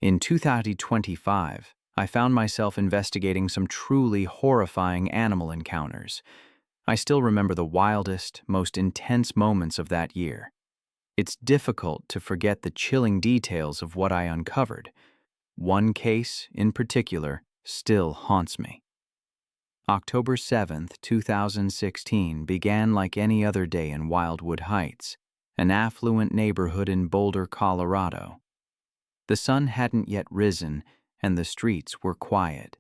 In 2025, I found myself investigating some truly horrifying animal encounters. I still remember the wildest, most intense moments of that year. It's difficult to forget the chilling details of what I uncovered. One case, in particular, still haunts me. October 7th, 2016 began like any other day in Wildwood Heights, an affluent neighborhood in Boulder, Colorado. The sun hadn't yet risen, and the streets were quiet.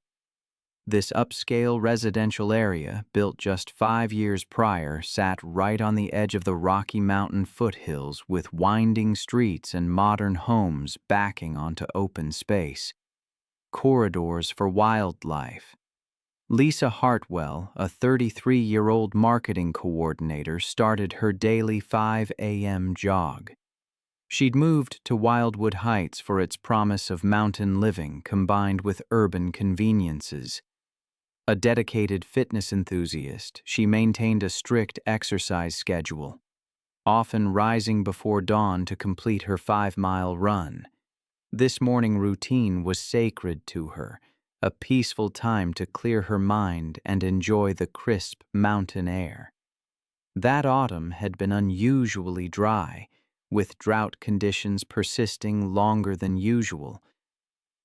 This upscale residential area, built just 5 years prior, sat right on the edge of the Rocky Mountain foothills with winding streets and modern homes backing onto open space. Corridors for wildlife. Lisa Hartwell, a 33-year-old marketing coordinator, started her daily 5 a.m. jog. She'd moved to Wildwood Heights for its promise of mountain living combined with urban conveniences. A dedicated fitness enthusiast, she maintained a strict exercise schedule, often rising before dawn to complete her 5-mile run. This morning routine was sacred to her, a peaceful time to clear her mind and enjoy the crisp mountain air. That autumn had been unusually dry, with drought conditions persisting longer than usual.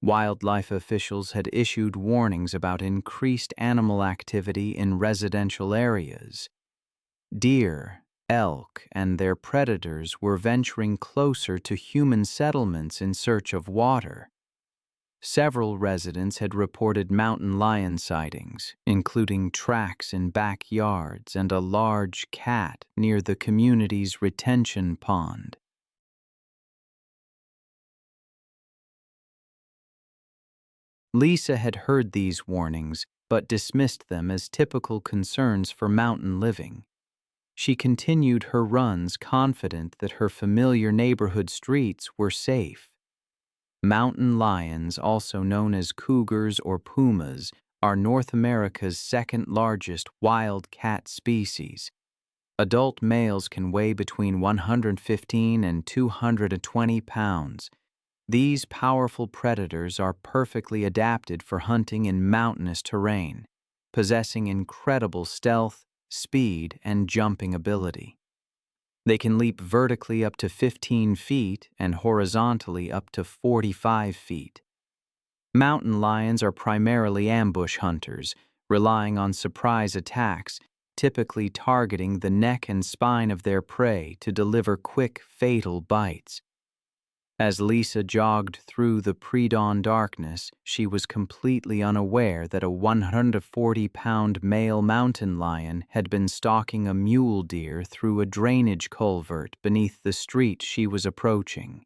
Wildlife officials had issued warnings about increased animal activity in residential areas. Deer, elk, and their predators were venturing closer to human settlements in search of water. Several residents had reported mountain lion sightings, including tracks in backyards and a large cat near the community's retention pond. Lisa had heard these warnings, but dismissed them as typical concerns for mountain living. She continued her runs confident that her familiar neighborhood streets were safe. Mountain lions, also known as cougars or pumas, are North America's second-largest wild cat species. Adult males can weigh between 115 and 220 pounds. These powerful predators are perfectly adapted for hunting in mountainous terrain, possessing incredible stealth, speed, and jumping ability. They can leap vertically up to 15 feet and horizontally up to 45 feet. Mountain lions are primarily ambush hunters, relying on surprise attacks, typically targeting the neck and spine of their prey to deliver quick, fatal bites. As Lisa jogged through the pre-dawn darkness, she was completely unaware that a 140-pound male mountain lion had been stalking a mule deer through a drainage culvert beneath the street she was approaching.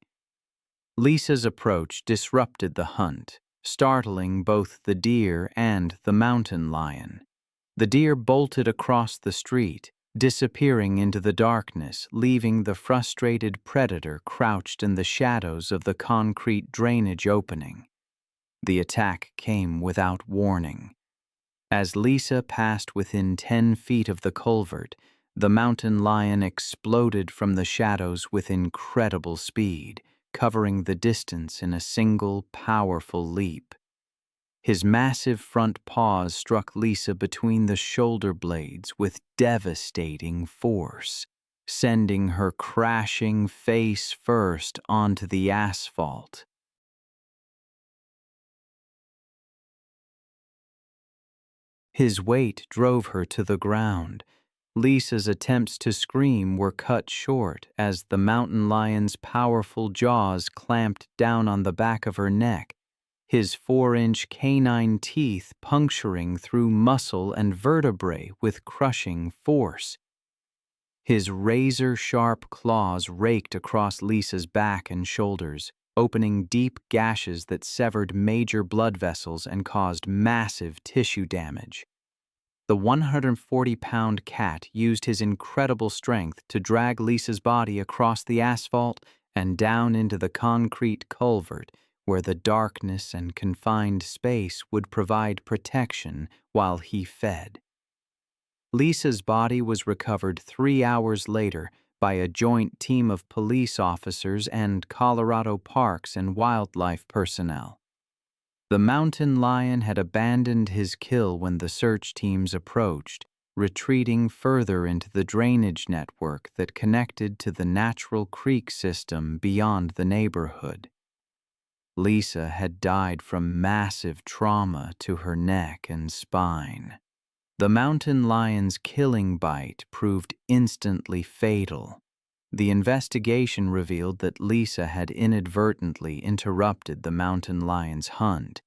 Lisa's approach disrupted the hunt, startling both the deer and the mountain lion. The deer bolted across the street, disappearing into the darkness, leaving the frustrated predator crouched in the shadows of the concrete drainage opening. The attack came without warning. As Lisa passed within 10 feet of the culvert, the mountain lion exploded from the shadows with incredible speed, covering the distance in a single powerful leap. His massive front paws struck Lisa between the shoulder blades with devastating force, sending her crashing face first onto the asphalt. His weight drove her to the ground. Lisa's attempts to scream were cut short as the mountain lion's powerful jaws clamped down on the back of her neck, his 4-inch canine teeth puncturing through muscle and vertebrae with crushing force. His razor-sharp claws raked across Lisa's back and shoulders, opening deep gashes that severed major blood vessels and caused massive tissue damage. The 140-pound cat used his incredible strength to drag Lisa's body across the asphalt and down into the concrete culvert, where the darkness and confined space would provide protection while he fed. Lisa's body was recovered 3 hours later, by a joint team of police officers and Colorado Parks and Wildlife personnel. The mountain lion had abandoned his kill when the search teams approached, retreating further into the drainage network that connected to the natural creek system beyond the neighborhood. Lisa had died from massive trauma to her neck and spine. The mountain lion's killing bite proved instantly fatal. The investigation revealed that Lisa had inadvertently interrupted the mountain lion's hunt,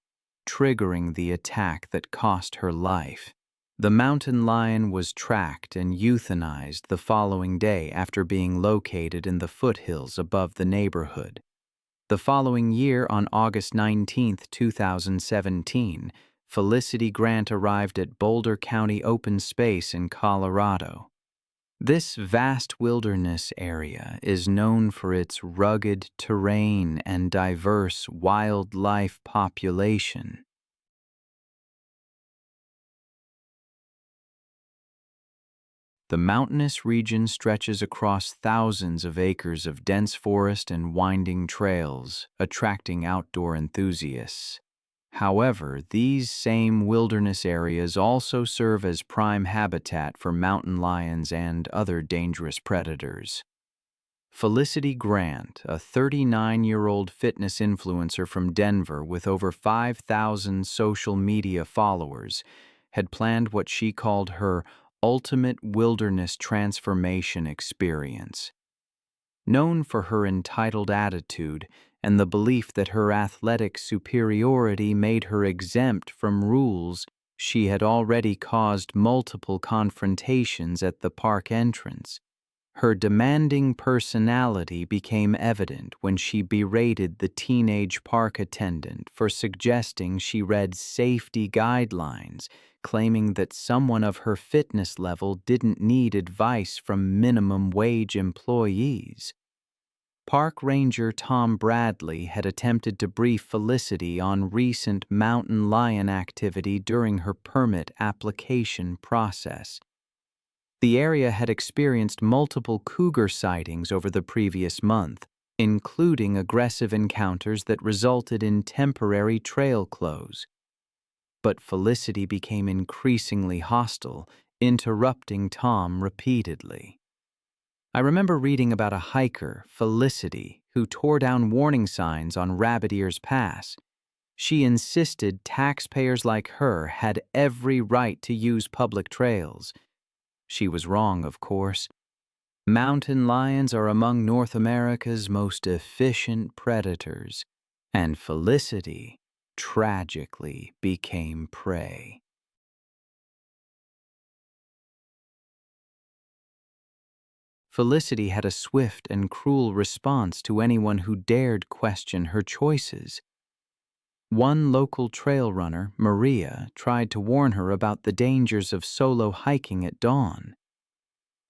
triggering the attack that cost her life. The mountain lion was tracked and euthanized the following day after being located in the foothills above the neighborhood. The following year, on August 19, 2017, Felicity Grant arrived at Boulder County Open Space in Colorado. This vast wilderness area is known for its rugged terrain and diverse wildlife population. The mountainous region stretches across thousands of acres of dense forest and winding trails, attracting outdoor enthusiasts. However, these same wilderness areas also serve as prime habitat for mountain lions and other dangerous predators. Felicity Grant, a 39-year-old fitness influencer from Denver with over 5,000 social media followers, had planned what she called her ultimate wilderness transformation experience. Known for her entitled attitude and the belief that her athletic superiority made her exempt from rules, she had already caused multiple confrontations at the park entrance. Her demanding personality became evident when she berated the teenage park attendant for suggesting she read safety guidelines, claiming that someone of her fitness level didn't need advice from minimum wage employees. Park Ranger Tom Bradley had attempted to brief Felicity on recent mountain lion activity during her permit application process. The area had experienced multiple cougar sightings over the previous month, including aggressive encounters that resulted in temporary trail close. But Felicity became increasingly hostile, interrupting Tom repeatedly. I remember reading about a hiker, Felicity, who tore down warning signs on Rabbit Ears Pass. She insisted taxpayers like her had every right to use public trails. She was wrong, of course. Mountain lions are among North America's most efficient predators, and Felicity tragically became prey. Felicity had a swift and cruel response to anyone who dared question her choices. One local trail runner, Maria, tried to warn her about the dangers of solo hiking at dawn.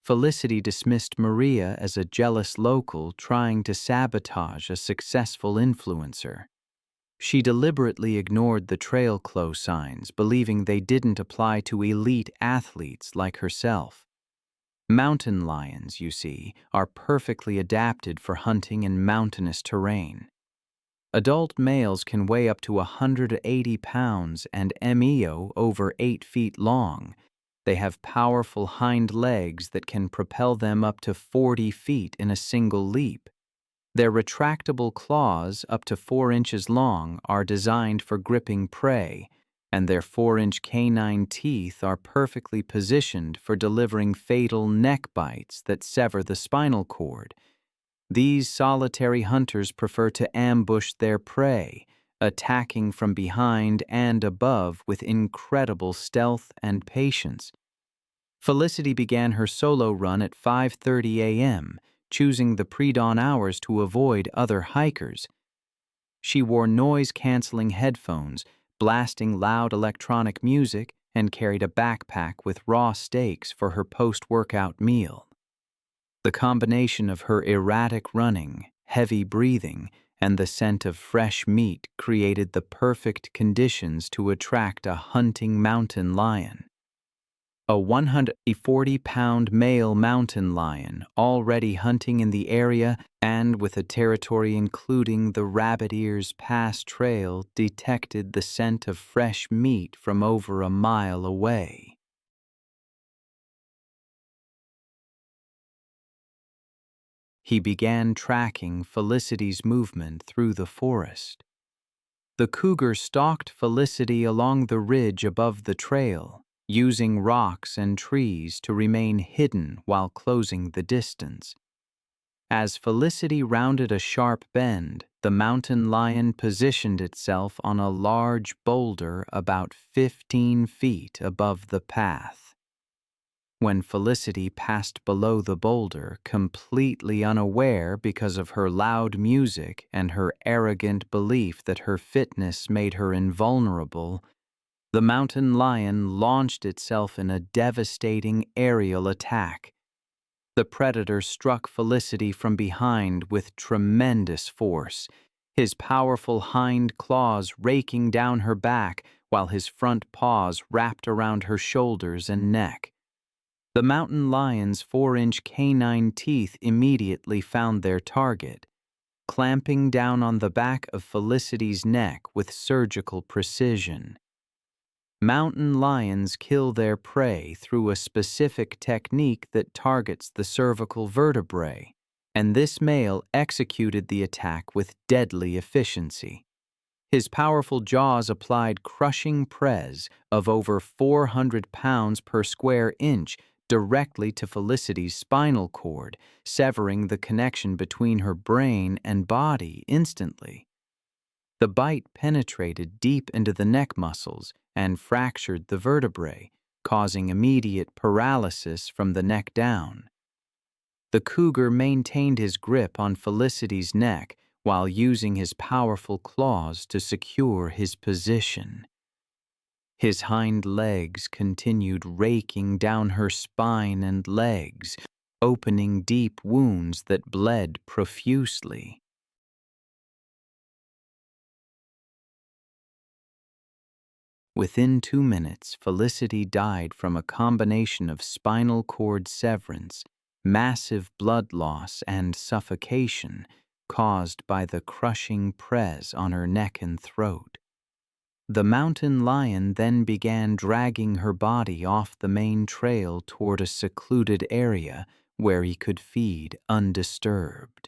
Felicity dismissed Maria as a jealous local trying to sabotage a successful influencer. She deliberately ignored the trail close signs, believing they didn't apply to elite athletes like herself. Mountain lions, you see, are perfectly adapted for hunting in mountainous terrain. Adult males can weigh up to 180 pounds and MEO over 8 feet long. They have powerful hind legs that can propel them up to 40 feet in a single leap. Their retractable claws, up to 4 inches long, are designed for gripping prey, and their 4-inch canine teeth are perfectly positioned for delivering fatal neck bites that sever the spinal cord. These solitary hunters prefer to ambush their prey, attacking from behind and above with incredible stealth and patience. Felicity began her solo run at 5:30 a.m., choosing the pre-dawn hours to avoid other hikers. She wore noise-canceling headphones, blasting loud electronic music, and carried a backpack with raw steaks for her post-workout meal. The combination of her erratic running, heavy breathing, and the scent of fresh meat created the perfect conditions to attract a hunting mountain lion. a 140-pound male mountain lion already hunting in the area and with a territory including the Rabbit Ears Pass Trail detected the scent of fresh meat from over a mile away. He began tracking Felicity's movement through the forest. The cougar stalked Felicity along the ridge above the trail, using rocks and trees to remain hidden while closing the distance. As Felicity rounded a sharp bend, the mountain lion positioned itself on a large boulder about 15 feet above the path. When Felicity passed below the boulder, completely unaware because of her loud music and her arrogant belief that her fitness made her invulnerable, the mountain lion launched itself in a devastating aerial attack. The predator struck Felicity from behind with tremendous force, his powerful hind claws raking down her back while his front paws wrapped around her shoulders and neck. The mountain lion's 4-inch canine teeth immediately found their target, clamping down on the back of Felicity's neck with surgical precision. Mountain lions kill their prey through a specific technique that targets the cervical vertebrae, and this male executed the attack with deadly efficiency. His powerful jaws applied crushing press of over 400 pounds per square inch directly to Felicity's spinal cord, severing the connection between her brain and body instantly. The bite penetrated deep into the neck muscles and fractured the vertebrae, causing immediate paralysis from the neck down. The cougar maintained his grip on Felicity's neck while using his powerful claws to secure his position. His hind legs continued raking down her spine and legs, opening deep wounds that bled profusely. Within 2 minutes, Felicity died from a combination of spinal cord severance, massive blood loss, and suffocation caused by the crushing press on her neck and throat. The mountain lion then began dragging her body off the main trail toward a secluded area where he could feed undisturbed.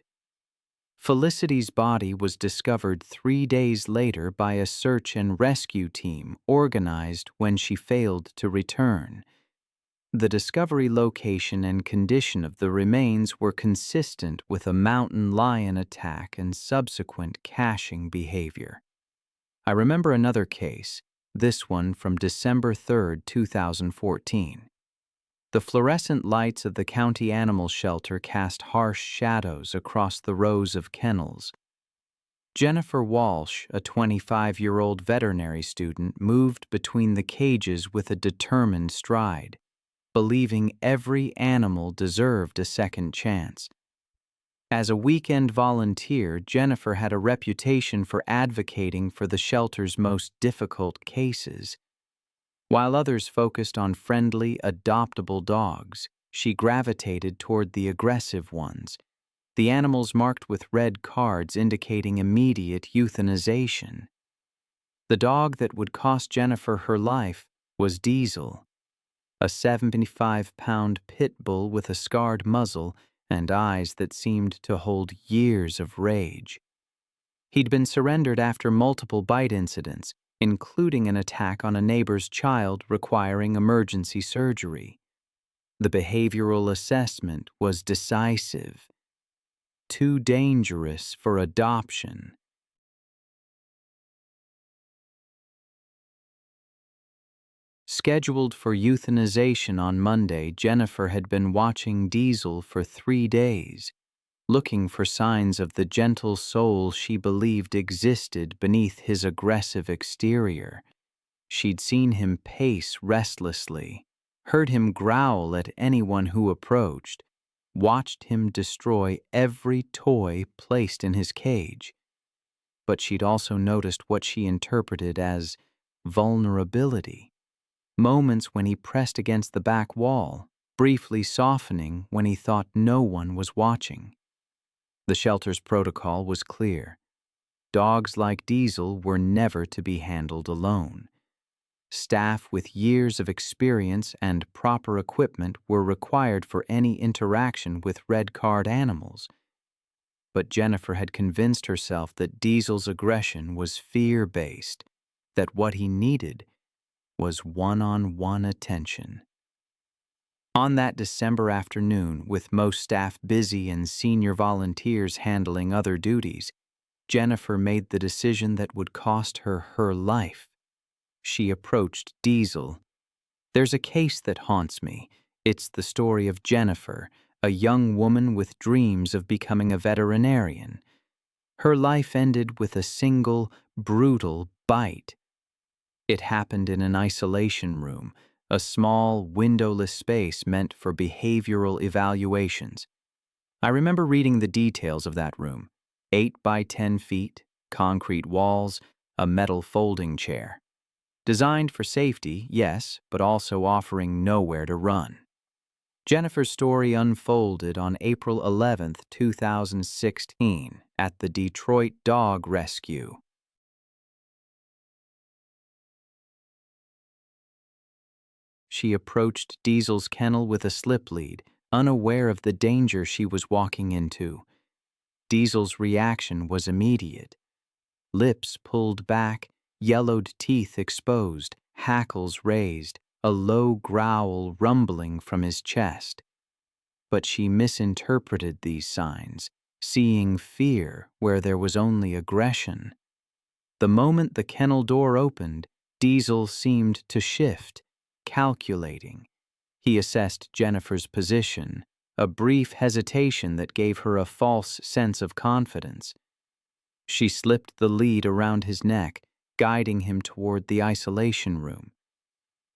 Felicity's body was discovered 3 days later by a search and rescue team organized when she failed to return. The discovery location and condition of the remains were consistent with a mountain lion attack and subsequent caching behavior. I remember another case, this one from December 3, 2014. The fluorescent lights of the county animal shelter cast harsh shadows across the rows of kennels. Jennifer Walsh, a 25-year-old veterinary student, moved between the cages with a determined stride, believing every animal deserved a second chance. As a weekend volunteer, Jennifer had a reputation for advocating for the shelter's most difficult cases. While others focused on friendly, adoptable dogs, she gravitated toward the aggressive ones, the animals marked with red cards indicating immediate euthanization. The dog that would cost Jennifer her life was Diesel, a 75-pound pit bull with a scarred muzzle and eyes that seemed to hold years of rage. He'd been surrendered after multiple bite incidents, including an attack on a neighbor's child requiring emergency surgery. The behavioral assessment was decisive. Too dangerous for adoption. Scheduled for euthanization on Monday, Jennifer had been watching Diesel for 3 days, looking for signs of the gentle soul she believed existed beneath his aggressive exterior. She'd seen him pace restlessly, heard him growl at anyone who approached, watched him destroy every toy placed in his cage. But she'd also noticed what she interpreted as vulnerability. moments when he pressed against the back wall, briefly softening when he thought no one was watching. The shelter's protocol was clear. Dogs like Diesel were never to be handled alone. Staff with years of experience and proper equipment were required for any interaction with red-card animals. But Jennifer had convinced herself that Diesel's aggression was fear-based, that what he needed was one-on-one attention. On that December afternoon, with most staff busy and senior volunteers handling other duties, Jennifer made the decision that would cost her her life. She approached Diesel. "There's a case that haunts me. It's the story of Jennifer, a young woman with dreams of becoming a veterinarian. Her life ended with a single, brutal bite. It happened in an isolation room, a small, windowless space meant for behavioral evaluations. I remember reading the details of that room: 8 by 10 feet, concrete walls, a metal folding chair. Designed for safety, yes, but also offering nowhere to run." Jennifer's story unfolded on April 11th, 2016, at the Detroit Dog Rescue. She approached Diesel's kennel with a slip lead, unaware of the danger she was walking into. Diesel's reaction was immediate. Lips pulled back, yellowed teeth exposed, hackles raised, a low growl rumbling from his chest. But she misinterpreted these signs, seeing fear where there was only aggression. The moment the kennel door opened, Diesel seemed to shift, calculating. He assessed Jennifer's position, a brief hesitation that gave her a false sense of confidence. She slipped the lead around his neck, guiding him toward the isolation room.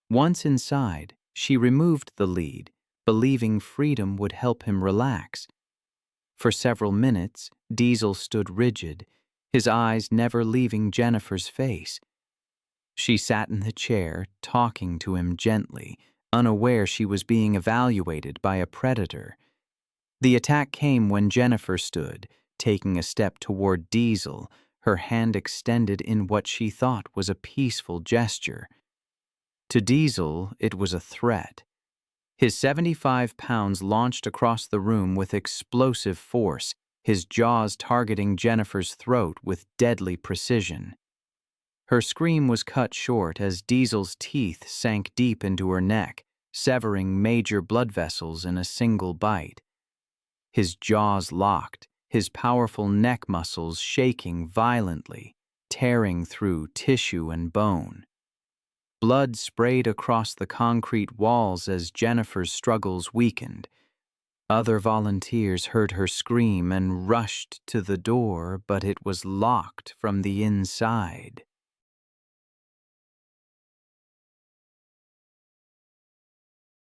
Once inside, she removed the lead, believing freedom would help him relax. For several minutes, Diesel stood rigid, his eyes never leaving Jennifer's face. She sat in the chair, talking to him gently, unaware she was being evaluated by a predator. The attack came when Jennifer stood, taking a step toward Diesel, her hand extended in what she thought was a peaceful gesture. To Diesel, it was a threat. His 75 pounds launched across the room with explosive force, his jaws targeting Jennifer's throat with deadly precision. Her scream was cut short as Diesel's teeth sank deep into her neck, severing major blood vessels in a single bite. His jaws locked, his powerful neck muscles shaking violently, tearing through tissue and bone. Blood sprayed across the concrete walls as Jennifer's struggles weakened. Other volunteers heard her scream and rushed to the door, but it was locked from the inside.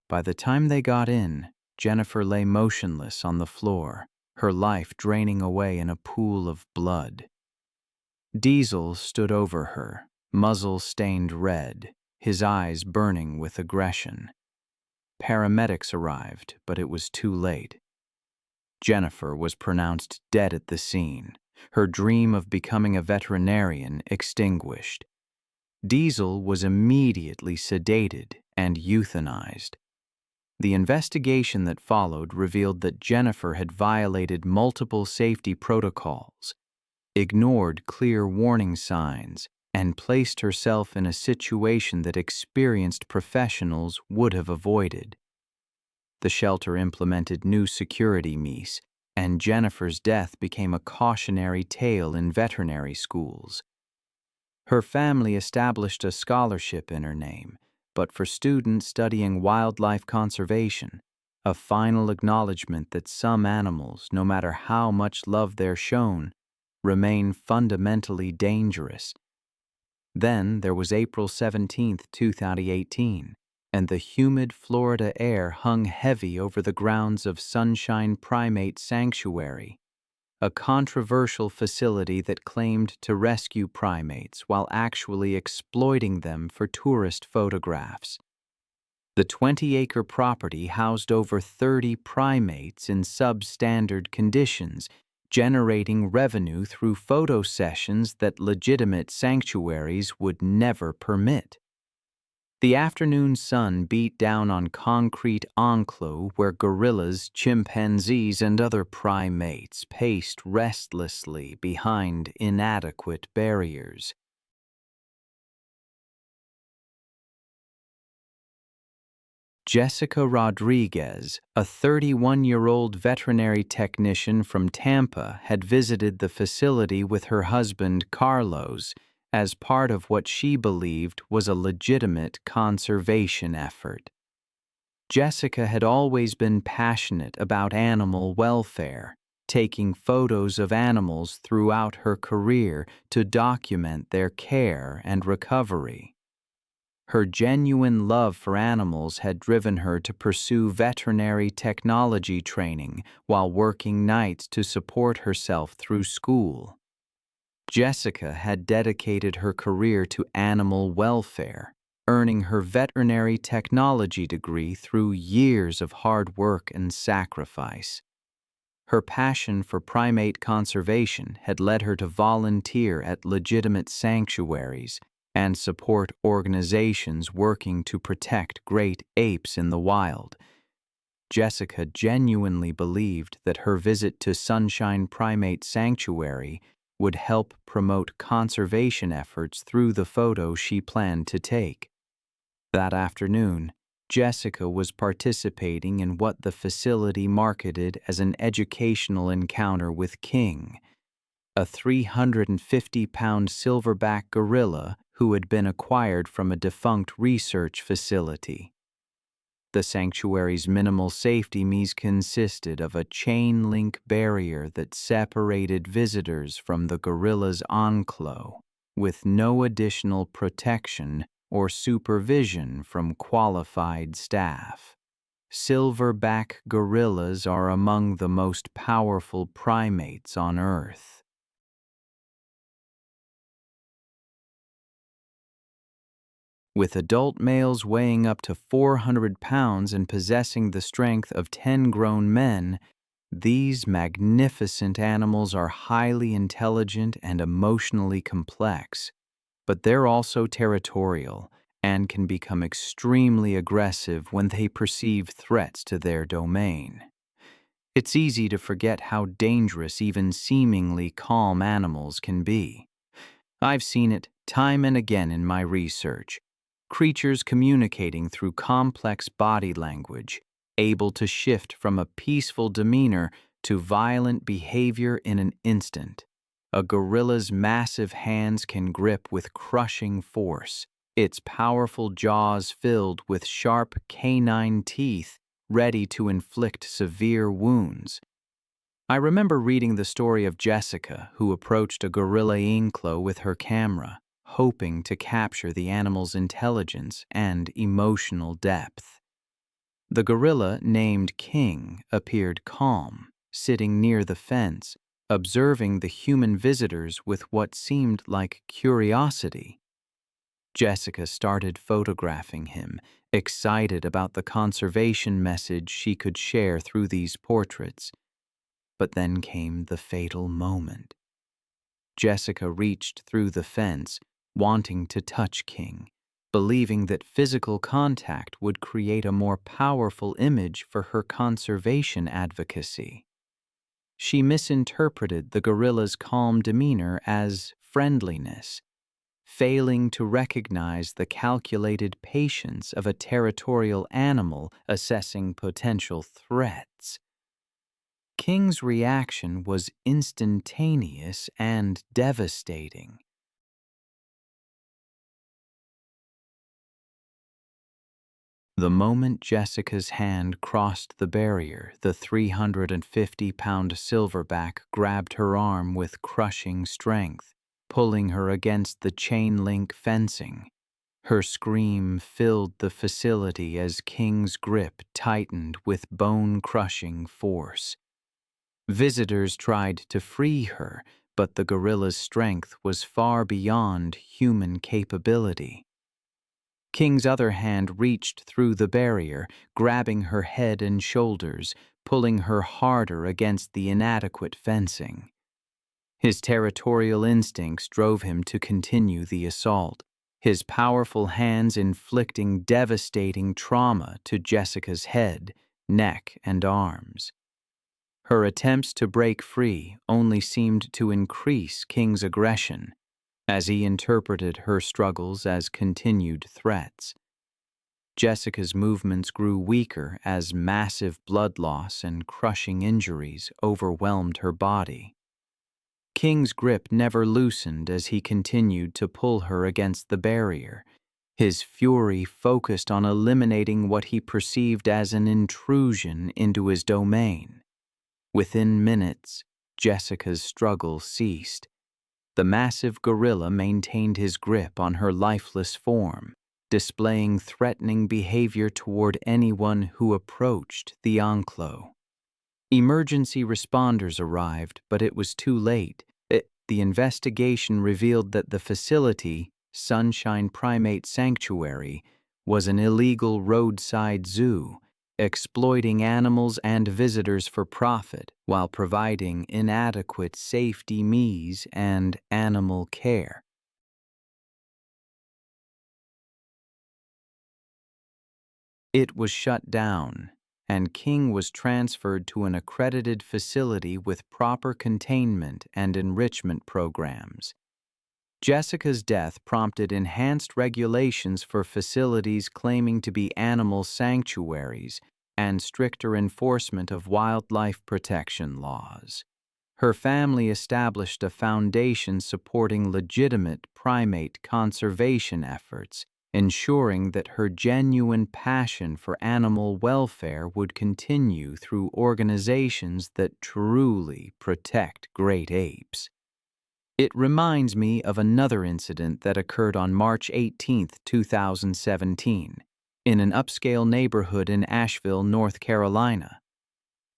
By the time they got in, Jennifer lay motionless on the floor, her life draining away in a pool of blood. Diesel stood over her, muzzle stained red, his eyes burning with aggression. Paramedics arrived, but it was too late. Jennifer was pronounced dead at the scene, her dream of becoming a veterinarian extinguished. Diesel was immediately sedated and euthanized. The investigation that followed revealed that Jennifer had violated multiple safety protocols, ignored clear warning signs, and placed herself in a situation that experienced professionals would have avoided. The shelter implemented new security measures, and Jennifer's death became a cautionary tale in veterinary schools. Her family established a scholarship in her name, but for students studying wildlife conservation, a final acknowledgement that some animals, no matter how much love they're shown, remain fundamentally dangerous. Then there was April 17, 2018, and the humid Florida air hung heavy over the grounds of Sunshine Primate Sanctuary. a controversial facility that claimed to rescue primates while actually exploiting them for tourist photographs. The 20-acre property housed over 30 primates in substandard conditions, generating revenue through photo sessions that legitimate sanctuaries would never permit. The afternoon sun beat down on concrete enclave where gorillas, chimpanzees, and other primates paced restlessly behind inadequate barriers. Jessica Rodriguez, a 31-year-old veterinary technician from Tampa, had visited the facility with her husband Carlos as part of what she believed was a legitimate conservation effort. Jessica had always been passionate about animal welfare, taking photos of animals throughout her career to document their care and recovery. Her genuine love for animals had driven her to pursue veterinary technology training while working nights to support herself through school. Jessica had dedicated her career to animal welfare, earning her veterinary technology degree through years of hard work and sacrifice. Her passion for primate conservation had led her to volunteer at legitimate sanctuaries and support organizations working to protect great apes in the wild. Jessica genuinely believed that her visit to Sunshine Primate Sanctuary would help promote conservation efforts through the photos she planned to take. That afternoon, Jessica was participating in what the facility marketed as an educational encounter with King, a 350-pound silverback gorilla who had been acquired from a defunct research facility. The sanctuary's minimal safety measures consisted of a chain-link barrier that separated visitors from the gorilla's enclave, with no additional protection or supervision from qualified staff. Silverback gorillas are among the most powerful primates on Earth. With adult males weighing up to 400 pounds and possessing the strength of 10 grown men, these magnificent animals are highly intelligent and emotionally complex, but they're also territorial and can become extremely aggressive when they perceive threats to their domain. It's easy to forget how dangerous even seemingly calm animals can be. I've seen it time and again in my research. Creatures communicating through complex body language, able to shift from a peaceful demeanor to violent behavior in an instant. A gorilla's massive hands can grip with crushing force, its powerful jaws filled with sharp canine teeth ready to inflict severe wounds. I remember reading the story of Jessica, who approached a gorilla enclave with her camera, hoping to capture the animal's intelligence and emotional depth. The gorilla, named King, appeared calm, sitting near the fence, observing the human visitors with what seemed like curiosity. Jessica started photographing him, excited about the conservation message she could share through these portraits. But then came the fatal moment. Jessica reached through the fence, wanting to touch King, believing that physical contact would create a more powerful image for her conservation advocacy. She misinterpreted the gorilla's calm demeanor as friendliness, failing to recognize the calculated patience of a territorial animal assessing potential threats. King's reaction was instantaneous and devastating. The moment Jessica's hand crossed the barrier, the 350-pound silverback grabbed her arm with crushing strength, pulling her against the chain-link fencing. Her scream filled the facility as King's grip tightened with bone-crushing force. Visitors tried to free her, but the gorilla's strength was far beyond human capability. King's other hand reached through the barrier, grabbing her head and shoulders, pulling her harder against the inadequate fencing. His territorial instincts drove him to continue the assault, his powerful hands inflicting devastating trauma to Jessica's head, neck, and arms. Her attempts to break free only seemed to increase King's aggression, as he interpreted her struggles as continued threats. Jessica's movements grew weaker as massive blood loss and crushing injuries overwhelmed her body. King's grip never loosened as he continued to pull her against the barrier, his fury focused on eliminating what he perceived as an intrusion into his domain. Within minutes, Jessica's struggle ceased. The massive gorilla maintained his grip on her lifeless form, displaying threatening behavior toward anyone who approached the enclosure. Emergency responders arrived, but it was too late. The investigation revealed that the facility, Sunshine Primate Sanctuary, was an illegal roadside zoo, exploiting animals and visitors for profit while providing inadequate safety means and animal care. It was shut down, and King was transferred to an accredited facility with proper containment and enrichment programs. Jessica's death prompted enhanced regulations for facilities claiming to be animal sanctuaries and stricter enforcement of wildlife protection laws. Her family established a foundation supporting legitimate primate conservation efforts, ensuring that her genuine passion for animal welfare would continue through organizations that truly protect great apes. It reminds me of another incident that occurred on March 18, 2017, in an upscale neighborhood in Asheville, North Carolina.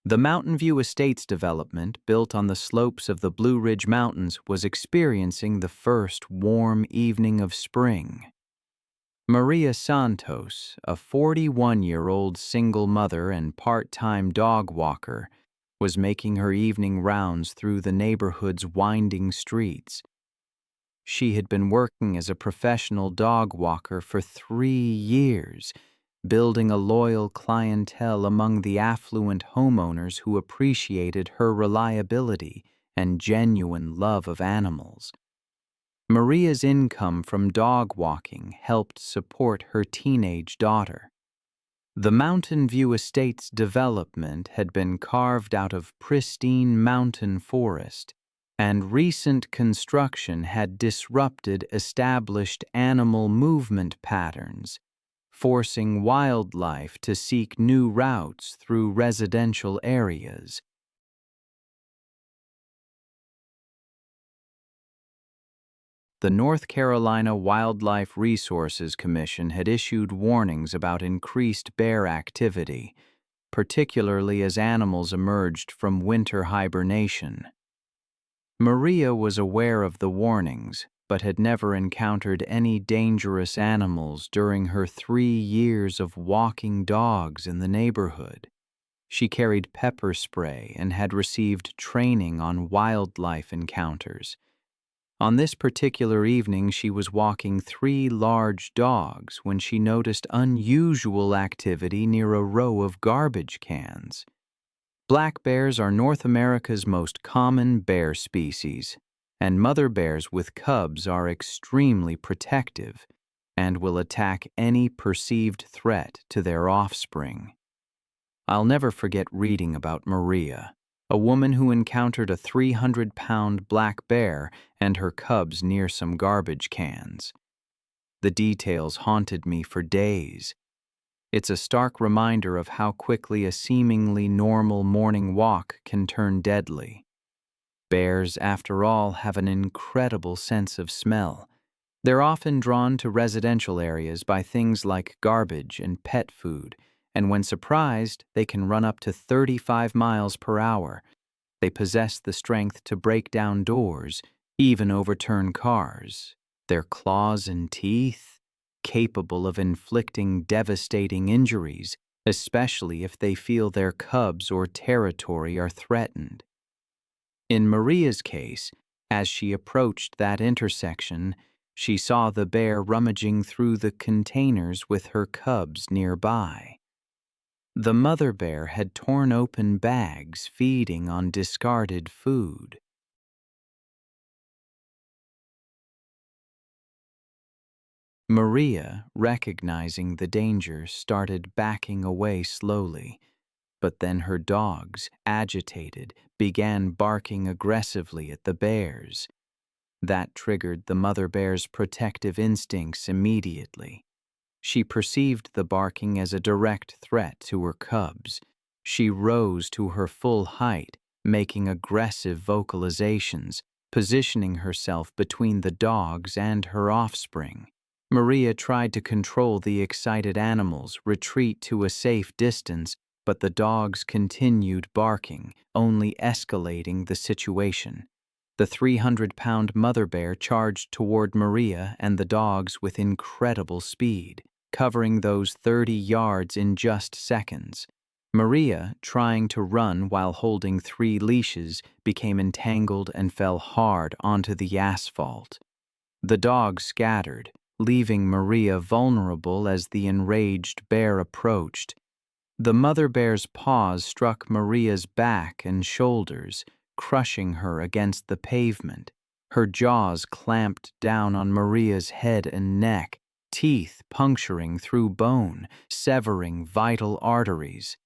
The Mountain View Estates development, built on the slopes of the Blue Ridge Mountains, was experiencing the first warm evening of spring. Maria Santos, a 41-year-old single mother and part-time dog walker, was making her evening rounds through the neighborhood's winding streets. She had been working as a professional dog walker for 3 years, building a loyal clientele among the affluent homeowners who appreciated her reliability and genuine love of animals. Maria's income from dog walking helped support her teenage daughter. The Mountain View Estates development had been carved out of pristine mountain forest, and recent construction had disrupted established animal movement patterns, forcing wildlife to seek new routes through residential areas. The North Carolina Wildlife Resources Commission had issued warnings about increased bear activity, particularly as animals emerged from winter hibernation. Maria was aware of the warnings, but had never encountered any dangerous animals during her 3 years of walking dogs in the neighborhood. She carried pepper spray and had received training on wildlife encounters. On this particular evening, she was walking 3 large dogs when she noticed unusual activity near a row of garbage cans. Black bears are North America's most common bear species, and mother bears with cubs are extremely protective and will attack any perceived threat to their offspring. I'll never forget reading about Maria, a woman who encountered a 300-pound black bear and her cubs near some garbage cans. The details haunted me for days. It's a stark reminder of how quickly a seemingly normal morning walk can turn deadly. Bears, after all, have an incredible sense of smell. They're often drawn to residential areas by things like garbage and pet food, and when surprised, they can run up to 35 miles per hour. They possess the strength to break down doors, even overturn cars. Their claws and teeth, capable of inflicting devastating injuries, especially if they feel their cubs or territory are threatened. In Maria's case, as she approached that intersection, she saw the bear rummaging through the containers with her cubs nearby. The mother bear had torn open bags feeding on discarded food. Maria, recognizing the danger, started backing away slowly, but then her dogs, agitated, began barking aggressively at the bears. That triggered the mother bear's protective instincts immediately. She perceived the barking as a direct threat to her cubs. She rose to her full height, making aggressive vocalizations, positioning herself between the dogs and her offspring. Maria tried to control the excited animals, retreat to a safe distance, but the dogs continued barking, only escalating the situation. The 300-pound mother bear charged toward Maria and the dogs with incredible speed, covering those 30 yards in just seconds. Maria, trying to run while holding 3 leashes, became entangled and fell hard onto the asphalt. The dogs scattered, leaving Maria vulnerable as the enraged bear approached. The mother bear's paws struck Maria's back and shoulders, crushing her against the pavement. Her jaws clamped down on Maria's head and neck, teeth puncturing through bone, severing vital arteries.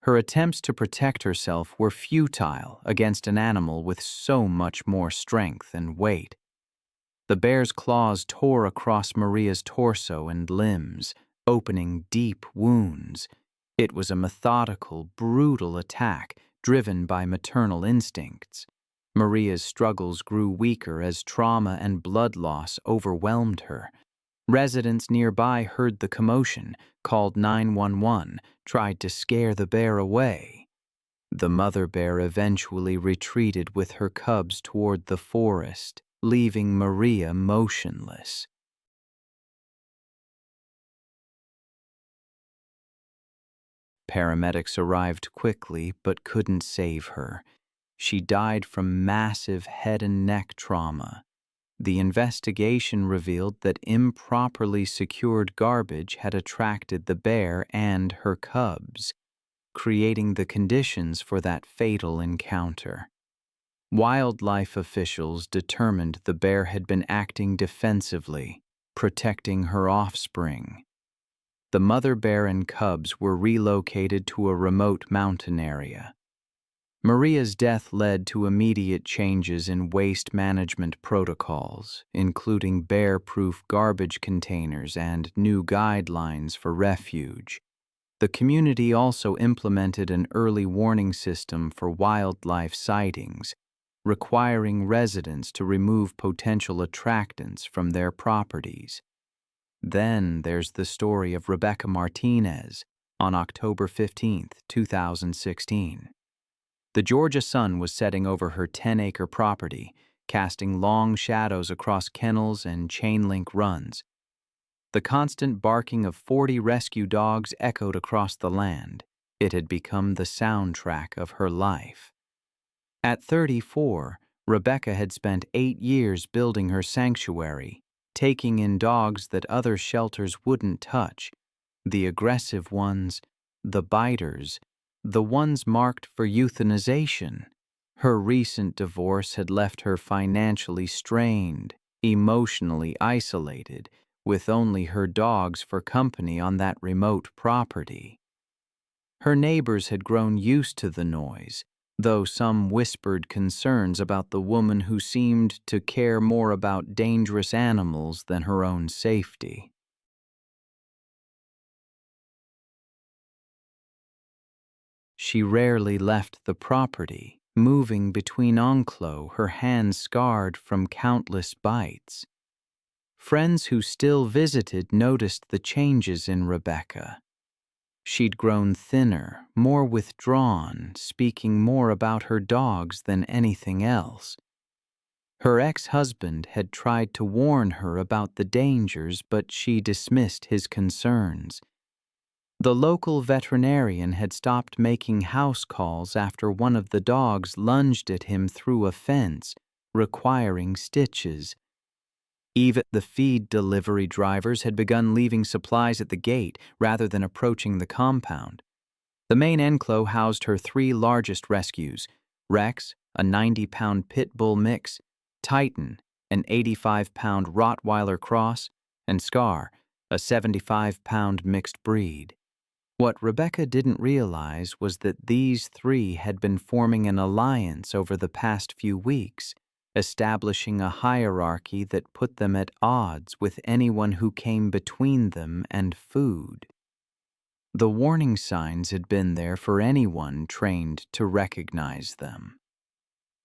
Her attempts to protect herself were futile against an animal with so much more strength and weight. The bear's claws tore across Maria's torso and limbs, opening deep wounds. It was a methodical, brutal attack, driven by maternal instincts. Maria's struggles grew weaker as trauma and blood loss overwhelmed her. Residents nearby heard the commotion, called 911, tried to scare the bear away. The mother bear eventually retreated with her cubs toward the forest, leaving Maria motionless. Paramedics arrived quickly but couldn't save her. She died from massive head and neck trauma. The investigation revealed that improperly secured garbage had attracted the bear and her cubs, creating the conditions for that fatal encounter. Wildlife officials determined the bear had been acting defensively, protecting her offspring. The mother bear and cubs were relocated to a remote mountain area. Maria's death led to immediate changes in waste management protocols, including bear-proof garbage containers and new guidelines for refuge. The community also implemented an early warning system for wildlife sightings, requiring residents to remove potential attractants from their properties. Then there's the story of Rebecca Martinez on October 15, 2016. The Georgia sun was setting over her 10-acre property, casting long shadows across kennels and chain-link runs. The constant barking of 40 rescue dogs echoed across the land. It had become the soundtrack of her life. At 34, Rebecca had spent 8 years building her sanctuary, taking in dogs that other shelters wouldn't touch, the aggressive ones, the biters, the ones marked for euthanization. Her recent divorce had left her financially strained, emotionally isolated, with only her dogs for company on that remote property. Her neighbors had grown used to the noise, though some whispered concerns about the woman who seemed to care more about dangerous animals than her own safety. She rarely left the property, moving between enclos, her hands scarred from countless bites. Friends who still visited noticed the changes in Rebecca. She'd grown thinner, more withdrawn, speaking more about her dogs than anything else. Her ex-husband had tried to warn her about the dangers, but she dismissed his concerns. The local veterinarian had stopped making house calls after one of the dogs lunged at him through a fence, requiring stitches. Even the feed delivery drivers had begun leaving supplies at the gate rather than approaching the compound. The main enclosure housed her three largest rescues: Rex, a 90-pound pit bull mix; Titan, an 85-pound Rottweiler cross; and Scar, a 75-pound mixed breed. What Rebecca didn't realize was that these three had been forming an alliance over the past few weeks, establishing a hierarchy that put them at odds with anyone who came between them and food. The warning signs had been there for anyone trained to recognize them.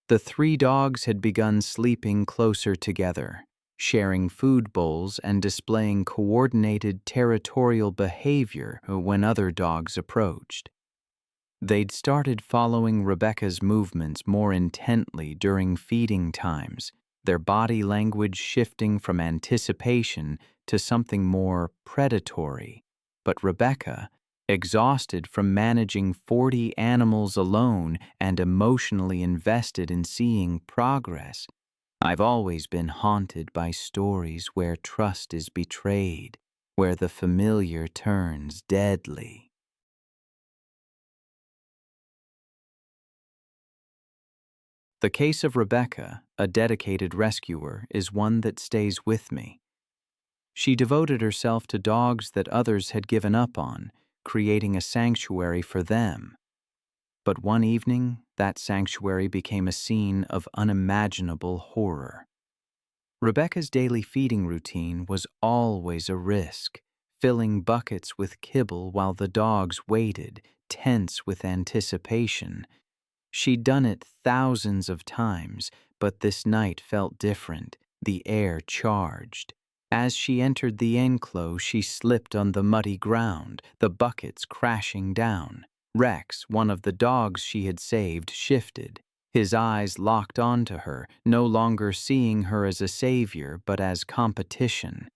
The three dogs had begun sleeping closer together, sharing food bowls and displaying coordinated territorial behavior when other dogs approached. They'd started following Rebecca's movements more intently during feeding times, their body language shifting from anticipation to something more predatory. But Rebecca, exhausted from managing 40 animals alone and emotionally invested in seeing progress, I've always been haunted by stories where trust is betrayed, where the familiar turns deadly. The case of Rebecca, a dedicated rescuer, is one that stays with me. She devoted herself to dogs that others had given up on, creating a sanctuary for them. But one evening, that sanctuary became a scene of unimaginable horror. Rebecca's daily feeding routine was always a risk, filling buckets with kibble while the dogs waited, tense with anticipation. She'd done it thousands of times, but this night felt different, the air charged. As she entered the enclosure, she slipped on the muddy ground, the buckets crashing down. Rex, one of the dogs she had saved, shifted. His eyes locked onto her, no longer seeing her as a savior but as competition.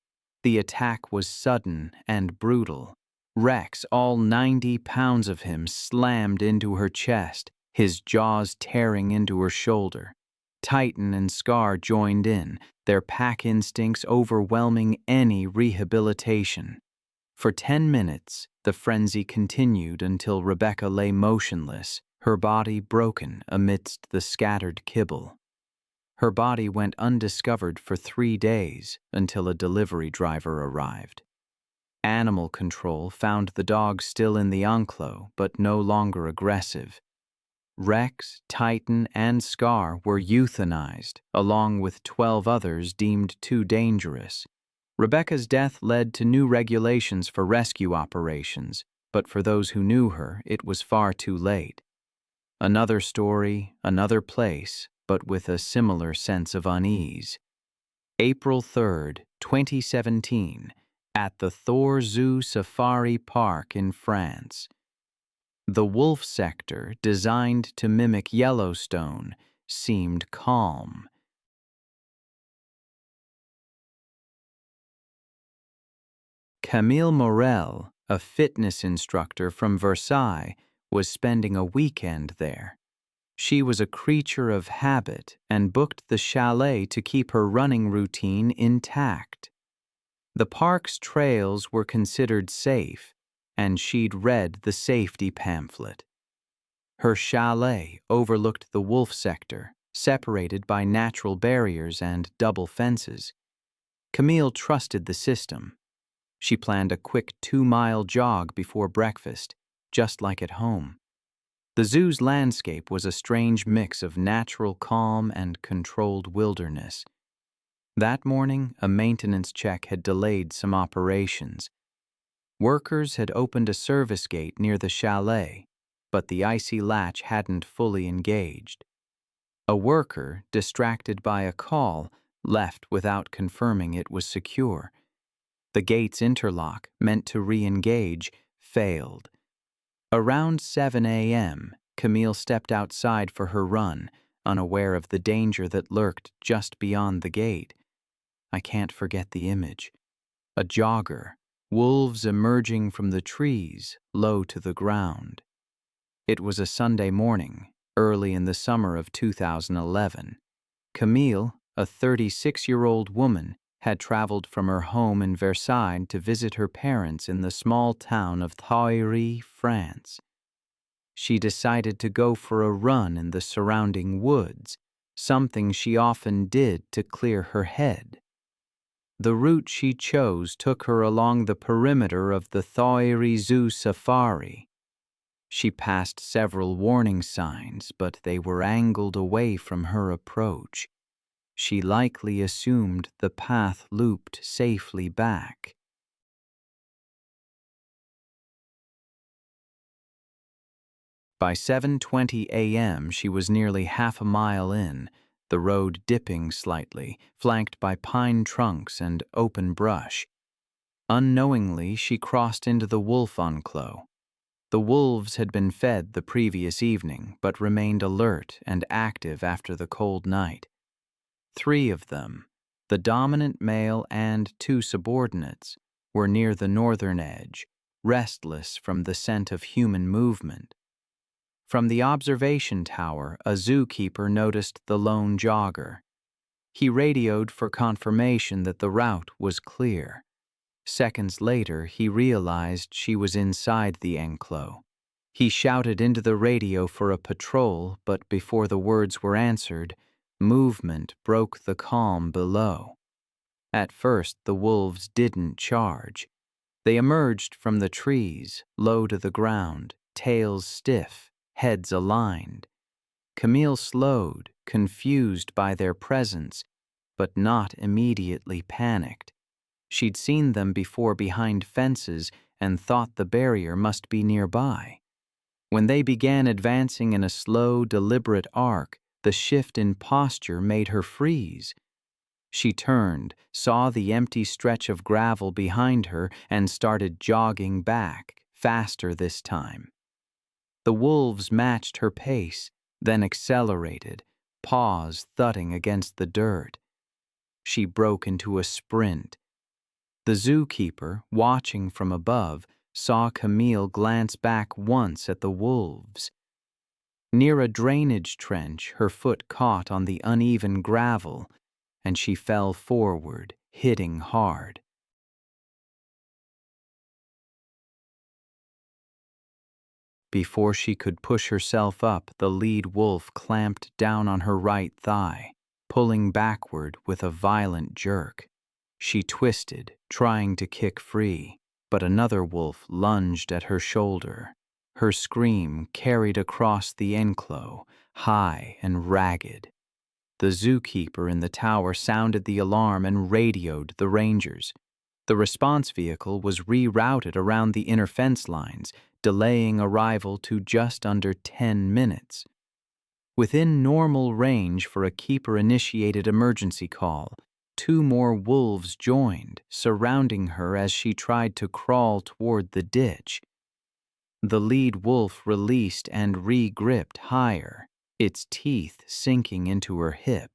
The attack was sudden and brutal. Rex, all 90 pounds of him, slammed into her chest, his jaws tearing into her shoulder. Titan and Scar joined in, their pack instincts overwhelming any rehabilitation. For 10 minutes, the frenzy continued until Rebecca lay motionless, her body broken amidst the scattered kibble. Her body went undiscovered for 3 days until a delivery driver arrived. Animal control found the dog still in the enclosure, but no longer aggressive. Rex, Titan, and Scar were euthanized, along with 12 others deemed too dangerous. Rebecca's death led to new regulations for rescue operations, but for those who knew her, it was far too late. Another story, another place, but with a similar sense of unease. April 3rd, 2017, at the Thor Zoo Safari Park in France. The wolf sector, designed to mimic Yellowstone, seemed calm. Camille Morel, a fitness instructor from Versailles, was spending a weekend there. She was a creature of habit and booked the chalet to keep her running routine intact. The park's trails were considered safe, and she'd read the safety pamphlet. Her chalet overlooked the wolf sector, separated by natural barriers and double fences. Camille trusted the system. She planned a quick 2-mile jog before breakfast, just like at home. The zoo's landscape was a strange mix of natural calm and controlled wilderness. That morning, a maintenance check had delayed some operations. Workers had opened a service gate near the chalet, but the icy latch hadn't fully engaged. A worker, distracted by a call, left without confirming it was secure. The gate's interlock, meant to re-engage, failed, Around 7 a.m., Camille stepped outside for her run, unaware of the danger that lurked just beyond the gate. I can't forget the image. A jogger, wolves emerging from the trees, low to the ground. It was a Sunday morning, early in the summer of 2011. Camille, a 36-year-old woman, had traveled from her home in Versailles to visit her parents in the small town of Thoiry, France. She decided to go for a run in the surrounding woods, something she often did to clear her head. The route she chose took her along the perimeter of the Thoiry Zoo Safari. She passed several warning signs, but they were angled away from her approach. She likely assumed the path looped safely back. By 7:20 a.m., she was nearly half a mile in, the road dipping slightly, flanked by pine trunks and open brush. Unknowingly, she crossed into the wolf enclos. The wolves had been fed the previous evening, but remained alert and active after the cold night. 3 of them, the dominant male and 2 subordinates, were near the northern edge, restless from the scent of human movement. From the observation tower, a zookeeper noticed the lone jogger. He radioed for confirmation that the route was clear. Seconds later, he realized she was inside the enclos. He shouted into the radio for a patrol, but before the words were answered, movement broke the calm below. At first, the wolves didn't charge. They emerged from the trees, low to the ground, tails stiff, heads aligned. Camille slowed, confused by their presence, but not immediately panicked. She'd seen them before behind fences and thought the barrier must be nearby. When they began advancing in a slow, deliberate arc, the shift in posture made her freeze. She turned, saw the empty stretch of gravel behind her, and started jogging back, faster this time. The wolves matched her pace, then accelerated, paws thudding against the dirt. She broke into a sprint. The zookeeper, watching from above, saw Camille glance back once at the wolves. Near a drainage trench, her foot caught on the uneven gravel, and she fell forward, hitting hard. Before she could push herself up, the lead wolf clamped down on her right thigh, pulling backward with a violent jerk. She twisted, trying to kick free, but another wolf lunged at her shoulder. Her scream carried across the enclos, high and ragged. The zookeeper in the tower sounded the alarm and radioed the rangers. The response vehicle was rerouted around the inner fence lines, delaying arrival to just under 10 minutes. Within normal range for a keeper-initiated emergency call, 2 more wolves joined, surrounding her as she tried to crawl toward the ditch. The lead wolf released and re-gripped higher, its teeth sinking into her hip.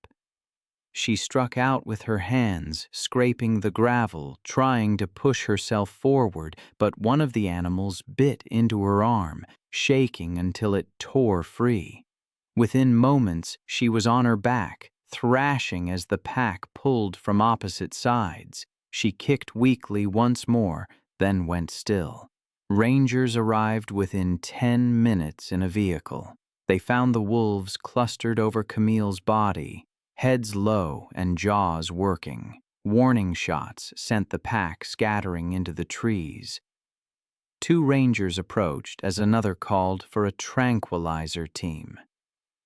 She struck out with her hands, scraping the gravel, trying to push herself forward, but one of the animals bit into her arm, shaking until it tore free. Within moments, she was on her back, thrashing as the pack pulled from opposite sides. She kicked weakly once more, then went still. Rangers arrived within 10 minutes in a vehicle. They found the wolves clustered over Camille's body, heads low and jaws working. Warning shots sent the pack scattering into the trees. 2 rangers approached as another called for a tranquilizer team.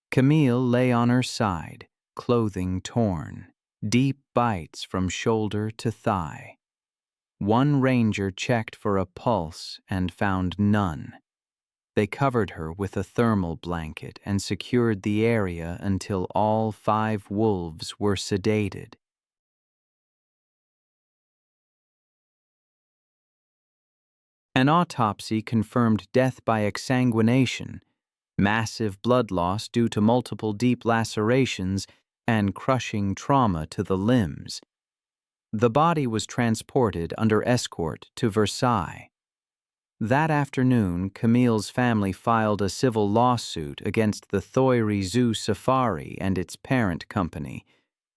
Camille lay on her side, clothing torn, deep bites from shoulder to thigh. 1 ranger checked for a pulse and found none. They covered her with a thermal blanket and secured the area until all 5 wolves were sedated. An autopsy confirmed death by exsanguination, massive blood loss due to multiple deep lacerations, and crushing trauma to the limbs. The body was transported under escort to Versailles. That afternoon, Camille's family filed a civil lawsuit against the Thoiry Zoo Safari and its parent company,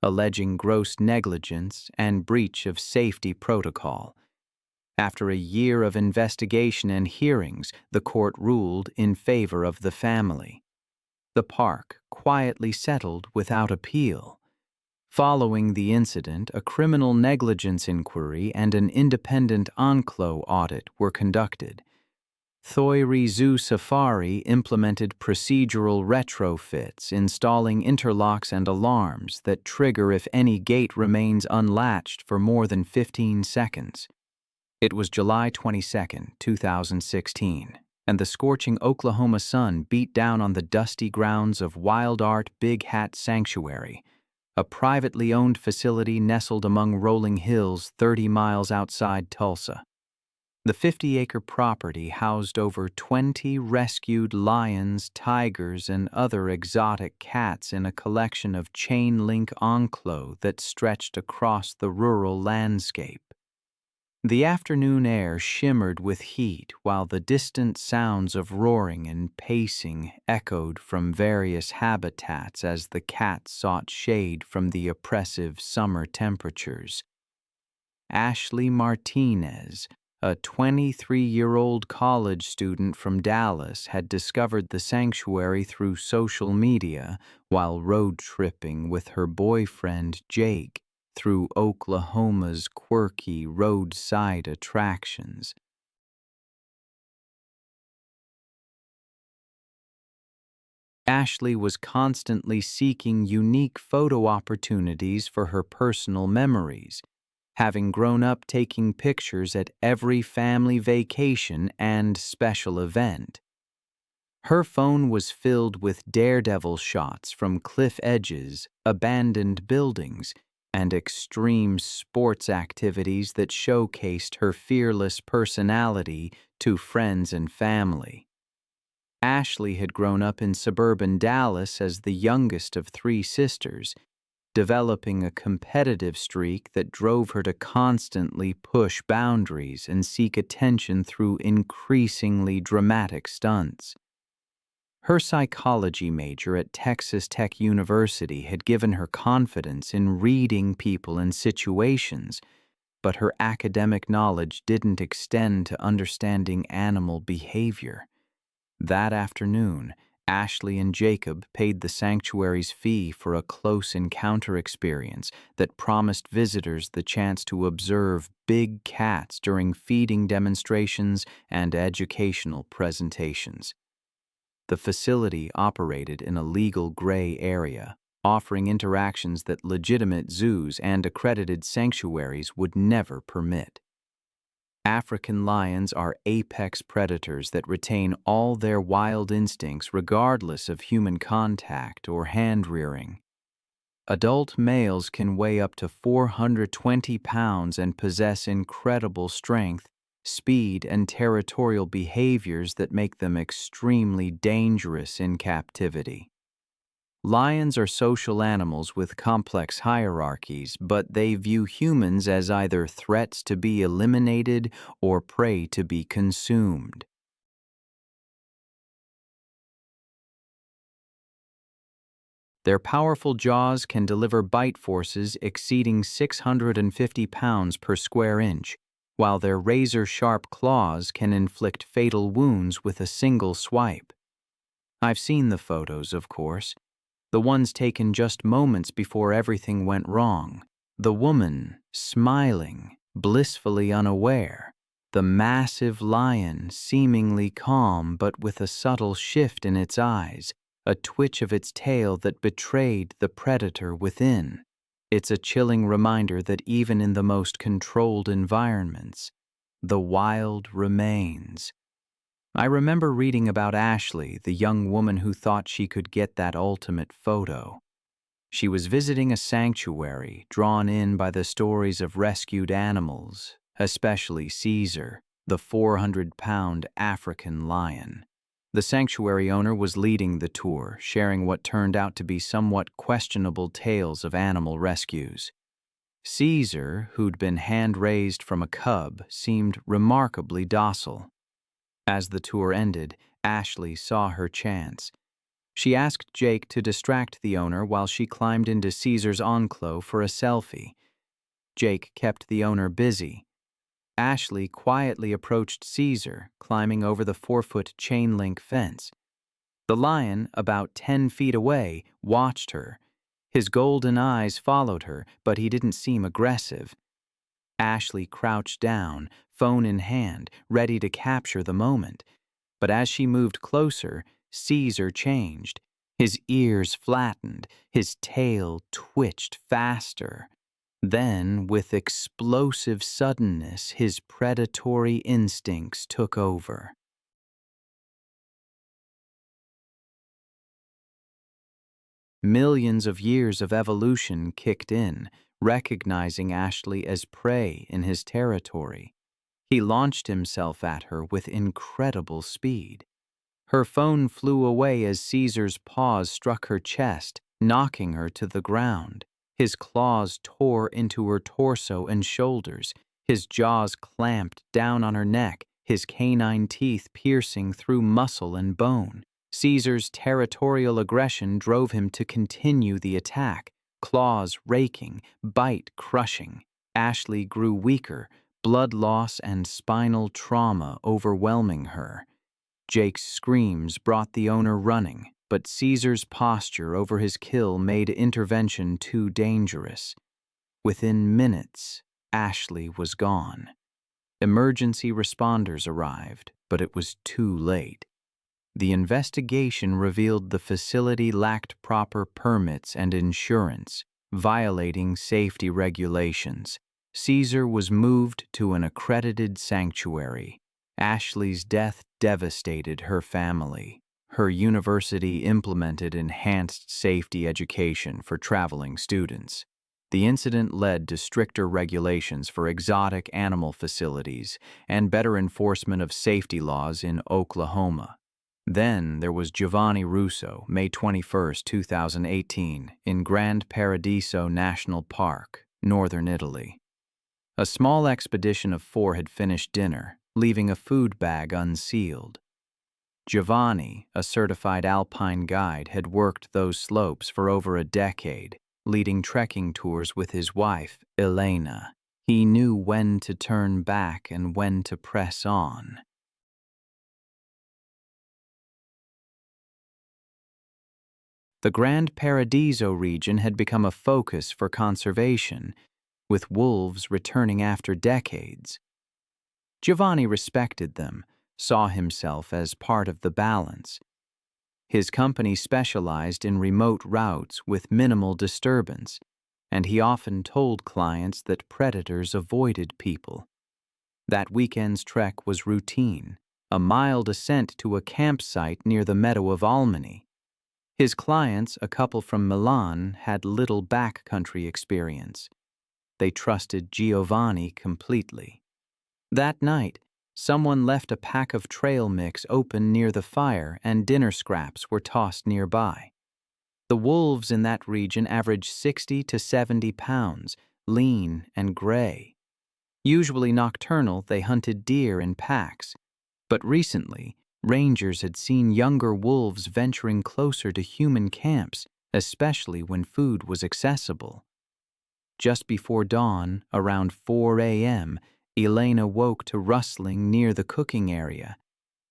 alleging gross negligence and breach of safety protocol. After a year of investigation and hearings, the court ruled in favor of the family. The park quietly settled without appeal. Following the incident, a criminal negligence inquiry and an independent enclos audit were conducted. Thoiry Zoo Safari implemented procedural retrofits, installing interlocks and alarms that trigger if any gate remains unlatched for more than 15 seconds. It was July 22, 2016, and the scorching Oklahoma sun beat down on the dusty grounds of Wild Art Big Hat Sanctuary, a privately owned facility nestled among rolling hills 30 miles outside Tulsa. The 50-acre property housed over 20 rescued lions, tigers, and other exotic cats in a collection of chain-link enclos that stretched across the rural landscape. The afternoon air shimmered with heat while the distant sounds of roaring and pacing echoed from various habitats as the cats sought shade from the oppressive summer temperatures. Ashley Martinez, a 23-year-old college student from Dallas, had discovered the sanctuary through social media while road tripping with her boyfriend Jake through Oklahoma's quirky roadside attractions. Ashley was constantly seeking unique photo opportunities for her personal memories, having grown up taking pictures at every family vacation and special event. Her phone was filled with daredevil shots from cliff edges, abandoned buildings, and extreme sports activities that showcased her fearless personality to friends and family. Ashley had grown up in suburban Dallas as the youngest of 3 sisters, developing a competitive streak that drove her to constantly push boundaries and seek attention through increasingly dramatic stunts. Her psychology major at Texas Tech University had given her confidence in reading people and situations, but her academic knowledge didn't extend to understanding animal behavior. That afternoon, Ashley and Jacob paid the sanctuary's fee for a close encounter experience that promised visitors the chance to observe big cats during feeding demonstrations and educational presentations. The facility operated in a legal gray area, offering interactions that legitimate zoos and accredited sanctuaries would never permit. African lions are apex predators that retain all their wild instincts regardless of human contact or hand-rearing. Adult males can weigh up to 420 pounds and possess incredible strength, speed, and territorial behaviors that make them extremely dangerous in captivity. Lions are social animals with complex hierarchies, but they view humans as either threats to be eliminated or prey to be consumed. Their powerful jaws can deliver bite forces exceeding 650 pounds per square inch, while their razor-sharp claws can inflict fatal wounds with a single swipe. I've seen the photos, of course, the ones taken just moments before everything went wrong. The woman, smiling, blissfully unaware. The massive lion, seemingly calm but with a subtle shift in its eyes, a twitch of its tail that betrayed the predator within. It's a chilling reminder that even in the most controlled environments, the wild remains. I remember reading about Ashley, the young woman who thought she could get that ultimate photo. She was visiting a sanctuary, drawn in by the stories of rescued animals, especially Caesar, the 400-pound African lion. The sanctuary owner was leading the tour, sharing what turned out to be somewhat questionable tales of animal rescues. Caesar, who'd been hand-raised from a cub, seemed remarkably docile. As the tour ended, Ashley saw her chance. She asked Jake to distract the owner while she climbed into Caesar's enclave for a selfie. Jake kept the owner busy. Ashley quietly approached Caesar, climbing over the 4-foot chain-link fence. The lion, about 10 feet away, watched her. His golden eyes followed her, but he didn't seem aggressive. Ashley crouched down, phone in hand, ready to capture the moment. But as she moved closer, Caesar changed. His ears flattened, his tail twitched faster. Then, with explosive suddenness, his predatory instincts took over. Millions of years of evolution kicked in, recognizing Ashley as prey in his territory. He launched himself at her with incredible speed. Her phone flew away as Caesar's paws struck her chest, knocking her to the ground. His claws tore into her torso and shoulders. His jaws clamped down on her neck, his canine teeth piercing through muscle and bone. Caesar's territorial aggression drove him to continue the attack, claws raking, bite crushing. Ashley grew weaker, blood loss and spinal trauma overwhelming her. Jake's screams brought the owner running, but Caesar's posture over his kill made intervention too dangerous. Within minutes, Ashley was gone. Emergency responders arrived, but it was too late. The investigation revealed the facility lacked proper permits and insurance, violating safety regulations. Caesar was moved to an accredited sanctuary. Ashley's death devastated her family. Her university implemented enhanced safety education for traveling students. The incident led to stricter regulations for exotic animal facilities and better enforcement of safety laws in Oklahoma. Then there was Giovanni Russo, May 21, 2018, in Grand Paradiso National Park, northern Italy. A small expedition of 4 had finished dinner, leaving a food bag unsealed. Giovanni, a certified alpine guide, had worked those slopes for over a decade, leading trekking tours with his wife, Elena. He knew when to turn back and when to press on. The Grand Paradiso region had become a focus for conservation, with wolves returning after decades. Giovanni respected them, saw himself as part of the balance. His company specialized in remote routes with minimal disturbance, and he often told clients that predators avoided people. That weekend's trek was routine, a mild ascent to a campsite near the meadow of Almany. His clients, a couple from Milan, had little backcountry experience. They trusted Giovanni completely. That night, someone left a pack of trail mix open near the fire and dinner scraps were tossed nearby. The wolves in that region averaged 60 to 70 pounds, lean and gray. Usually nocturnal, they hunted deer in packs, but recently, rangers had seen younger wolves venturing closer to human camps, especially when food was accessible. Just before dawn, around 4 a.m., Elena woke to rustling near the cooking area,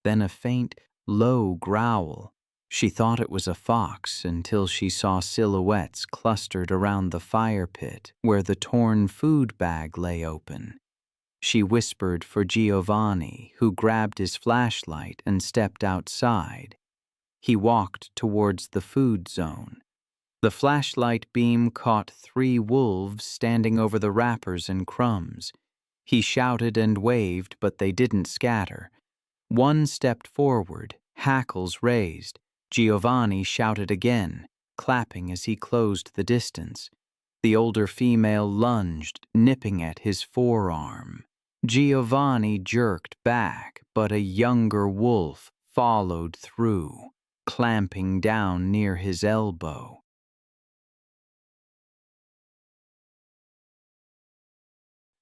then a faint, low growl. She thought it was a fox until she saw silhouettes clustered around the fire pit where the torn food bag lay open. She whispered for Giovanni, who grabbed his flashlight and stepped outside. He walked towards the food zone. The flashlight beam caught 3 wolves standing over the wrappers and crumbs. He shouted and waved, but they didn't scatter. One stepped forward, hackles raised. Giovanni shouted again, clapping as he closed the distance. The older female lunged, nipping at his forearm. Giovanni jerked back, but a younger wolf followed through, clamping down near his elbow.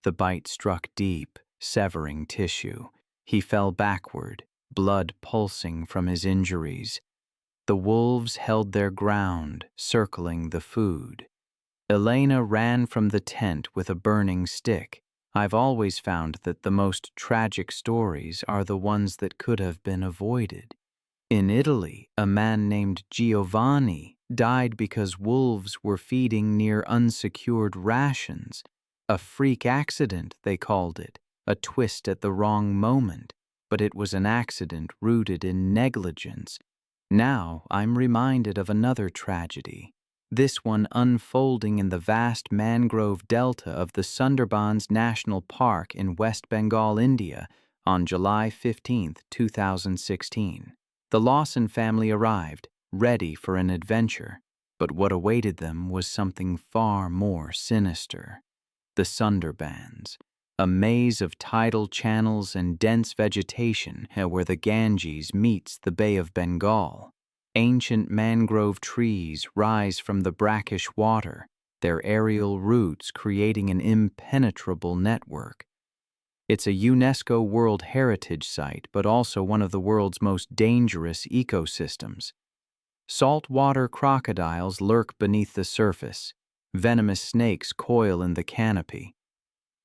The bite struck deep, severing tissue. He fell backward, blood pulsing from his injuries. The wolves held their ground, circling the food. Elena ran from the tent with a burning stick. I've always found that the most tragic stories are the ones that could have been avoided. In Italy, a man named Giovanni died because wolves were feeding near unsecured rations. A freak accident, they called it, a twist at the wrong moment, but it was an accident rooted in negligence. Now I'm reminded of another tragedy, this one unfolding in the vast mangrove delta of the Sundarbans National Park in West Bengal, India, on July 15, 2016. The Lawson family arrived, ready for an adventure, but what awaited them was something far more sinister. The Sundarbans, a maze of tidal channels and dense vegetation where the Ganges meets the Bay of Bengal. Ancient mangrove trees rise from the brackish water, their aerial roots creating an impenetrable network. It's a UNESCO World Heritage Site, but also one of the world's most dangerous ecosystems. Saltwater crocodiles lurk beneath the surface. Venomous snakes coil in the canopy.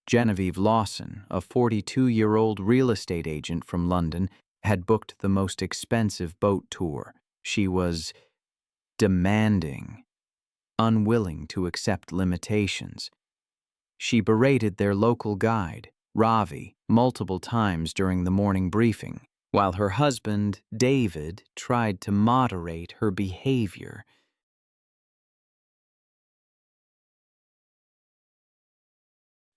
Genevieve Lawson, a 42-year-old real estate agent from London, had booked the most expensive boat tour. She was demanding, unwilling to accept limitations. She berated their local guide, Ravi, multiple times during the morning briefing, while her husband, David, tried to moderate her behavior.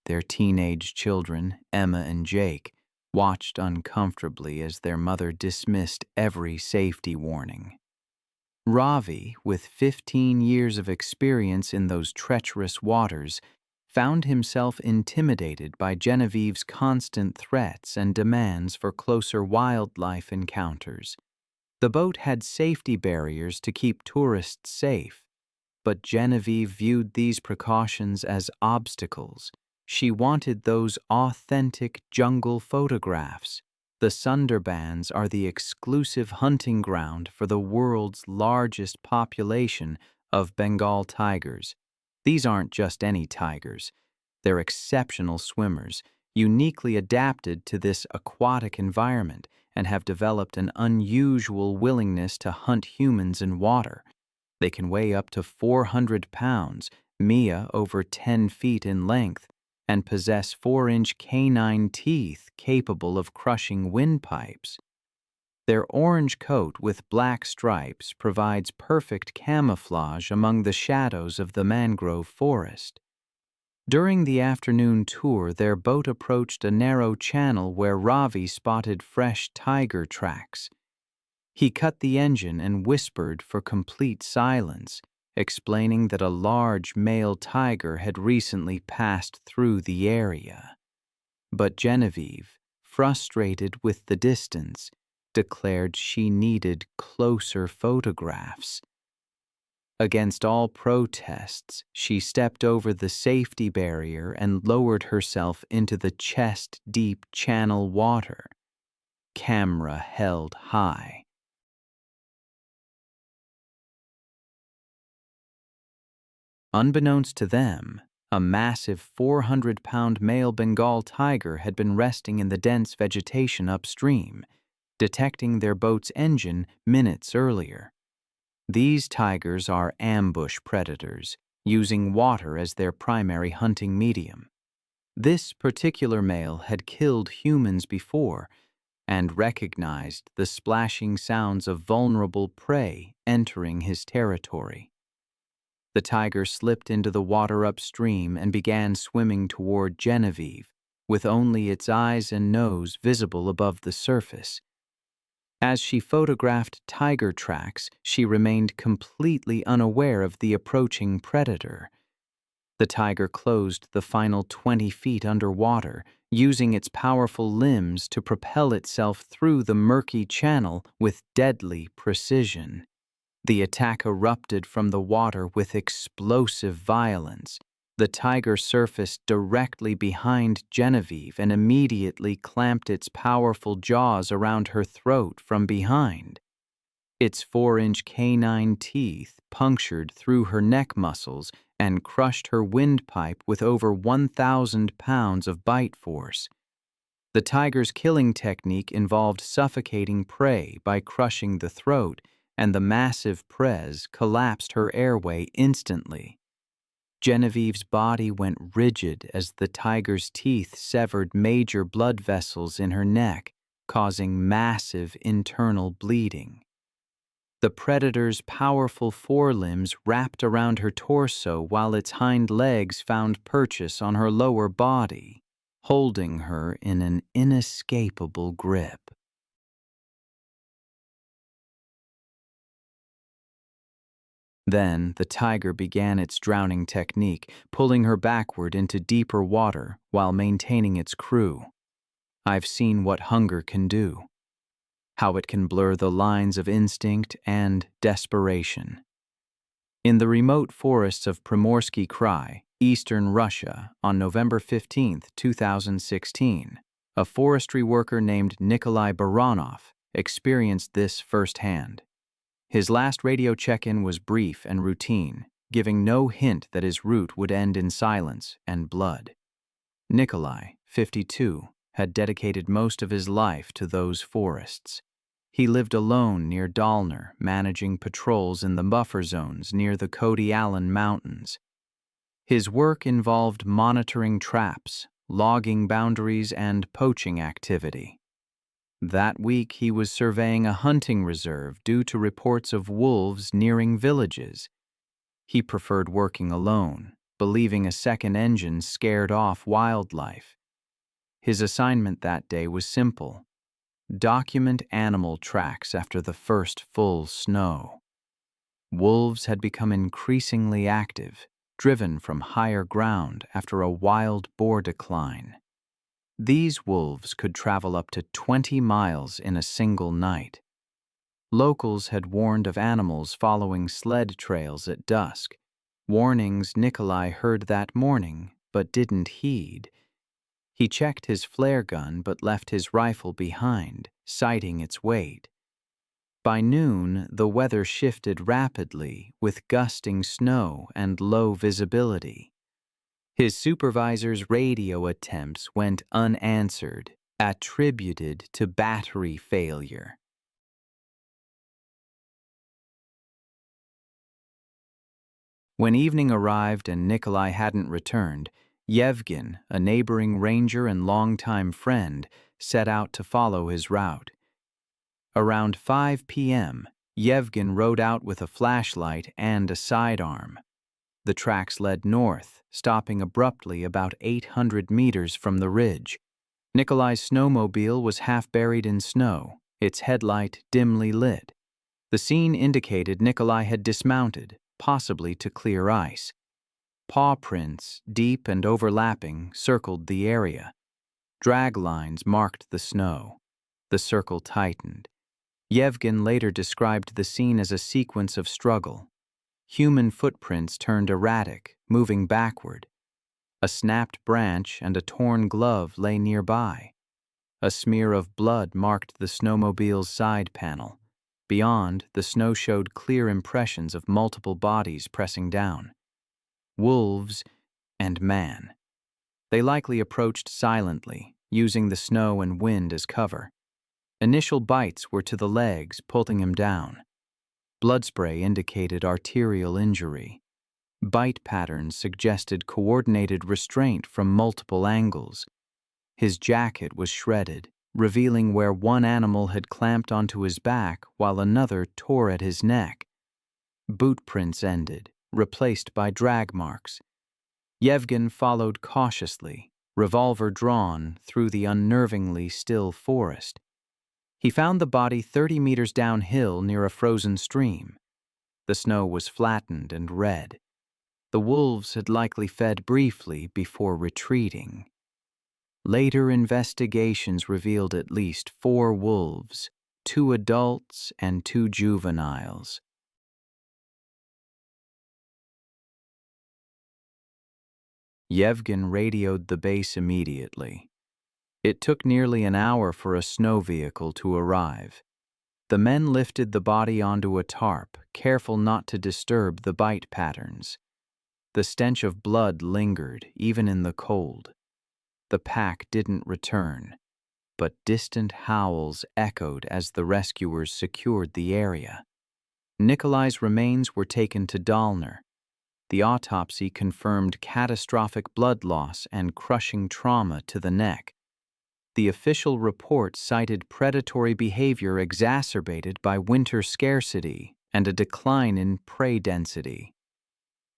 Their teenage children, Emma and Jake, watched uncomfortably as their mother dismissed every safety warning. Ravi, with 15 years of experience in those treacherous waters, found himself intimidated by Genevieve's constant threats and demands for closer wildlife encounters. The boat had safety barriers to keep tourists safe, but Genevieve viewed these precautions as obstacles. She wanted those authentic jungle photographs. The Sundarbans are the exclusive hunting ground for the world's largest population of Bengal tigers. These aren't just any tigers. They're exceptional swimmers, uniquely adapted to this aquatic environment, and have developed an unusual willingness to hunt humans in water. They can weigh up to 400 pounds, Mia over 10 feet in length, and possess 4-inch canine teeth capable of crushing windpipes. Their orange coat with black stripes provides perfect camouflage among the shadows of the mangrove forest. During the afternoon tour, their boat approached a narrow channel where Ravi spotted fresh tiger tracks. He cut the engine and whispered for complete silence, explaining that a large male tiger had recently passed through the area. But Genevieve, frustrated with the distance, declared she needed closer photographs. Against all protests, she stepped over the safety barrier and lowered herself into the chest-deep channel water, camera held high. Unbeknownst to them, a massive 400-pound male Bengal tiger had been resting in the dense vegetation upstream, detecting their boat's engine minutes earlier. These tigers are ambush predators, using water as their primary hunting medium. This particular male had killed humans before and recognized the splashing sounds of vulnerable prey entering his territory. The tiger slipped into the water upstream and began swimming toward Genevieve, with only its eyes and nose visible above the surface. As she photographed tiger tracks, she remained completely unaware of the approaching predator. The tiger closed the final 20 feet underwater, using its powerful limbs to propel itself through the murky channel with deadly precision. The attack erupted from the water with explosive violence. The tiger surfaced directly behind Genevieve and immediately clamped its powerful jaws around her throat from behind. Its 4-inch canine teeth punctured through her neck muscles and crushed her windpipe with over 1,000 pounds of bite force. The tiger's killing technique involved suffocating prey by crushing the throat, and the massive pres collapsed her airway instantly. Genevieve's body went rigid as the tiger's teeth severed major blood vessels in her neck, causing massive internal bleeding. The predator's powerful forelimbs wrapped around her torso while its hind legs found purchase on her lower body, holding her in an inescapable grip. Then the tiger began its drowning technique, pulling her backward into deeper water while maintaining its crew. I've seen what hunger can do, how it can blur the lines of instinct and desperation. In the remote forests of Primorsky Krai, eastern Russia, on November 15, 2016, a forestry worker named Nikolai Baranov experienced this firsthand. His last radio check-in was brief and routine, giving no hint that his route would end in silence and blood. Nikolai, 52, had dedicated most of his life to those forests. He lived alone near Dalner, managing patrols in the buffer zones near the Cody Allen Mountains. His work involved monitoring traps, logging boundaries, and poaching activity. That week, he was surveying a hunting reserve due to reports of wolves nearing villages. He preferred working alone, believing a second engine scared off wildlife. His assignment that day was simple: document animal tracks after the first full snow. Wolves had become increasingly active, driven from higher ground after a wild boar decline. These wolves could travel up to 20 miles in a single night. Locals had warned of animals following sled trails at dusk, warnings Nikolai heard that morning but didn't heed. He checked his flare gun but left his rifle behind, citing its weight. By noon, the weather shifted rapidly with gusting snow and low visibility. His supervisor's radio attempts went unanswered, attributed to battery failure. When evening arrived and Nikolai hadn't returned, Yevgen, a neighboring ranger and longtime friend, set out to follow his route. Around 5 p.m., Yevgen rode out with a flashlight and a sidearm. The tracks led north, stopping abruptly about 800 meters from the ridge. Nikolai's snowmobile was half buried in snow, its headlight dimly lit. The scene indicated Nikolai had dismounted, possibly to clear ice. Paw prints, deep and overlapping, circled the area. Drag lines marked the snow. The circle tightened. Yevgen later described the scene as a sequence of struggle. Human footprints turned erratic, moving backward. A snapped branch and a torn glove lay nearby. A smear of blood marked the snowmobile's side panel. Beyond, the snow showed clear impressions of multiple bodies pressing down. Wolves and man. They likely approached silently, using the snow and wind as cover. Initial bites were to the legs, pulling him down. Blood spray indicated arterial injury. Bite patterns suggested coordinated restraint from multiple angles. His jacket was shredded, revealing where one animal had clamped onto his back while another tore at his neck. Boot prints ended, replaced by drag marks. Yevgen followed cautiously, revolver drawn, through the unnervingly still forest. He found the body 30 meters downhill near a frozen stream. The snow was flattened and red. The wolves had likely fed briefly before retreating. Later investigations revealed at least 4 wolves, 2 adults and 2 juveniles. Yevgen radioed the base immediately. It took nearly an hour for a snow vehicle to arrive. The men lifted the body onto a tarp, careful not to disturb the bite patterns. The stench of blood lingered, even in the cold. The pack didn't return, but distant howls echoed as the rescuers secured the area. Nikolai's remains were taken to Dalner. The autopsy confirmed catastrophic blood loss and crushing trauma to the neck. The official report cited predatory behavior exacerbated by winter scarcity and a decline in prey density.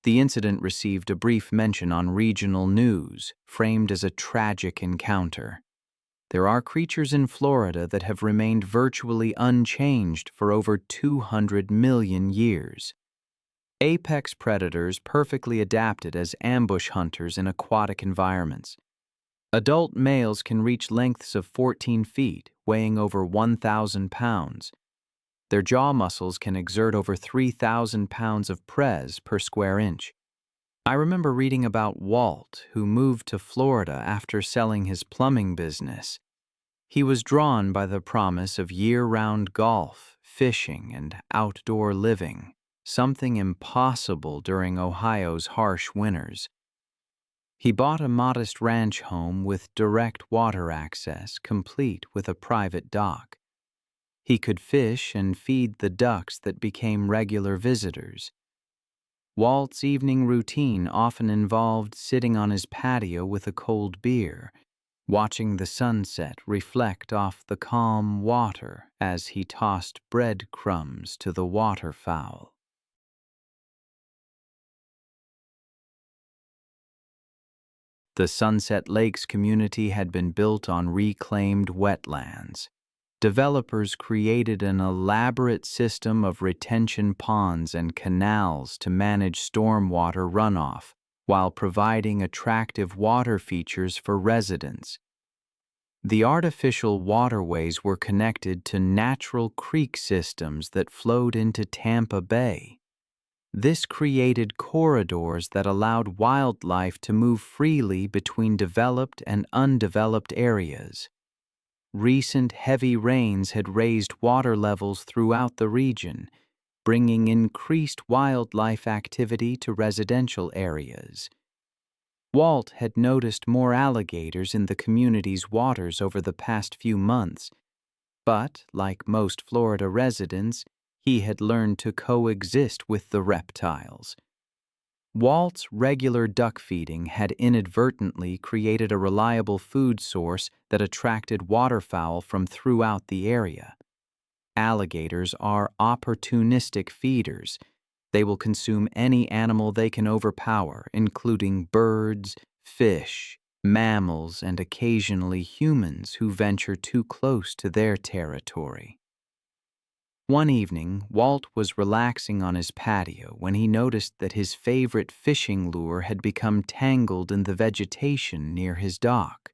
The incident received a brief mention on regional news, framed as a tragic encounter. There are creatures in Florida that have remained virtually unchanged for over 200 million years. Apex predators perfectly adapted as ambush hunters in aquatic environments. Adult males can reach lengths of 14 feet, weighing over 1,000 pounds. Their jaw muscles can exert over 3,000 pounds of press per square inch. I remember reading about Walt, who moved to Florida after selling his plumbing business. He was drawn by the promise of year-round golf, fishing, and outdoor living, something impossible during Ohio's harsh winters. He bought a modest ranch home with direct water access, complete with a private dock. He could fish and feed the ducks that became regular visitors. Walt's evening routine often involved sitting on his patio with a cold beer, watching the sunset reflect off the calm water as he tossed breadcrumbs to the waterfowl. The Sunset Lakes community had been built on reclaimed wetlands. Developers created an elaborate system of retention ponds and canals to manage stormwater runoff, while providing attractive water features for residents. The artificial waterways were connected to natural creek systems that flowed into Tampa Bay. This created corridors that allowed wildlife to move freely between developed and undeveloped areas. Recent heavy rains had raised water levels throughout the region, bringing increased wildlife activity to residential areas. Walt had noticed more alligators in the community's waters over the past few months, but, like most Florida residents, he had learned to coexist with the reptiles. Walt's regular duck feeding had inadvertently created a reliable food source that attracted waterfowl from throughout the area. Alligators are opportunistic feeders. They will consume any animal they can overpower, including birds, fish, mammals, and occasionally humans who venture too close to their territory. One evening, Walt was relaxing on his patio when he noticed that his favorite fishing lure had become tangled in the vegetation near his dock.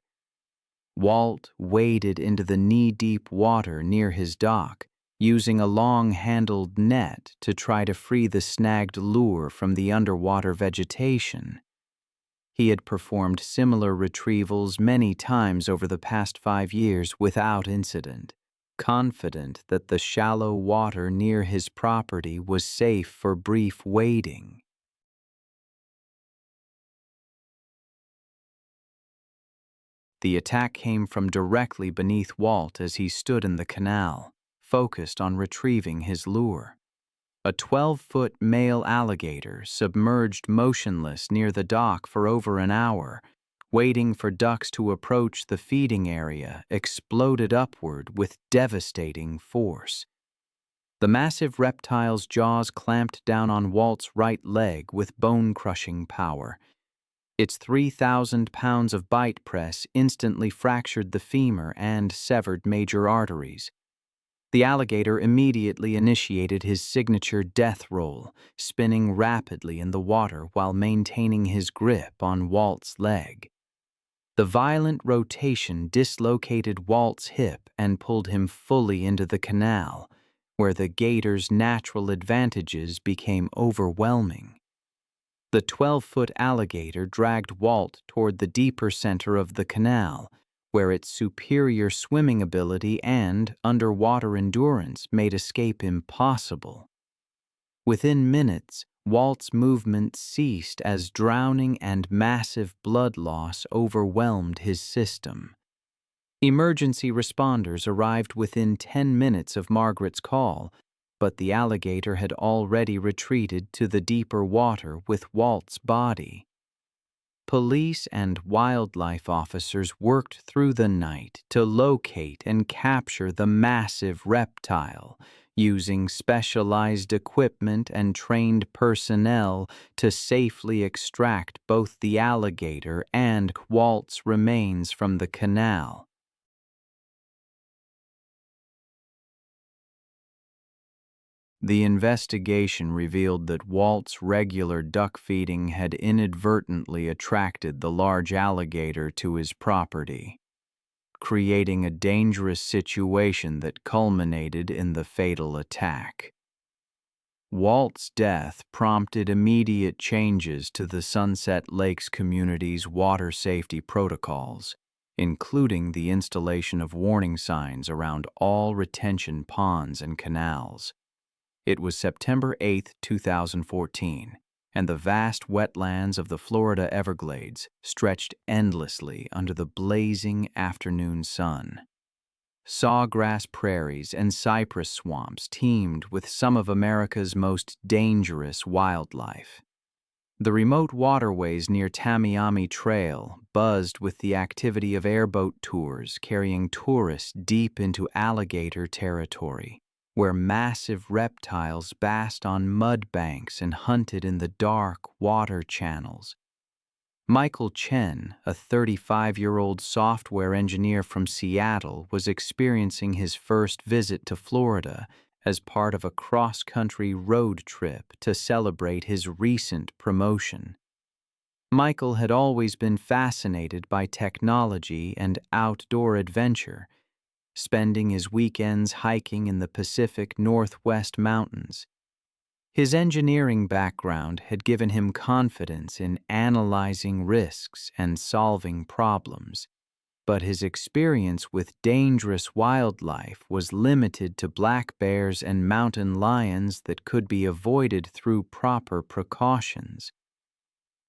Walt waded into the knee-deep water near his dock, using a long-handled net to try to free the snagged lure from the underwater vegetation. He had performed similar retrievals many times over the past 5 years without incident, confident that the shallow water near his property was safe for brief wading. The attack came from directly beneath Walt as he stood in the canal, focused on retrieving his lure. A 12-foot male alligator submerged motionless near the dock for over an hour, waiting for ducks to approach the feeding area, exploded upward with devastating force. The massive reptile's jaws clamped down on Walt's right leg with bone-crushing power. Its 3,000 pounds of bite press instantly fractured the femur and severed major arteries. The alligator immediately initiated his signature death roll, spinning rapidly in the water while maintaining his grip on Walt's leg. The violent rotation dislocated Walt's hip and pulled him fully into the canal, where the gator's natural advantages became overwhelming. The 12-foot alligator dragged Walt toward the deeper center of the canal, where its superior swimming ability and underwater endurance made escape impossible. Within minutes, Walt's movement ceased as drowning and massive blood loss overwhelmed his system. Emergency responders arrived within 10 minutes of Margaret's call, but the alligator had already retreated to the deeper water with Walt's body. Police and wildlife officers worked through the night to locate and capture the massive reptile, using specialized equipment and trained personnel to safely extract both the alligator and Walt's remains from the canal. The investigation revealed that Walt's regular duck feeding had inadvertently attracted the large alligator to his property, creating a dangerous situation that culminated in the fatal attack. Walt's death prompted immediate changes to the Sunset Lakes community's water safety protocols, including the installation of warning signs around all retention ponds and canals. It was September 8, 2014, and the vast wetlands of the Florida Everglades stretched endlessly under the blazing afternoon sun. Sawgrass prairies and cypress swamps teemed with some of America's most dangerous wildlife. The remote waterways near Tamiami Trail buzzed with the activity of airboat tours carrying tourists deep into alligator territory, where massive reptiles basked on mud banks and hunted in the dark water channels. Michael Chen, a 35-year-old software engineer from Seattle, was experiencing his first visit to Florida as part of a cross-country road trip to celebrate his recent promotion. Michael had always been fascinated by technology and outdoor adventure, spending his weekends hiking in the Pacific Northwest mountains. His engineering background had given him confidence in analyzing risks and solving problems, but his experience with dangerous wildlife was limited to black bears and mountain lions that could be avoided through proper precautions.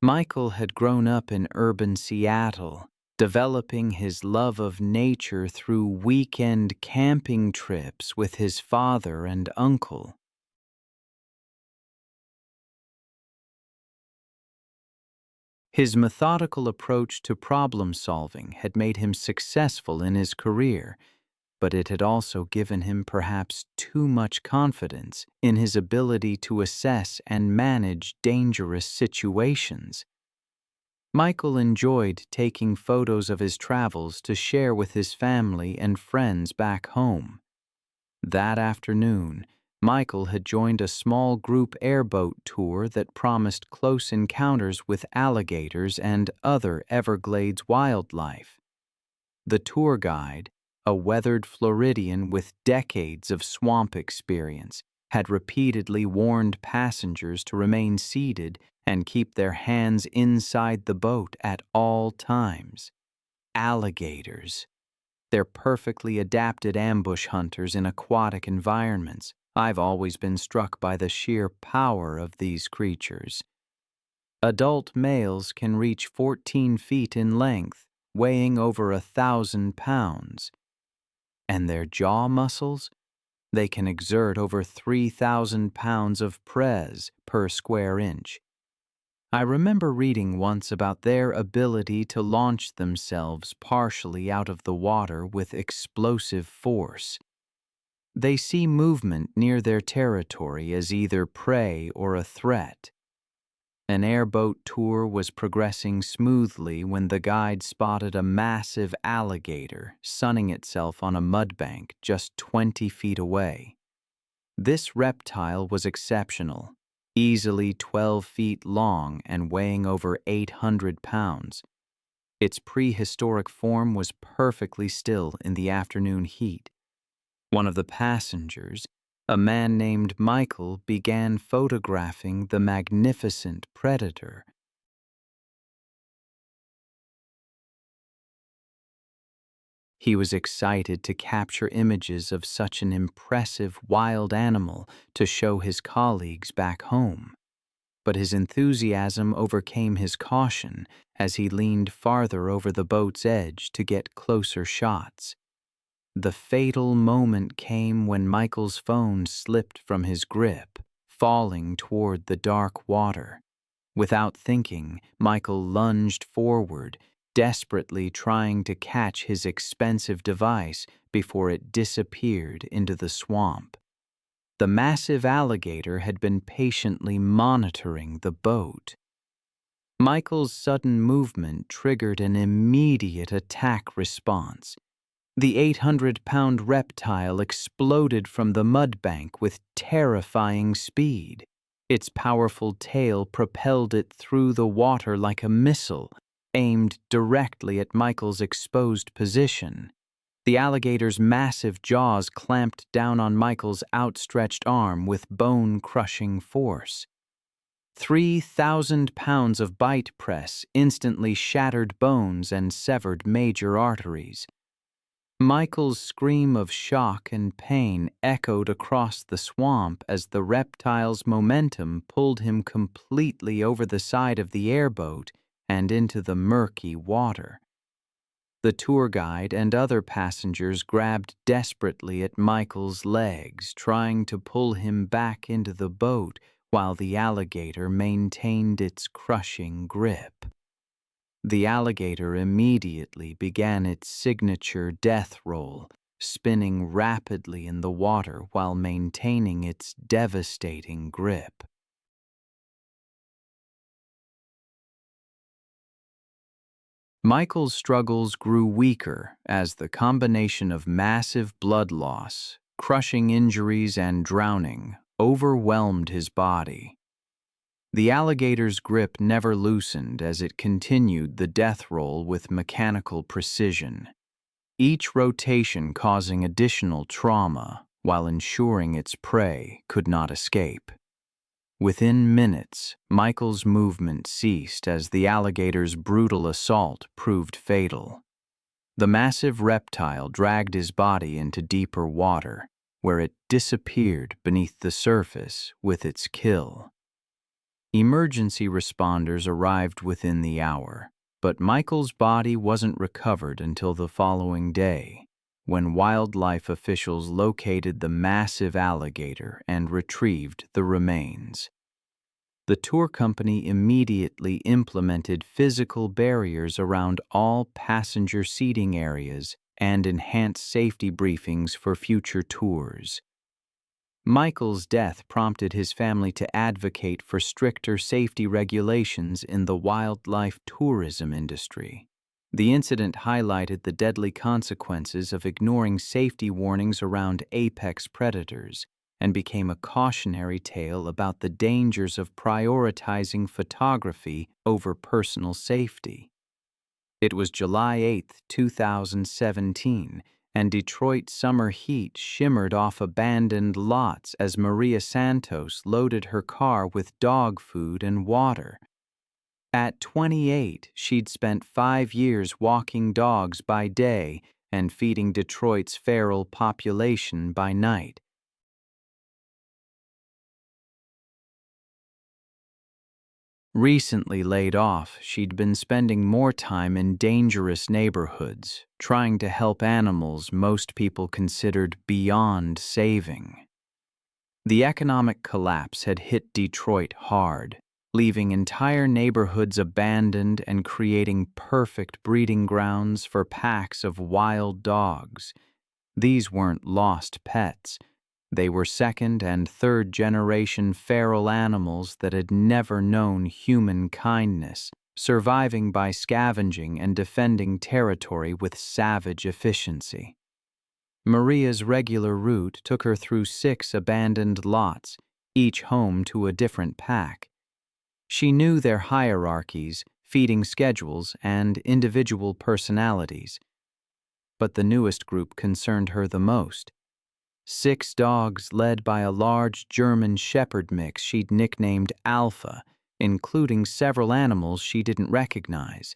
Michael had grown up in urban Seattle, developing his love of nature through weekend camping trips with his father and uncle. His methodical approach to problem-solving had made him successful in his career, but it had also given him perhaps too much confidence in his ability to assess and manage dangerous situations. Michael enjoyed taking photos of his travels to share with his family and friends back home. That afternoon, Michael had joined a small group airboat tour that promised close encounters with alligators and other Everglades wildlife. The tour guide, a weathered Floridian with decades of swamp experience, had repeatedly warned passengers to remain seated and keep their hands inside the boat at all times. Alligators. They're perfectly adapted ambush hunters in aquatic environments. I've always been struck by the sheer power of these creatures. Adult males can reach 14 feet in length, weighing over 1,000 pounds. And their jaw muscles? They can exert over 3,000 pounds of press per square inch. I remember reading once about their ability to launch themselves partially out of the water with explosive force. They see movement near their territory as either prey or a threat. An airboat tour was progressing smoothly when the guide spotted a massive alligator sunning itself on a mudbank just 20 feet away. This reptile was exceptional, easily 12 feet long and weighing over 800 pounds. Its prehistoric form was perfectly still in the afternoon heat. One of the passengers, a man named Michael, began photographing the magnificent predator. He was excited to capture images of such an impressive wild animal to show his colleagues back home. But his enthusiasm overcame his caution as he leaned farther over the boat's edge to get closer shots. The fatal moment came when Michael's phone slipped from his grip, falling toward the dark water. Without thinking, Michael lunged forward, desperately trying to catch his expensive device before it disappeared into the swamp. The massive alligator had been patiently monitoring the boat. Michael's sudden movement triggered an immediate attack response. The 800-pound reptile exploded from the mudbank with terrifying speed. Its powerful tail propelled it through the water like a missile, aimed directly at Michael's exposed position. The alligator's massive jaws clamped down on Michael's outstretched arm with bone-crushing force. 3,000 pounds of bite press instantly shattered bones and severed major arteries. Michael's scream of shock and pain echoed across the swamp as the reptile's momentum pulled him completely over the side of the airboat and into the murky water. The tour guide and other passengers grabbed desperately at Michael's legs, trying to pull him back into the boat while the alligator maintained its crushing grip. The alligator immediately began its signature death roll, spinning rapidly in the water while maintaining its devastating grip. Michael's struggles grew weaker as the combination of massive blood loss, crushing injuries, and drowning overwhelmed his body. The alligator's grip never loosened as it continued the death roll with mechanical precision, each rotation causing additional trauma while ensuring its prey could not escape. Within minutes, Michael's movement ceased as the alligator's brutal assault proved fatal. The massive reptile dragged his body into deeper water, where it disappeared beneath the surface with its kill. Emergency responders arrived within the hour, but Michael's body wasn't recovered until the following day, when wildlife officials located the massive alligator and retrieved the remains. The tour company immediately implemented physical barriers around all passenger seating areas and enhanced safety briefings for future tours. Michael's death prompted his family to advocate for stricter safety regulations in the wildlife tourism industry. The incident highlighted the deadly consequences of ignoring safety warnings around apex predators and became a cautionary tale about the dangers of prioritizing photography over personal safety. It was July 8, 2017, and Detroit summer heat shimmered off abandoned lots as Maria Santos loaded her car with dog food and water. At 28, she'd spent 5 years walking dogs by day and feeding Detroit's feral population by night. Recently laid off, she'd been spending more time in dangerous neighborhoods, trying to help animals most people considered beyond saving. The economic collapse had hit Detroit hard, leaving entire neighborhoods abandoned and creating perfect breeding grounds for packs of wild dogs. These weren't lost pets. They were second- and third-generation feral animals that had never known human kindness, surviving by scavenging and defending territory with savage efficiency. Maria's regular route took her through 6 abandoned lots, each home to a different pack. She knew their hierarchies, feeding schedules, and individual personalities. But the newest group concerned her the most. 6 dogs led by a large German Shepherd mix she'd nicknamed Alpha, including several animals she didn't recognize.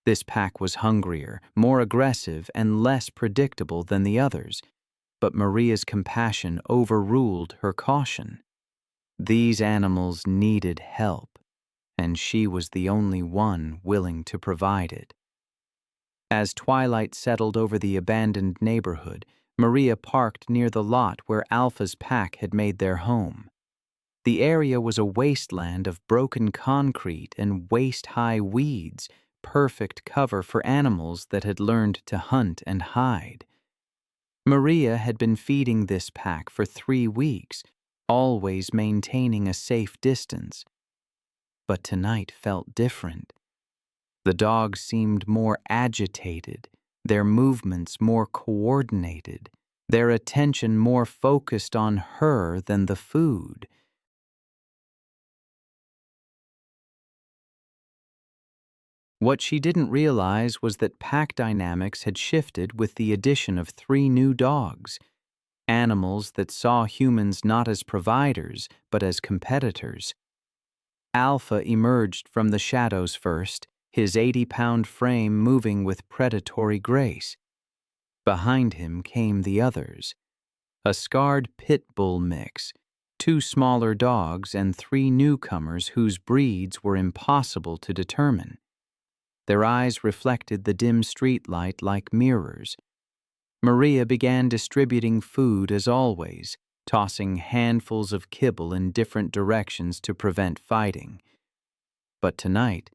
This pack was hungrier, more aggressive, and less predictable than the others, but Maria's compassion overruled her caution. These animals needed help, and she was the only one willing to provide it. As twilight settled over the abandoned neighborhood, Maria parked near the lot where Alpha's pack had made their home. The area was a wasteland of broken concrete and waist-high weeds, perfect cover for animals that had learned to hunt and hide. Maria had been feeding this pack for 3 weeks, always maintaining a safe distance. But tonight felt different. The dogs seemed more agitated, their movements more coordinated, their attention more focused on her than the food. What she didn't realize was that pack dynamics had shifted with the addition of 3 new dogs, animals that saw humans not as providers, but as competitors. Alpha emerged from the shadows first, his 80-pound frame moving with predatory grace. Behind him came the others, a scarred pit bull mix, 2 smaller dogs, and 3 newcomers whose breeds were impossible to determine. Their eyes reflected the dim streetlight like mirrors. Maria began distributing food as always, tossing handfuls of kibble in different directions to prevent fighting. But tonight,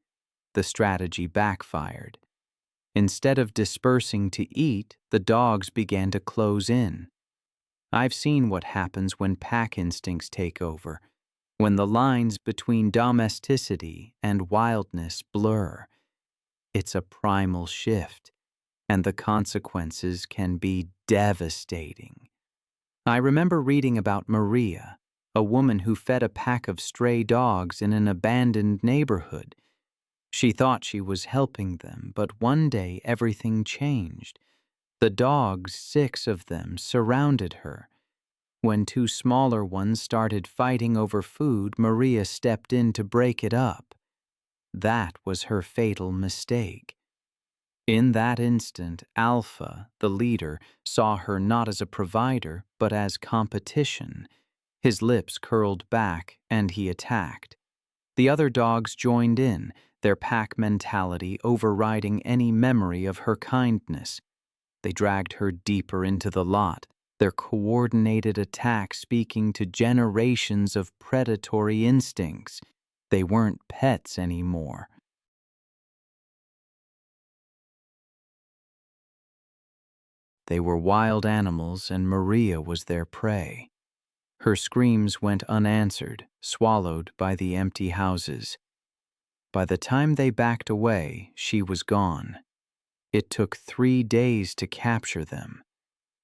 the strategy backfired. Instead of dispersing to eat, the dogs began to close in. I've seen what happens when pack instincts take over, when the lines between domesticity and wildness blur. It's a primal shift, and the consequences can be devastating. I remember reading about Maria, a woman who fed a pack of stray dogs in an abandoned neighborhood. She thought she was helping them, but one day everything changed. The dogs, 6 of them, surrounded her. When 2 smaller ones started fighting over food, Maria stepped in to break it up. That was her fatal mistake. In that instant, Alpha, the leader, saw her not as a provider, but as competition. His lips curled back, and he attacked. The other dogs joined in, their pack mentality overriding any memory of her kindness. They dragged her deeper into the lot, their coordinated attack speaking to generations of predatory instincts. They weren't pets anymore. They were wild animals, and Maria was their prey. Her screams went unanswered, swallowed by the empty houses. By the time they backed away, she was gone. It took 3 days to capture them.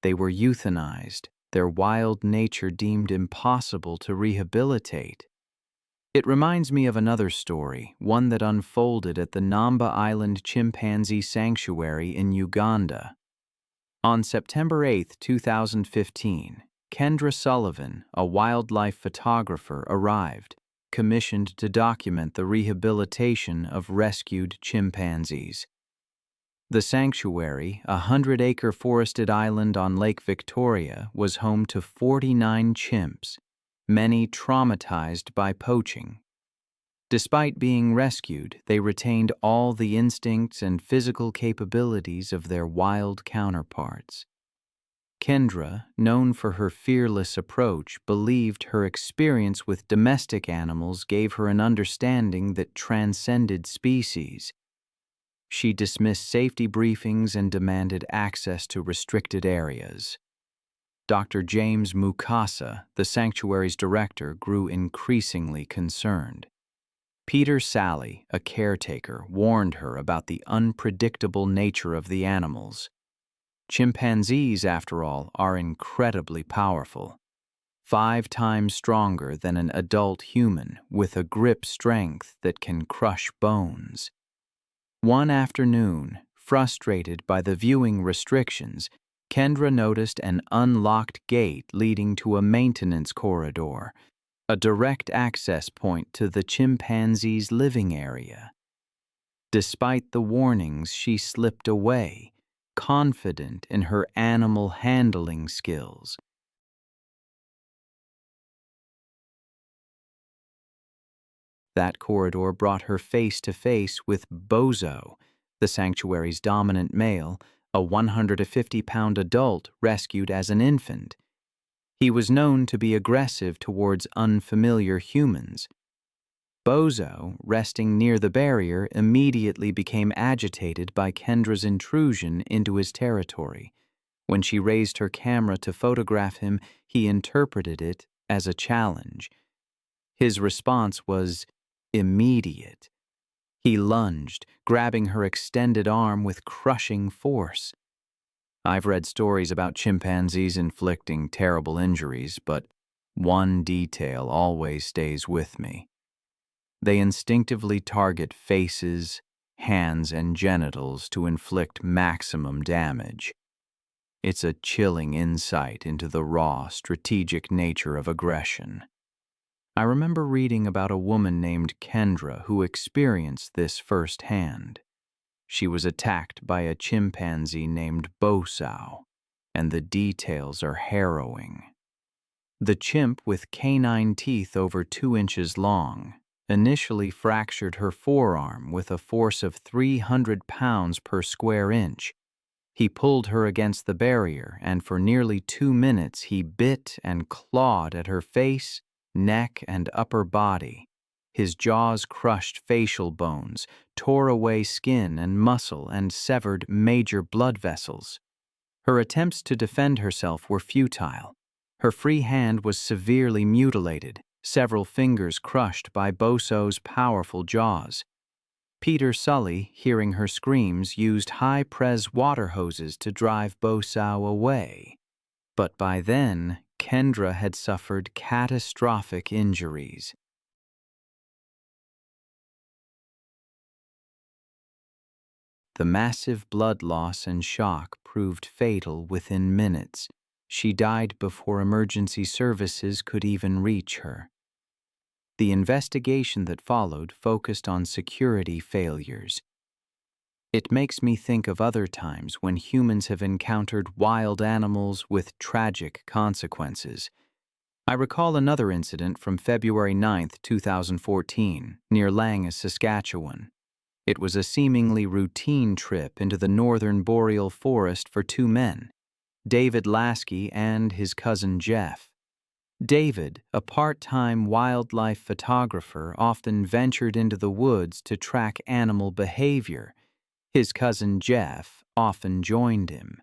They were euthanized, their wild nature deemed impossible to rehabilitate. It reminds me of another story, one that unfolded at the Namba Island Chimpanzee Sanctuary in Uganda. On September 8, 2015, Kendra Sullivan, a wildlife photographer, arrived, commissioned to document the rehabilitation of rescued chimpanzees. The sanctuary, a 100-acre forested island on Lake Victoria, was home to 49 chimps, many traumatized by poaching. Despite being rescued, they retained all the instincts and physical capabilities of their wild counterparts. Kendra, known for her fearless approach, believed her experience with domestic animals gave her an understanding that transcended species. She dismissed safety briefings and demanded access to restricted areas. Dr. James Mukasa, the sanctuary's director, grew increasingly concerned. Peter Sally, a caretaker, warned her about the unpredictable nature of the animals. Chimpanzees, after all, are incredibly powerful. 5 times stronger than an adult human with a grip strength that can crush bones. One afternoon, frustrated by the viewing restrictions, Kendra noticed an unlocked gate leading to a maintenance corridor, a direct access point to the chimpanzee's living area. Despite the warnings, she slipped away, confident in her animal handling skills. That corridor brought her face to face with Bozo, the sanctuary's dominant male, a 150-pound adult rescued as an infant. He was known to be aggressive towards unfamiliar humans. Bozo, resting near the barrier, immediately became agitated by Kendra's intrusion into his territory. When she raised her camera to photograph him, he interpreted it as a challenge. His response was immediate. He lunged, grabbing her extended arm with crushing force. I've read stories about chimpanzees inflicting terrible injuries, but one detail always stays with me. They instinctively target faces, hands, and genitals to inflict maximum damage. It's a chilling insight into the raw, strategic nature of aggression. I remember reading about a woman named Kendra who experienced this firsthand. She was attacked by a chimpanzee named Bozo, and the details are harrowing. The chimp, with canine teeth over 2 inches long, initially fractured her forearm with a force of 300 pounds per square inch. He pulled her against the barrier, and for nearly 2 minutes he bit and clawed at her face, neck, and upper body. His jaws crushed facial bones, tore away skin and muscle, and severed major blood vessels. Her attempts to defend herself were futile. Her free hand was severely mutilated, several fingers crushed by Bozo's powerful jaws. Peter Sully, hearing her screams, used high-press water hoses to drive Bozo away. But by then, Kendra had suffered catastrophic injuries. The massive blood loss and shock proved fatal within minutes. She died before emergency services could even reach her. The investigation that followed focused on security failures. It makes me think of other times when humans have encountered wild animals with tragic consequences. I recall another incident from February 9, 2014, near Lange, Saskatchewan. It was a seemingly routine trip into the northern boreal forest for 2 men, David Lasky and his cousin Jeff. David, a part-time wildlife photographer, often ventured into the woods to track animal behavior. His cousin Jeff often joined him.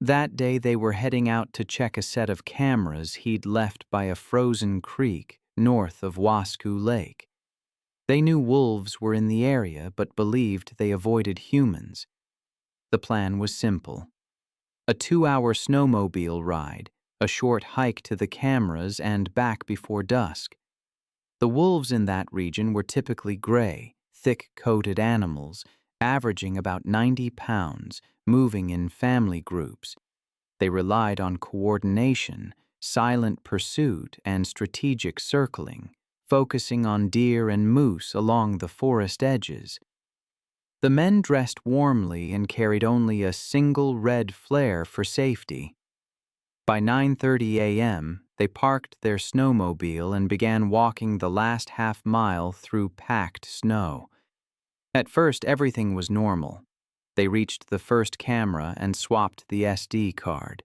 That day they were heading out to check a set of cameras he'd left by a frozen creek north of Wasco Lake. They knew wolves were in the area but believed they avoided humans. The plan was simple. A 2-hour snowmobile ride, a short hike to the cameras, and back before dusk. The wolves in that region were typically gray, thick-coated animals, averaging about 90 pounds, moving in family groups. They relied on coordination, silent pursuit, and strategic circling, focusing on deer and moose along the forest edges. The men dressed warmly and carried only a single red flare for safety. By 9:30 a.m., they parked their snowmobile and began walking the last half-mile through packed snow. At first, everything was normal. They reached the first camera and swapped the SD card.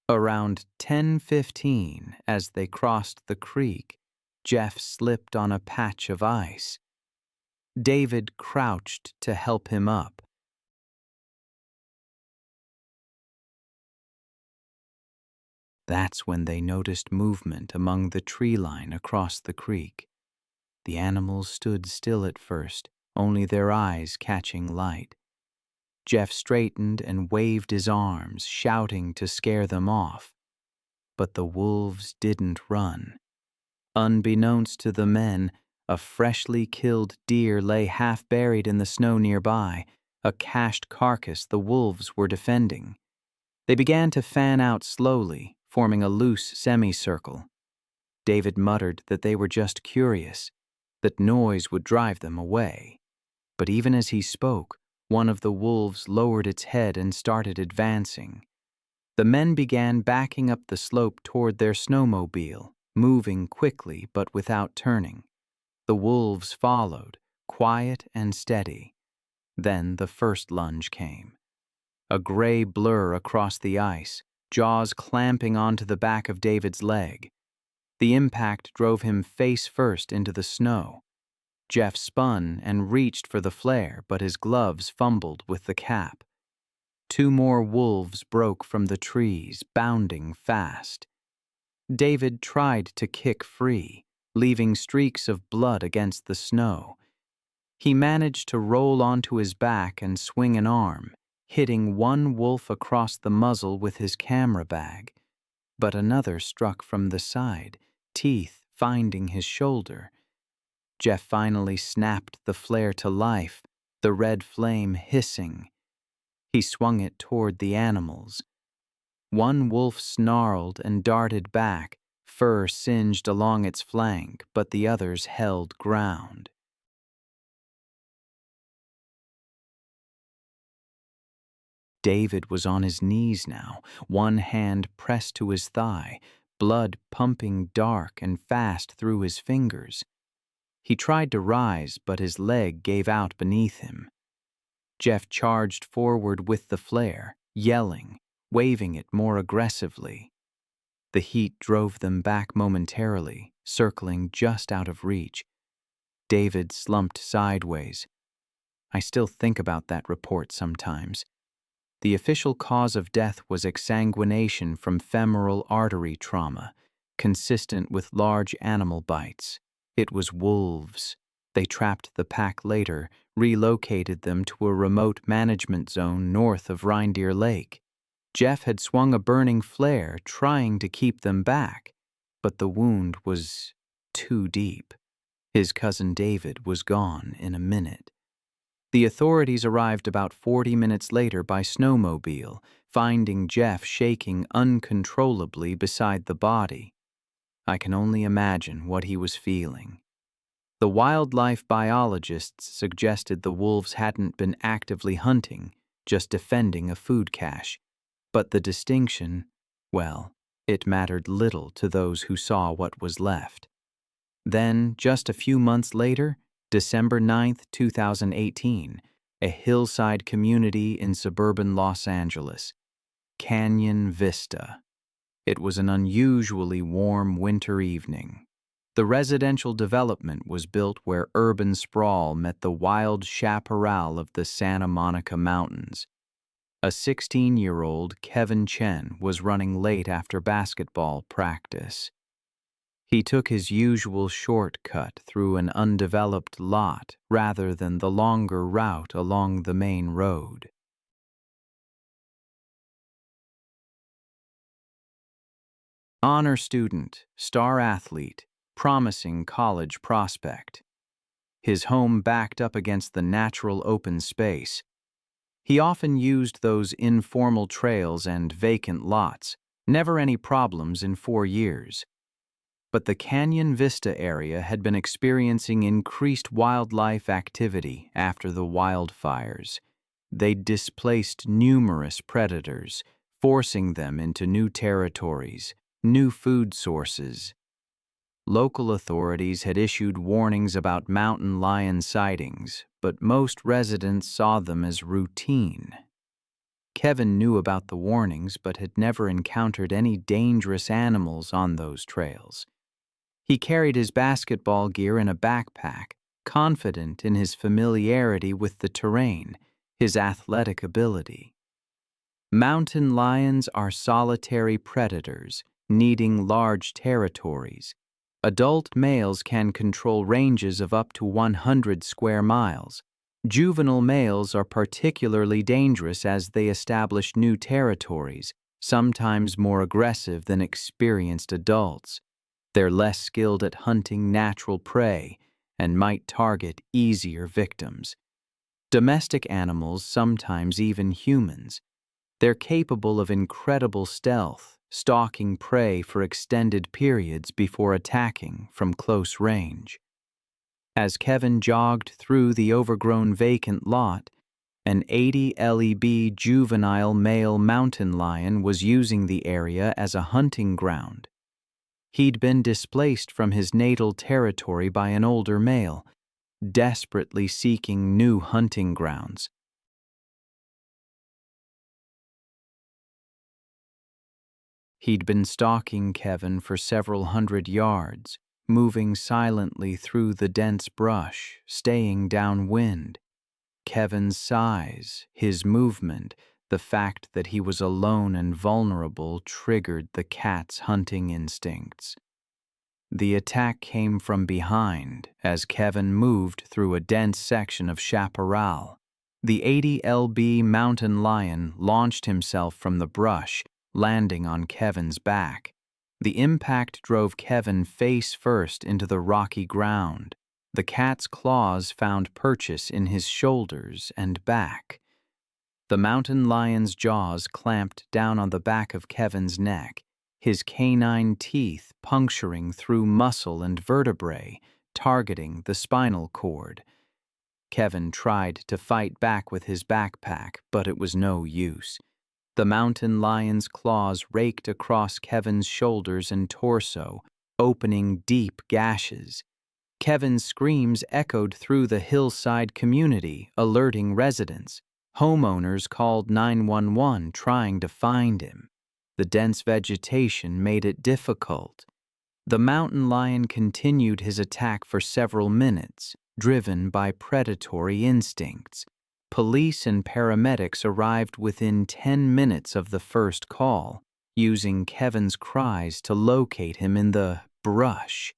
Around 10:15, as they crossed the creek, Jeff slipped on a patch of ice. David crouched to help him up. That's when they noticed movement among the tree line across the creek. The animals stood still at first, only their eyes catching light. Jeff straightened and waved his arms, shouting to scare them off. but the wolves didn't run. Unbeknownst to the men, a freshly killed deer lay half buried in the snow nearby, a cached carcass the wolves were defending. They began to fan out slowly, forming a loose semicircle. David muttered that they were just curious, that noise would drive them away. But even as he spoke, one of the wolves lowered its head and started advancing. The men began backing up the slope toward their snowmobile, moving quickly but without turning. The wolves followed, quiet and steady. Then the first lunge came. A gray blur across the ice, jaws clamping onto the back of David's leg. The impact drove him face first into the snow. Jeff spun and reached for the flare, but his gloves fumbled with the cap. Two more wolves broke from the trees, bounding fast. David tried to kick free, leaving streaks of blood against the snow. He managed to roll onto his back and swing an arm, hitting one wolf across the muzzle with his camera bag. But another struck from the side, teeth finding his shoulder. Jeff finally snapped the flare to life, the red flame hissing. He swung it toward the animals. One wolf snarled and darted back, fur singed along its flank, but the others held ground. David was on his knees now, one hand pressed to his thigh, blood pumping dark and fast through his fingers. He tried to rise, but his leg gave out beneath him. Jeff charged forward with the flare, yelling, waving it more aggressively. The heat drove them back momentarily, circling just out of reach. David slumped sideways. I still think about that report sometimes. The official cause of death was exsanguination from femoral artery trauma, consistent with large animal bites. It was wolves. They trapped the pack later, relocated them to a remote management zone north of Reindeer Lake. Jeff had swung a burning flare, trying to keep them back, but the wound was too deep. His cousin David was gone in a minute. The authorities arrived about 40 minutes later by snowmobile, finding Jeff shaking uncontrollably beside the body. I can only imagine what he was feeling. The wildlife biologists suggested the wolves hadn't been actively hunting, just defending a food cache. But the distinction, well, it mattered little to those who saw what was left. Then, just a few months later, December 9, 2018, a hillside community in suburban Los Angeles, Canyon Vista. It was an unusually warm winter evening. The residential development was built where urban sprawl met the wild chaparral of the Santa Monica Mountains. A 16-year-old, Kevin Chen, was running late after basketball practice. He took his usual shortcut through an undeveloped lot rather than the longer route along the main road. Honor student, star athlete, promising college prospect. His home backed up against the natural open space. He often used those informal trails and vacant lots, never any problems in 4 years. But the Canyon Vista area had been experiencing increased wildlife activity after the wildfires. They'd displaced numerous predators, forcing them into new territories, new food sources. Local authorities had issued warnings about mountain lion sightings, but most residents saw them as routine. Kevin knew about the warnings but had never encountered any dangerous animals on those trails. He carried his basketball gear in a backpack, confident in his familiarity with the terrain, his athletic ability. Mountain lions are solitary predators, needing large territories. Adult males can control ranges of up to 100 square miles. Juvenile males are particularly dangerous as they establish new territories, sometimes more aggressive than experienced adults. They're less skilled at hunting natural prey and might target easier victims. Domestic animals, sometimes even humans, they're capable of incredible stealth, stalking prey for extended periods before attacking from close range. As Kevin jogged through the overgrown vacant lot, an 80 lb juvenile male mountain lion was using the area as a hunting ground. He'd been displaced from his natal territory by an older male, desperately seeking new hunting grounds. He'd been stalking Kevin for several hundred yards, moving silently through the dense brush, staying downwind. Kevin's size, his movement, the fact that he was alone and vulnerable triggered the cat's hunting instincts. The attack came from behind as Kevin moved through a dense section of chaparral. The 80 lb mountain lion launched himself from the brush, landing on Kevin's back. The impact drove Kevin face first into the rocky ground. The cat's claws found purchase in his shoulders and back. The mountain lion's jaws clamped down on the back of Kevin's neck, his canine teeth puncturing through muscle and vertebrae, targeting the spinal cord. Kevin tried to fight back with his backpack, but it was no use. The mountain lion's claws raked across Kevin's shoulders and torso, opening deep gashes. Kevin's screams echoed through the hillside community, alerting residents. Homeowners called 911 trying to find him. The dense vegetation made it difficult. The mountain lion continued his attack for several minutes, driven by predatory instincts. Police and paramedics arrived within 10 minutes of the first call, using Kevin's cries to locate him in the brush.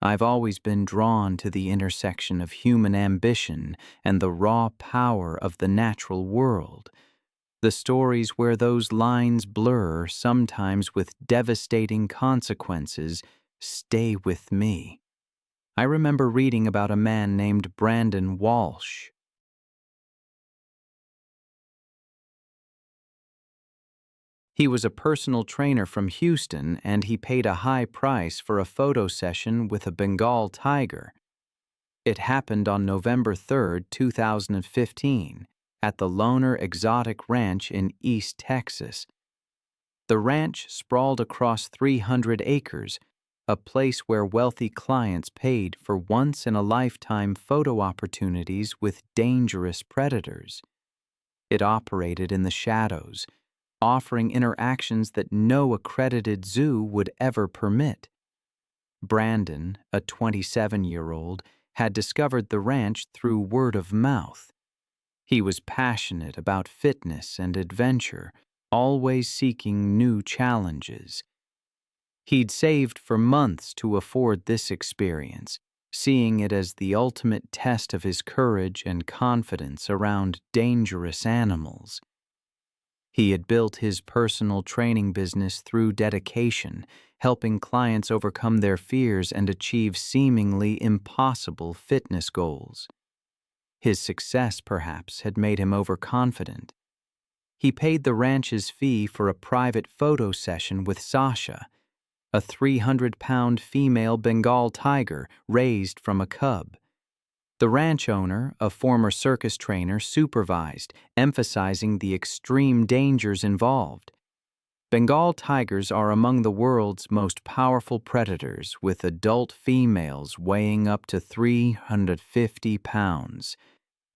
I've always been drawn to the intersection of human ambition and the raw power of the natural world. The stories where those lines blur, sometimes with devastating consequences, stay with me. I remember reading about a man named Brandon Walsh. He was a personal trainer from Houston, and he paid a high price for a photo session with a Bengal tiger. It happened on November 3, 2015, at the Loner Exotic Ranch in East Texas. The ranch sprawled across 300 acres, a place where wealthy clients paid for once-in-a-lifetime photo opportunities with dangerous predators. It operated in the shadows, offering interactions that no accredited zoo would ever permit. Brandon, a 27-year-old, had discovered the ranch through word of mouth. He was passionate about fitness and adventure, always seeking new challenges. He'd saved for months to afford this experience, seeing it as the ultimate test of his courage and confidence around dangerous animals. He had built his personal training business through dedication, helping clients overcome their fears and achieve seemingly impossible fitness goals. His success, perhaps, had made him overconfident. He paid the ranch's fee for a private photo session with Sasha, a 300-pound female Bengal tiger raised from a cub. The ranch owner, a former circus trainer, supervised, emphasizing the extreme dangers involved. Bengal tigers are among the world's most powerful predators, with adult females weighing up to 350 pounds.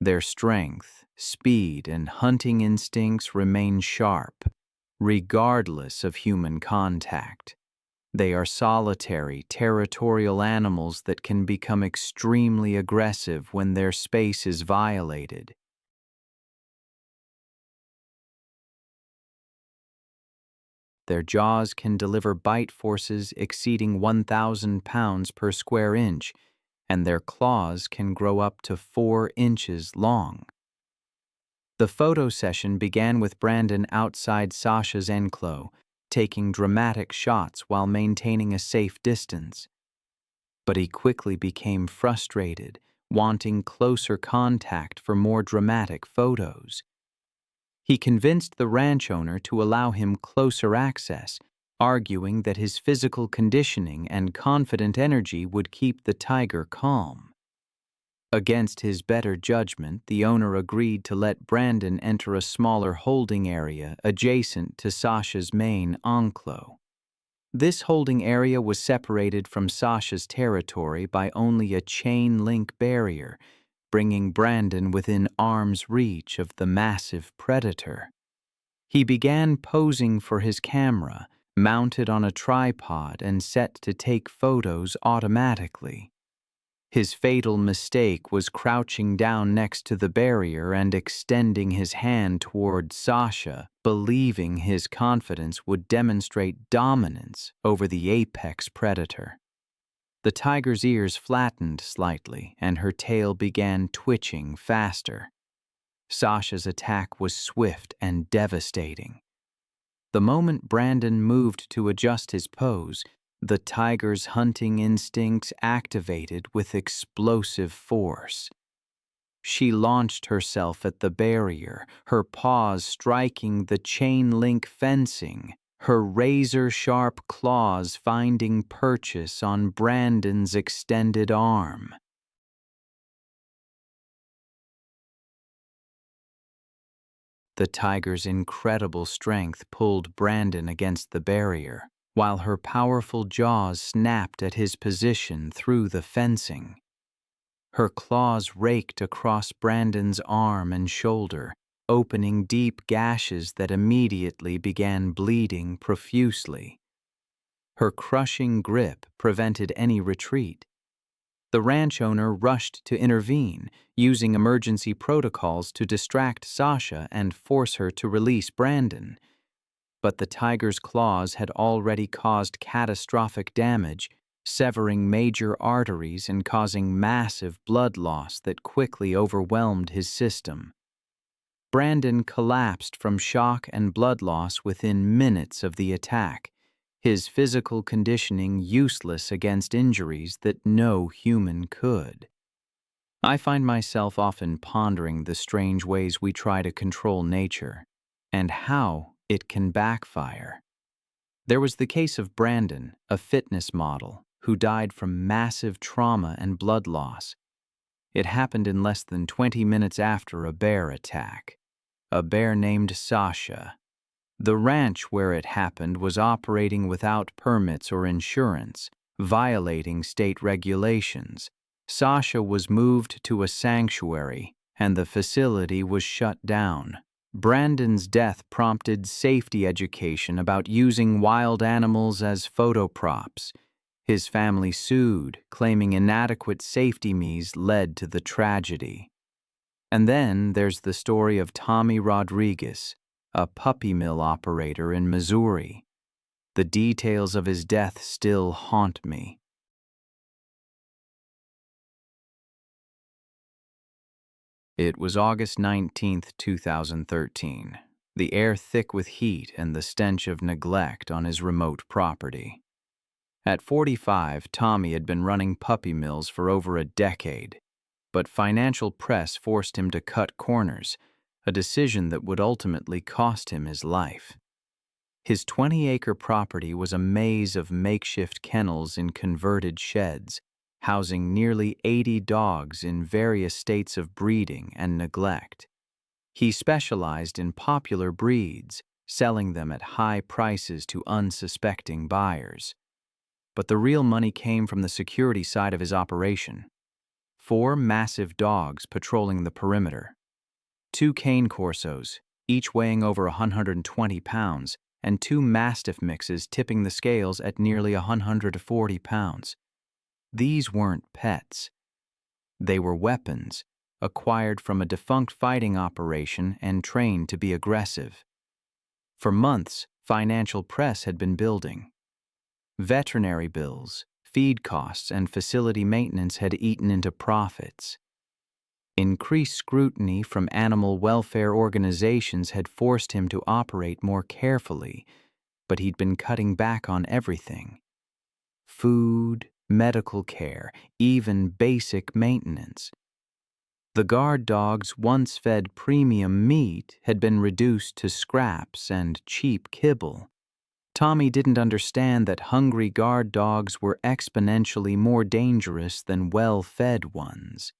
Their strength, speed, and hunting instincts remain sharp, regardless of human contact. They are solitary, territorial animals that can become extremely aggressive when their space is violated. Their jaws can deliver bite forces exceeding 1,000 pounds per square inch, and their claws can grow up to 4 inches long. The photo session began with Brandon outside Sasha's enclosure, taking dramatic shots while maintaining a safe distance. But he quickly became frustrated, wanting closer contact for more dramatic photos. He convinced the ranch owner to allow him closer access, arguing that his physical conditioning and confident energy would keep the tiger calm. Against his better judgment, the owner agreed to let Brandon enter a smaller holding area adjacent to Sasha's main enclosure. This holding area was separated from Sasha's territory by only a chain-link barrier, bringing Brandon within arm's reach of the massive predator. He began posing for his camera, mounted on a tripod and set to take photos automatically. His fatal mistake was crouching down next to the barrier and extending his hand toward Sasha, believing his confidence would demonstrate dominance over the apex predator. The tiger's ears flattened slightly, and her tail began twitching faster. Sasha's attack was swift and devastating. The moment Brandon moved to adjust his pose, the tiger's hunting instincts activated with explosive force. She launched herself at the barrier, her paws striking the chain-link fencing, her razor-sharp claws finding purchase on Brandon's extended arm. The tiger's incredible strength pulled Brandon against the barrier, while her powerful jaws snapped at his position through the fencing. Her claws raked across Brandon's arm and shoulder, opening deep gashes that immediately began bleeding profusely. Her crushing grip prevented any retreat. The ranch owner rushed to intervene, using emergency protocols to distract Sasha and force her to release Brandon. But the tiger's claws had already caused catastrophic damage, severing major arteries and causing massive blood loss that quickly overwhelmed his system. Brandon collapsed from shock and blood loss within minutes of the attack, his physical conditioning useless against injuries that no human could. I find myself often pondering the strange ways we try to control nature, and how it can backfire. There was the case of Brandon, a fitness model, who died from massive trauma and blood loss. It happened in less than 20 minutes after a bear attack. A bear named Sasha. The ranch where it happened was operating without permits or insurance, violating state regulations. Sasha was moved to a sanctuary, and the facility was shut down. Brandon's death prompted safety education about using wild animals as photo props. His family sued, claiming inadequate safety measures led to the tragedy. And then there's the story of Tommy Rodriguez, a puppy mill operator in Missouri. The details of his death still haunt me. It was August 19, 2013, the air thick with heat and the stench of neglect on his remote property. At 45, Tommy had been running puppy mills for over a decade, but financial press forced him to cut corners, a decision that would ultimately cost him his life. His 20-acre property was a maze of makeshift kennels in converted sheds, housing nearly 80 dogs in various states of breeding and neglect. He specialized in popular breeds, selling them at high prices to unsuspecting buyers. But the real money came from the security side of his operation. 4 massive dogs patrolling the perimeter. 2 cane corsos, each weighing over 120 pounds, and 2 mastiff mixes tipping the scales at nearly 140 pounds. These weren't pets. They were weapons, acquired from a defunct fighting operation and trained to be aggressive. For months, financial press had been building. Veterinary bills, feed costs, and facility maintenance had eaten into profits. Increased scrutiny from animal welfare organizations had forced him to operate more carefully, but he'd been cutting back on everything: food, medical care, even basic maintenance. The guard dogs once fed premium meat had been reduced to scraps and cheap kibble. Tommy didn't understand that hungry guard dogs were exponentially more dangerous than well-fed ones.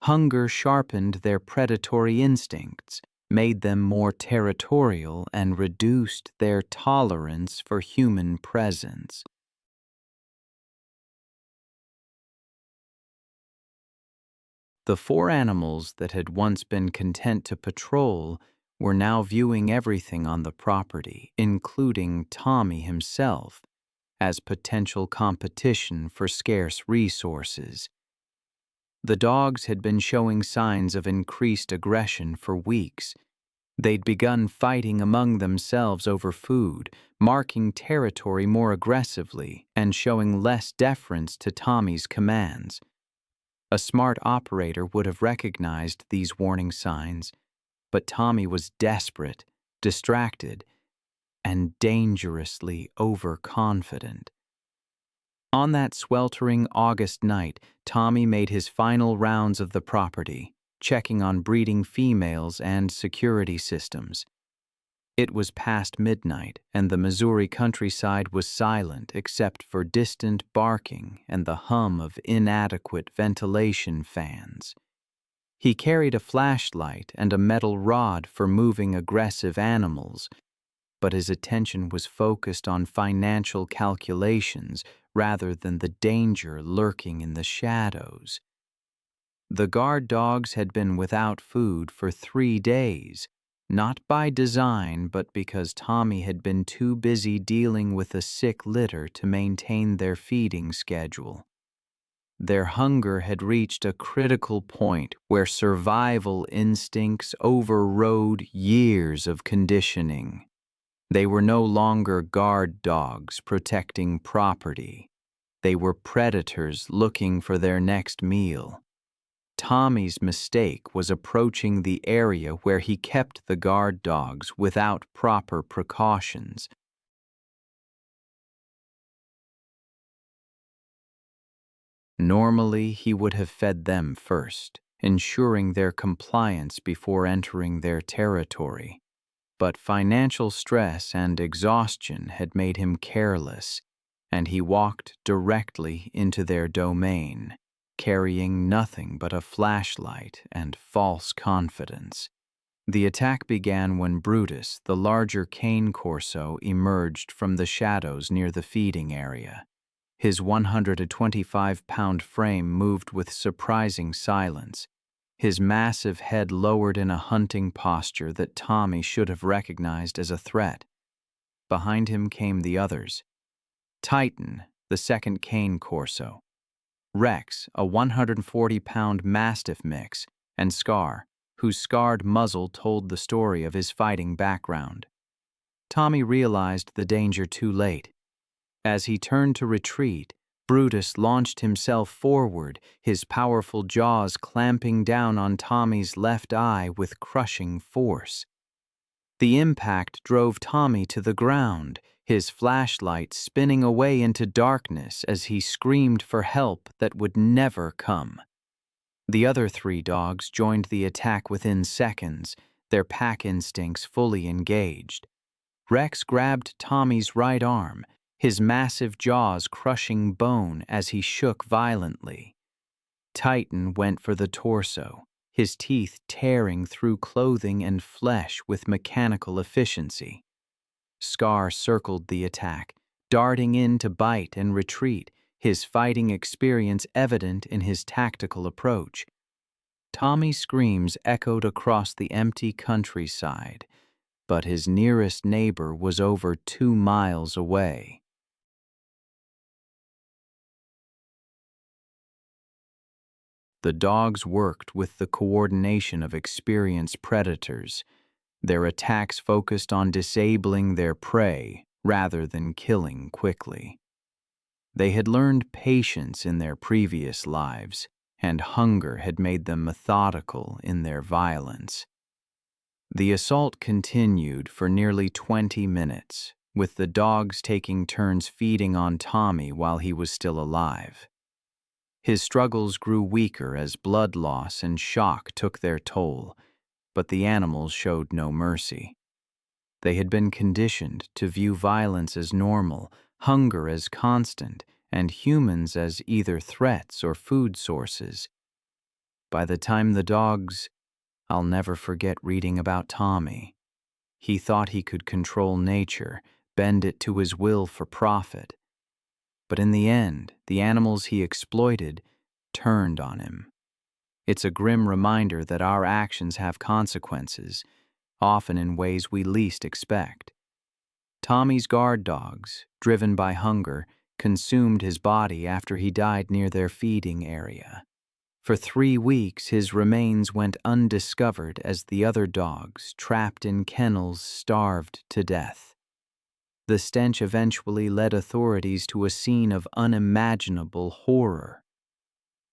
Hunger sharpened their predatory instincts, made them more territorial, and reduced their tolerance for human presence. The four animals that had once been content to patrol were now viewing everything on the property, including Tommy himself, as potential competition for scarce resources. The dogs had been showing signs of increased aggression for weeks. They'd begun fighting among themselves over food, marking territory more aggressively, and showing less deference to Tommy's commands. A smart operator would have recognized these warning signs, but Tommy was desperate, distracted, and dangerously overconfident. On that sweltering August night, Tommy made his final rounds of the property, checking on breeding females and security systems. It was past midnight, and the Missouri countryside was silent except for distant barking and the hum of inadequate ventilation fans. He carried a flashlight and a metal rod for moving aggressive animals, but his attention was focused on financial calculations rather than the danger lurking in the shadows. The guard dogs had been without food for 3 days, not by design, but because Tommy had been too busy dealing with a sick litter to maintain their feeding schedule. Their hunger had reached a critical point where survival instincts overrode years of conditioning. They were no longer guard dogs protecting property. They were predators looking for their next meal. Tommy's mistake was approaching the area where he kept the guard dogs without proper precautions. Normally, he would have fed them first, ensuring their compliance before entering their territory. But financial stress and exhaustion had made him careless, and he walked directly into their domain, carrying nothing but a flashlight and false confidence. The attack began when Brutus, the larger cane corso, emerged from the shadows near the feeding area. His 125-pound frame moved with surprising silence, his massive head lowered in a hunting posture that Tommy should have recognized as a threat. Behind him came the others: Titan, the second cane corso; Rex, a 140-pound mastiff mix; and Scar, whose scarred muzzle told the story of his fighting background. Tommy realized the danger too late. As he turned to retreat, Brutus launched himself forward, his powerful jaws clamping down on Tommy's left eye with crushing force. The impact drove Tommy to the ground, his flashlight spinning away into darkness as he screamed for help that would never come. The other 3 dogs joined the attack within seconds, their pack instincts fully engaged. Rex grabbed Tommy's right arm, his massive jaws crushing bone as he shook violently. Titan went for the torso, his teeth tearing through clothing and flesh with mechanical efficiency. Scar circled the attack, darting in to bite and retreat, his fighting experience evident in his tactical approach. Tommy's screams echoed across the empty countryside, but his nearest neighbor was over 2 miles away. The dogs worked with the coordination of experienced predators. Their attacks focused on disabling their prey rather than killing quickly. They had learned patience in their previous lives, and hunger had made them methodical in their violence. The assault continued for nearly 20 minutes, with the dogs taking turns feeding on Tommy while he was still alive. His struggles grew weaker as blood loss and shock took their toll, but the animals showed no mercy. They had been conditioned to view violence as normal, hunger as constant, and humans as either threats or food sources. By the time the dogs... I'll never forget reading about Tommy. He thought he could control nature, bend it to his will for profit. But in the end, the animals he exploited turned on him. It's a grim reminder that our actions have consequences, often in ways we least expect. Tommy's guard dogs, driven by hunger, consumed his body after he died near their feeding area. For 3 weeks, his remains went undiscovered as the other dogs, trapped in kennels, starved to death. The stench eventually led authorities to a scene of unimaginable horror.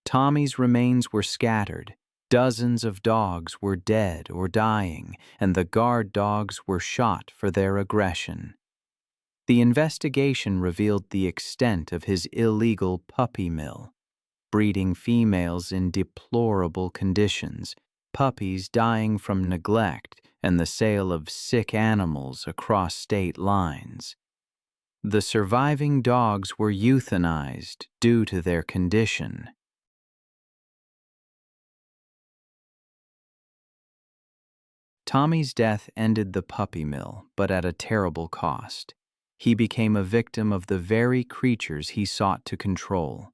Tommy's remains were scattered, dozens of dogs were dead or dying, and the guard dogs were shot for their aggression. The investigation revealed the extent of his illegal puppy mill, breeding females in deplorable conditions, puppies dying from neglect, and the sale of sick animals across state lines. The surviving dogs were euthanized due to their condition. Tommy's death ended the puppy mill, but at a terrible cost. He became a victim of the very creatures he sought to control.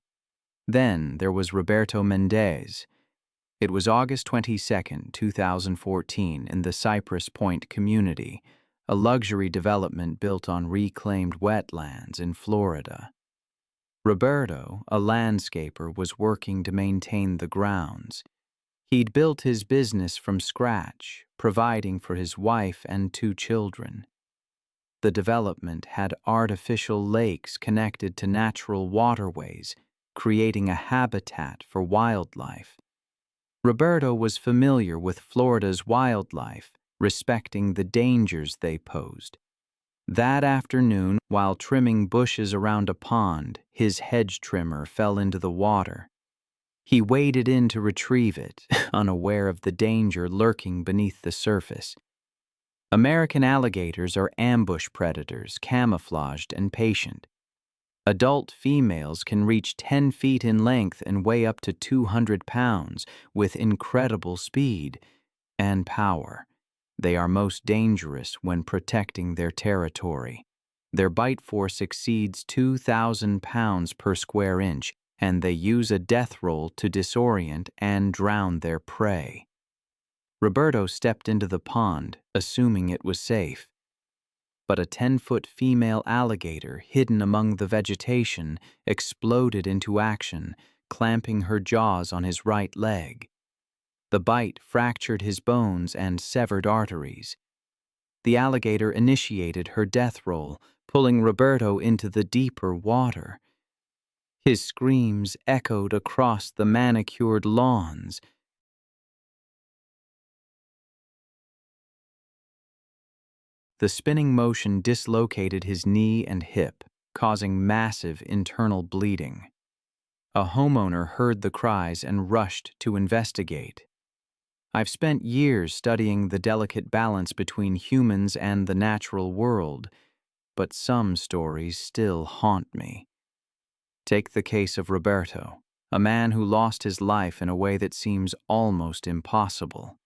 Then there was Roberto Mendez. It was August 22, 2014, in the Cypress Point community, a luxury development built on reclaimed wetlands in Florida. Roberto, a landscaper, was working to maintain the grounds. He'd built his business from scratch, providing for his wife and 2 children. The development had artificial lakes connected to natural waterways, creating a habitat for wildlife. Roberto was familiar with Florida's wildlife, respecting the dangers they posed. That afternoon, while trimming bushes around a pond, his hedge trimmer fell into the water. He waded in to retrieve it, unaware of the danger lurking beneath the surface. American alligators are ambush predators, camouflaged and patient. Adult females can reach 10 feet in length and weigh up to 200 pounds with incredible speed and power. They are most dangerous when protecting their territory. Their bite force exceeds 2,000 pounds per square inch, and they use a death roll to disorient and drown their prey. Roberto stepped into the pond, assuming it was safe. But a 10-foot female alligator hidden among the vegetation exploded into action, clamping her jaws on his right leg. The bite fractured his bones and severed arteries. The alligator initiated her death roll, pulling Roberto into the deeper water. His screams echoed across the manicured lawns. The spinning motion dislocated his knee and hip, causing massive internal bleeding. A homeowner heard the cries and rushed to investigate. I've spent years studying the delicate balance between humans and the natural world, but some stories still haunt me. Take the case of Roberto, a man who lost his life in a way that seems almost impossible.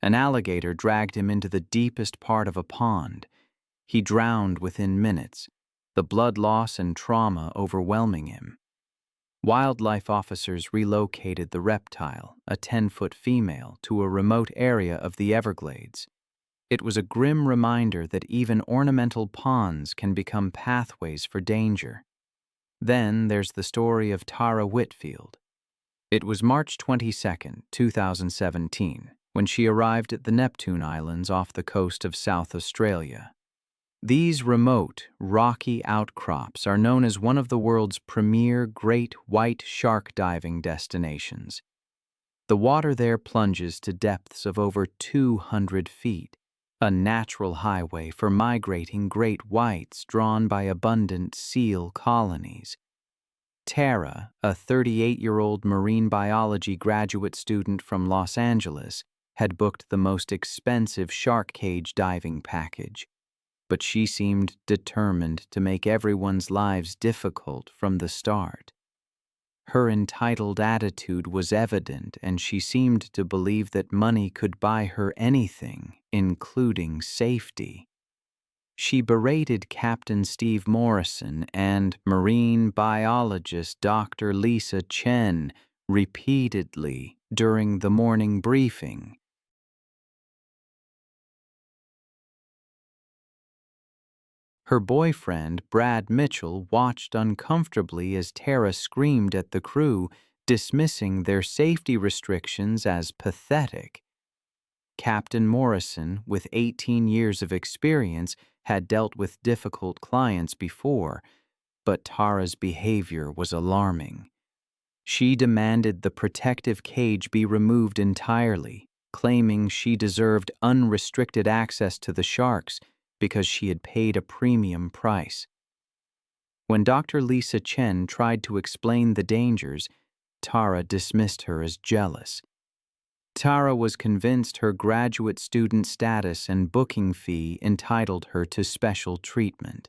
An alligator dragged him into the deepest part of a pond. He drowned within minutes, the blood loss and trauma overwhelming him. Wildlife officers relocated the reptile, a 10-foot female, to a remote area of the Everglades. It was a grim reminder that even ornamental ponds can become pathways for danger. Then there's the story of Tara Whitfield. It was March 22, 2017, when she arrived at the Neptune Islands off the coast of South Australia. These remote, rocky outcrops are known as one of the world's premier great white shark diving destinations. The water there plunges to depths of over 200 feet, a natural highway for migrating great whites drawn by abundant seal colonies. Tara, a 38-year-old marine biology graduate student from Los Angeles, had booked the most expensive shark cage diving package, but she seemed determined to make everyone's lives difficult from the start. Her entitled attitude was evident, and she seemed to believe that money could buy her anything, including safety. She berated Captain Steve Morrison and marine biologist Dr. Lisa Chen repeatedly during the morning briefing. Her boyfriend, Brad Mitchell, watched uncomfortably as Tara screamed at the crew, dismissing their safety restrictions as pathetic. Captain Morrison, with 18 years of experience, had dealt with difficult clients before, but Tara's behavior was alarming. She demanded the protective cage be removed entirely, claiming she deserved unrestricted access to the sharks because she had paid a premium price. When Dr. Lisa Chen tried to explain the dangers, Tara dismissed her as jealous. Tara was convinced her graduate student status and booking fee entitled her to special treatment.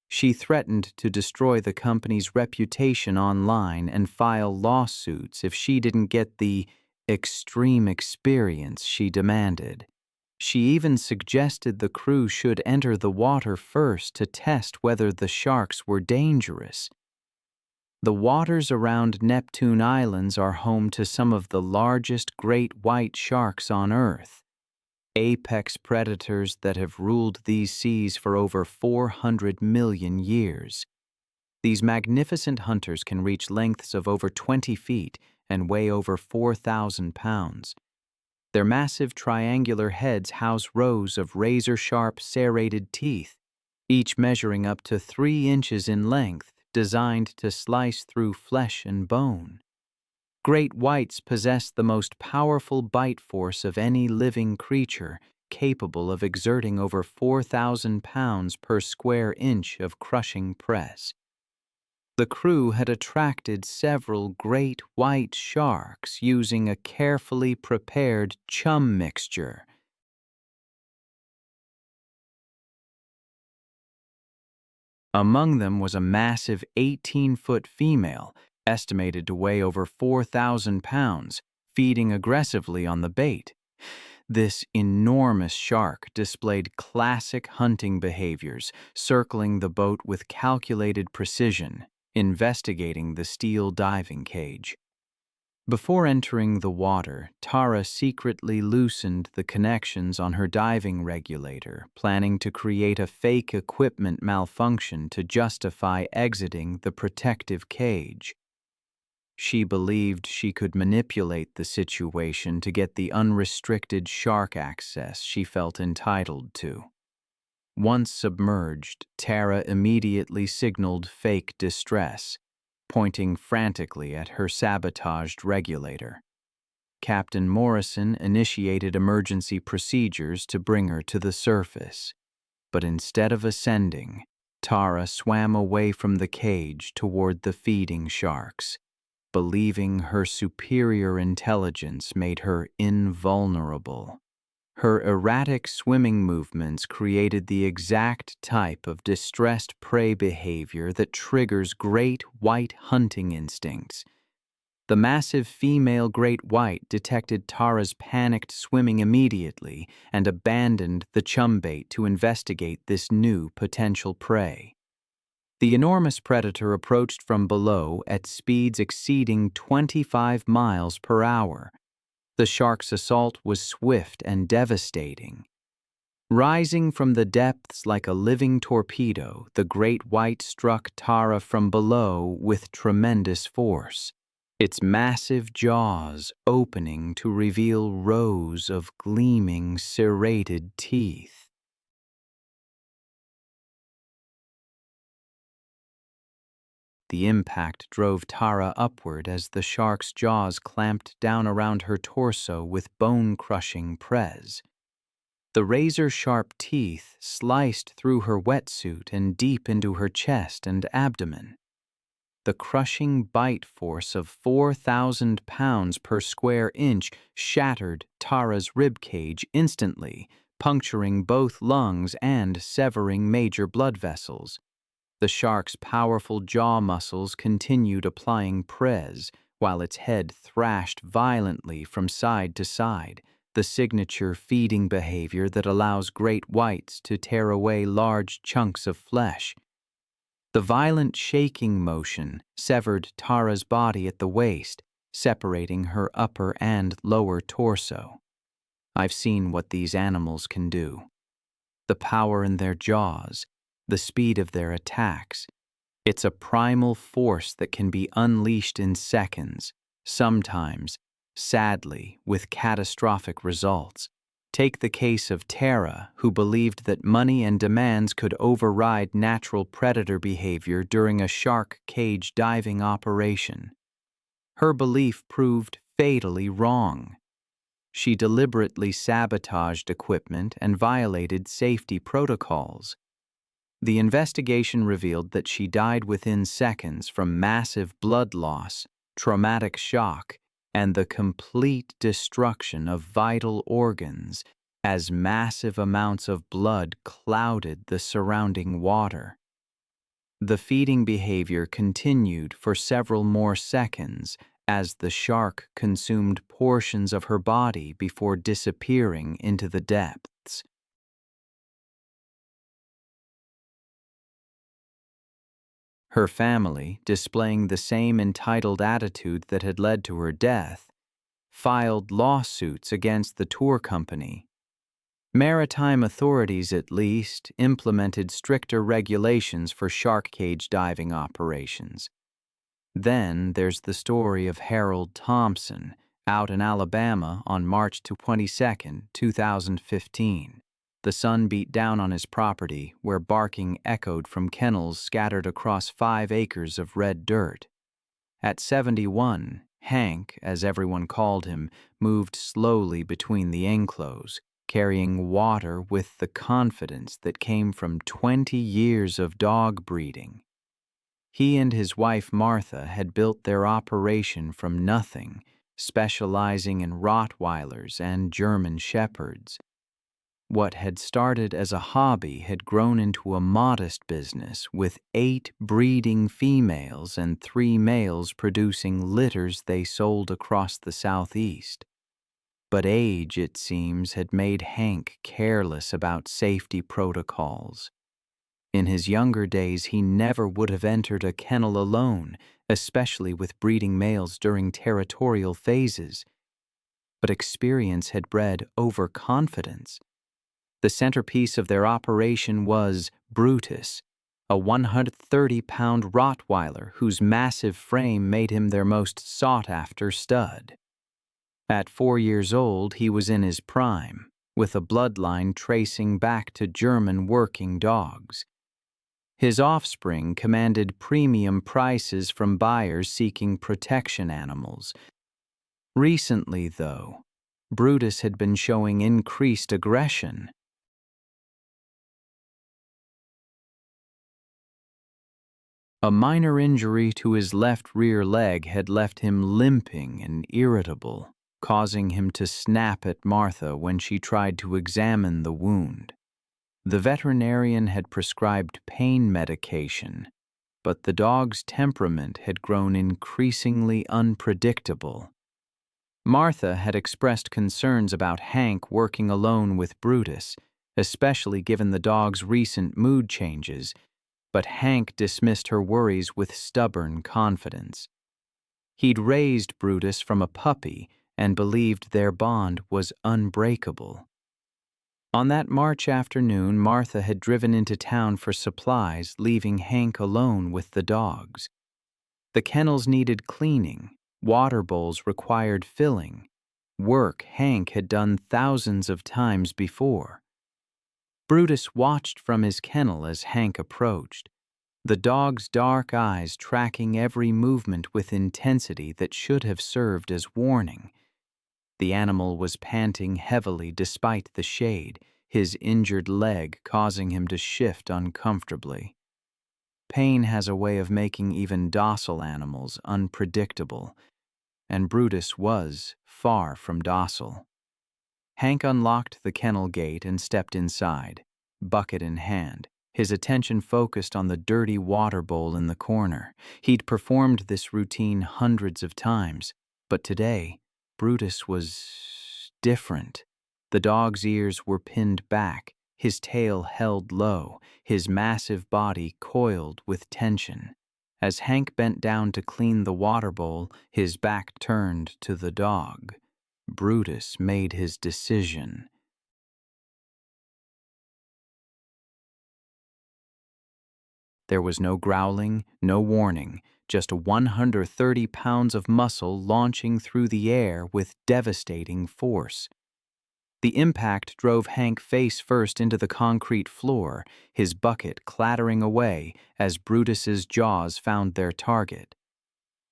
She threatened to destroy the company's reputation online and file lawsuits if she didn't get the extreme experience she demanded. She even suggested the crew should enter the water first to test whether the sharks were dangerous. The waters around Neptune Islands are home to some of the largest great white sharks on Earth, apex predators that have ruled these seas for over 400 million years. These magnificent hunters can reach lengths of over 20 feet and weigh over 4,000 pounds. Their massive triangular heads house rows of razor-sharp serrated teeth, each measuring up to 3 inches in length, designed to slice through flesh and bone. Great whites possess the most powerful bite force of any living creature, capable of exerting over 4,000 pounds per square inch of crushing press. The crew had attracted several great white sharks using a carefully prepared chum mixture. Among them was a massive 18-foot female, estimated to weigh over 4,000 pounds, feeding aggressively on the bait. This enormous shark displayed classic hunting behaviors, circling the boat with calculated precision, investigating the steel diving cage. Before entering the water, Tara secretly loosened the connections on her diving regulator, planning to create a fake equipment malfunction to justify exiting the protective cage. She believed she could manipulate the situation to get the unrestricted shark access she felt entitled to. Once submerged, Tara immediately signaled fake distress, pointing frantically at her sabotaged regulator. Captain Morrison initiated emergency procedures to bring her to the surface, but instead of ascending, Tara swam away from the cage toward the feeding sharks, believing her superior intelligence made her invulnerable. Her erratic swimming movements created the exact type of distressed prey behavior that triggers great white hunting instincts. The massive female great white detected Tara's panicked swimming immediately and abandoned the chum bait to investigate this new potential prey. The enormous predator approached from below at speeds exceeding 25 miles per hour. The shark's assault was swift and devastating. Rising from the depths like a living torpedo, the great white struck Tara from below with tremendous force, its massive jaws opening to reveal rows of gleaming serrated teeth. The impact drove Tara upward as the shark's jaws clamped down around her torso with bone-crushing prez. The razor-sharp teeth sliced through her wetsuit and deep into her chest and abdomen. The crushing bite force of 4,000 pounds per square inch shattered Tara's ribcage instantly, puncturing both lungs and severing major blood vessels. The shark's powerful jaw muscles continued applying prez, while its head thrashed violently from side to side, the signature feeding behavior that allows great whites to tear away large chunks of flesh. The violent shaking motion severed Tara's body at the waist, separating her upper and lower torso. I've seen what these animals can do. The power in their jaws, the speed of their attacks. It's a primal force that can be unleashed in seconds, sometimes, sadly, with catastrophic results. Take the case of Tara, who believed that money and demands could override natural predator behavior during a shark cage diving operation. Her belief proved fatally wrong. She deliberately sabotaged equipment and violated safety protocols. The investigation revealed that she died within seconds from massive blood loss, traumatic shock, and the complete destruction of vital organs as massive amounts of blood clouded the surrounding water. The feeding behavior continued for several more seconds as the shark consumed portions of her body before disappearing into the depths. Her family, displaying the same entitled attitude that had led to her death, filed lawsuits against the tour company. Maritime authorities, at least, implemented stricter regulations for shark cage diving operations. Then there's the story of Harold Thompson, out in Alabama on March 22, 2015. The sun beat down on his property, where barking echoed from kennels scattered across 5 acres of red dirt. At 71, Hank, as everyone called him, moved slowly between the enclos, carrying water with the confidence that came from 20 years of dog breeding. He and his wife Martha had built their operation from nothing, specializing in Rottweilers and German Shepherds. What had started as a hobby had grown into a modest business with 8 breeding females and 3 males producing litters they sold across the Southeast. But age, it seems, had made Hank careless about safety protocols. In his younger days, he never would have entered a kennel alone, especially with breeding males during territorial phases. But experience had bred overconfidence. The centerpiece of their operation was Brutus, a 130-pound Rottweiler whose massive frame made him their most sought-after stud. At 4 years old, he was in his prime, with a bloodline tracing back to German working dogs. His offspring commanded premium prices from buyers seeking protection animals. Recently, though, Brutus had been showing increased aggression. A minor injury to his left rear leg had left him limping and irritable, causing him to snap at Martha when she tried to examine the wound. The veterinarian had prescribed pain medication, but the dog's temperament had grown increasingly unpredictable. Martha had expressed concerns about Hank working alone with Brutus, especially given the dog's recent mood changes, but Hank dismissed her worries with stubborn confidence. He'd raised Brutus from a puppy and believed their bond was unbreakable. On that March afternoon, Martha had driven into town for supplies, leaving Hank alone with the dogs. The kennels needed cleaning, water bowls required filling, work Hank had done thousands of times before. Brutus watched from his kennel as Hank approached. the dog's dark eyes tracking every movement with intensity that should have served as warning. The animal was panting heavily despite the shade, his injured leg causing him to shift uncomfortably. Pain has a way of making even docile animals unpredictable, and Brutus was far from docile. Hank unlocked the kennel gate and stepped inside, bucket in hand, his attention focused on the dirty water bowl in the corner. He'd performed this routine hundreds of times, but today, Brutus was different. The dog's ears were pinned back, his tail held low, his massive body coiled with tension. As Hank bent down to clean the water bowl, his back turned to the dog. Brutus made his decision. There was no growling, no warning, just 130 pounds of muscle launching through the air with devastating force. The impact drove Hank face first into the concrete floor, his bucket clattering away as Brutus's jaws found their target.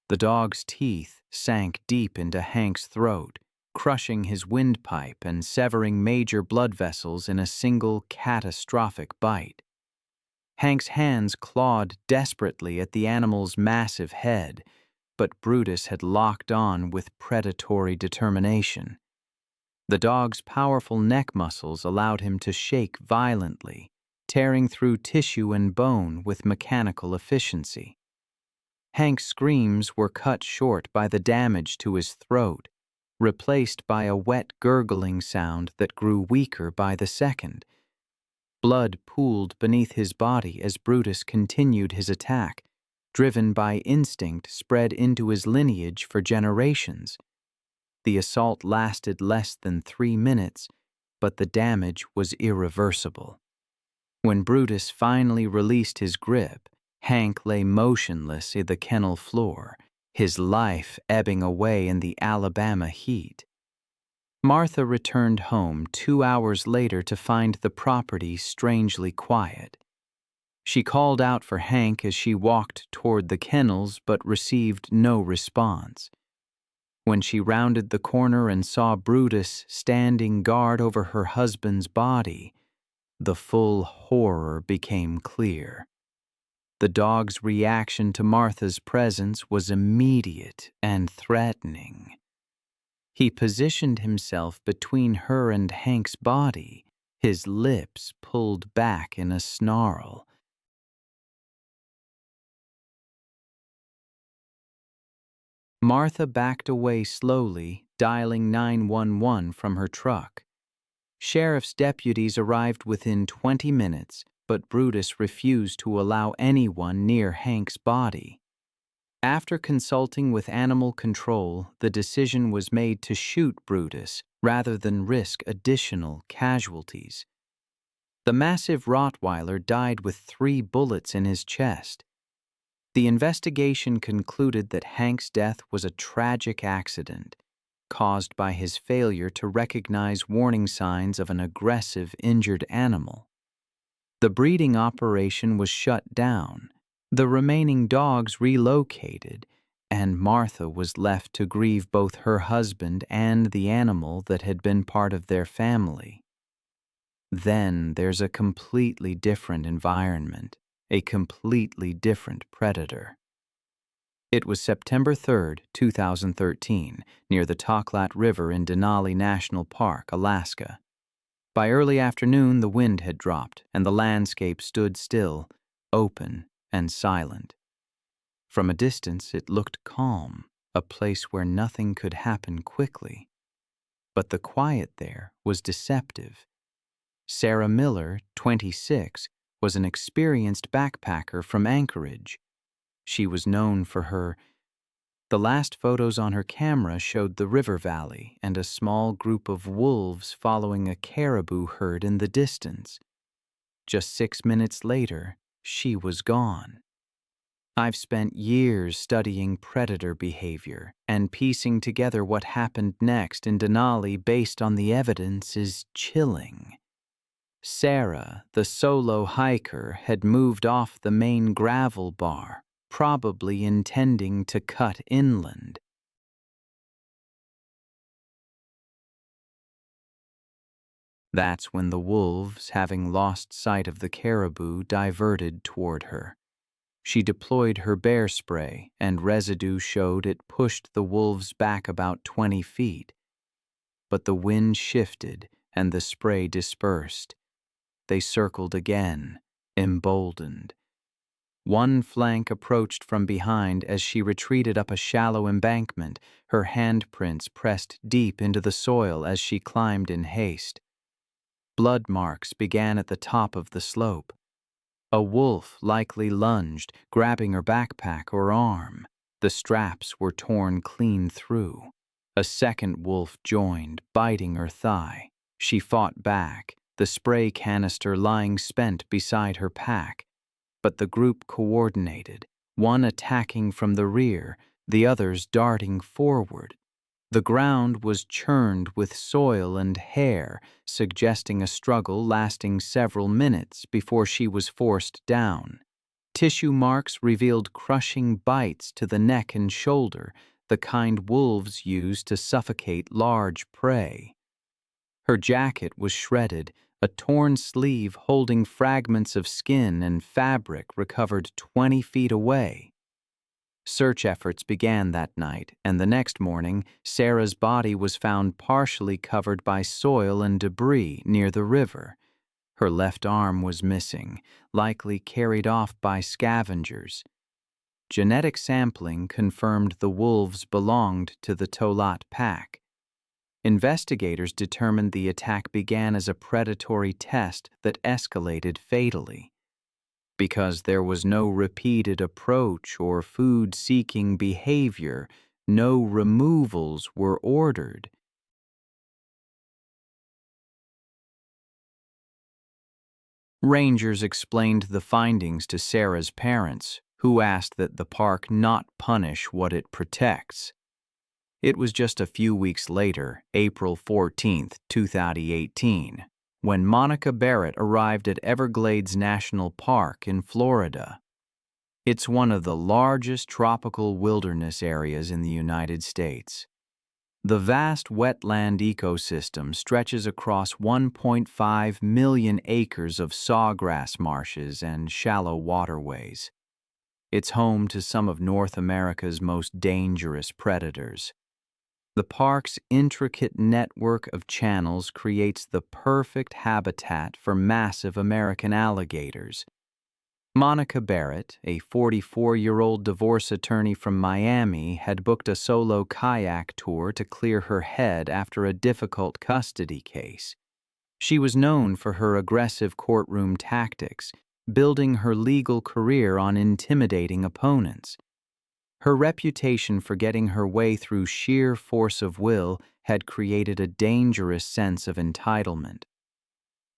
The dog's teeth sank deep into Hank's throat, crushing his windpipe and severing major blood vessels in a single catastrophic bite. Hank's hands clawed desperately at the animal's massive head, but Brutus had locked on with predatory determination. The dog's powerful neck muscles allowed him to shake violently, tearing through tissue and bone with mechanical efficiency. Hank's screams were cut short by the damage to his throat, replaced by a wet gurgling sound that grew weaker by the second. Blood pooled beneath his body as Brutus continued his attack, driven by instinct spread into his lineage for generations. The assault lasted less than 3 minutes, but the damage was irreversible. When Brutus finally released his grip, Hank lay motionless in the kennel floor, his life ebbing away in the Alabama heat. Martha returned home 2 hours later to find the property strangely quiet. She called out for Hank as she walked toward the kennels but received no response. When she rounded the corner and saw Brutus standing guard over her husband's body, the full horror became clear. The dog's reaction to Martha's presence was immediate and threatening. He positioned himself between her and Hank's body, his lips pulled back in a snarl. Martha backed away slowly, dialing 911 from her truck. Sheriff's deputies arrived within 20 minutes, but Brutus refused to allow anyone near Hank's body. After consulting with animal control, the decision was made to shoot Brutus rather than risk additional casualties. The massive Rottweiler died with 3 bullets in his chest. The investigation concluded that Hank's death was a tragic accident, caused by his failure to recognize warning signs of an aggressive, injured animal. The breeding operation was shut down, the remaining dogs relocated, and Martha was left to grieve both her husband and the animal that had been part of their family. Then there's a completely different environment, a completely different predator. It was September 3rd, 2013, near the Toklat River in Denali National Park, Alaska. By early afternoon, the wind had dropped, and the landscape stood still, open and silent. From a distance, it looked calm, a place where nothing could happen quickly. But the quiet there was deceptive. Sarah Miller, 26, was an experienced backpacker from Anchorage. She was known for the last photos on her camera showed the river valley and a small group of wolves following a caribou herd in the distance. Just 6 minutes later, she was gone. I've spent years studying predator behavior, and piecing together what happened next in Denali based on the evidence is chilling. Sarah, the solo hiker, had moved off the main gravel bar, probably intending to cut inland. That's when the wolves, having lost sight of the caribou, diverted toward her. She deployed her bear spray, and residue showed it pushed the wolves back about 20 feet. But the wind shifted, and the spray dispersed. They circled again, emboldened. One flank approached from behind as she retreated up a shallow embankment, her handprints pressed deep into the soil as she climbed in haste. Blood marks began at the top of the slope. A wolf likely lunged, grabbing her backpack or arm. The straps were torn clean through. A second wolf joined, biting her thigh. She fought back, the spray canister lying spent beside her pack. But the group coordinated, one attacking from the rear, the others darting forward. The ground was churned with soil and hair, suggesting a struggle lasting several minutes before she was forced down. Tissue marks revealed crushing bites to the neck and shoulder, the kind wolves use to suffocate large prey. Her jacket was shredded, a torn sleeve holding fragments of skin and fabric recovered 20 feet away. Search efforts began that night, and the next morning, Sarah's body was found partially covered by soil and debris near the river. Her left arm was missing, likely carried off by scavengers. Genetic sampling confirmed the wolves belonged to the Tolat pack. Investigators determined the attack began as a predatory test that escalated fatally. Because there was no repeated approach or food-seeking behavior, no removals were ordered. Rangers explained the findings to Sarah's parents, who asked that the park not punish what it protects. It was just a few weeks later, April 14, 2018, when Monica Barrett arrived at Everglades National Park in Florida. It's one of the largest tropical wilderness areas in the United States. The vast wetland ecosystem stretches across 1.5 million acres of sawgrass marshes and shallow waterways. It's home to some of North America's most dangerous predators. The park's intricate network of channels creates the perfect habitat for massive American alligators. Monica Barrett, a 44-year-old divorce attorney from Miami, had booked a solo kayak tour to clear her head after a difficult custody case. She was known for her aggressive courtroom tactics, building her legal career on intimidating opponents. Her reputation for getting her way through sheer force of will had created a dangerous sense of entitlement.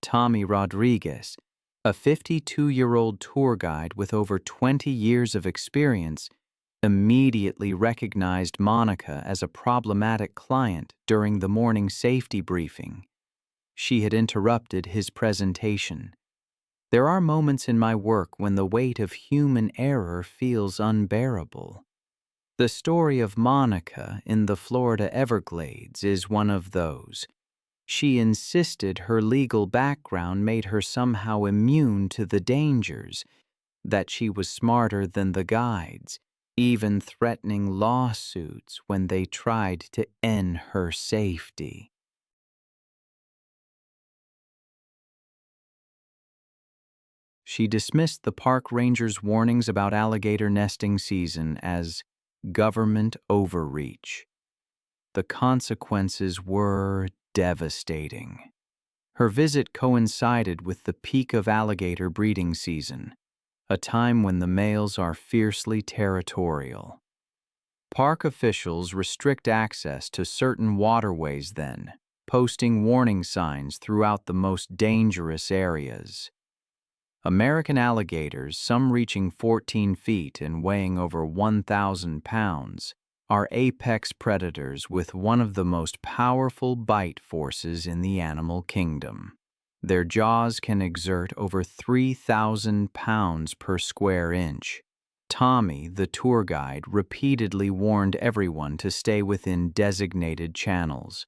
Tommy Rodriguez, a 52-year-old tour guide with over 20 years of experience, immediately recognized Monica as a problematic client during the morning safety briefing. She had interrupted his presentation. There are moments in my work when the weight of human error feels unbearable. The story of Monica in the Florida Everglades is one of those. She insisted her legal background made her somehow immune to the dangers, that she was smarter than the guides, even threatening lawsuits when they tried to end her safety. She dismissed the park ranger's warnings about alligator nesting season as government overreach. The consequences were devastating. Her visit coincided with the peak of alligator breeding season, a time when the males are fiercely territorial. Park officials restrict access to certain waterways then, posting warning signs throughout the most dangerous areas. American alligators, some reaching 14 feet and weighing over 1,000 pounds, are apex predators with one of the most powerful bite forces in the animal kingdom. Their jaws can exert over 3,000 pounds per square inch. Tommy, the tour guide, repeatedly warned everyone to stay within designated channels.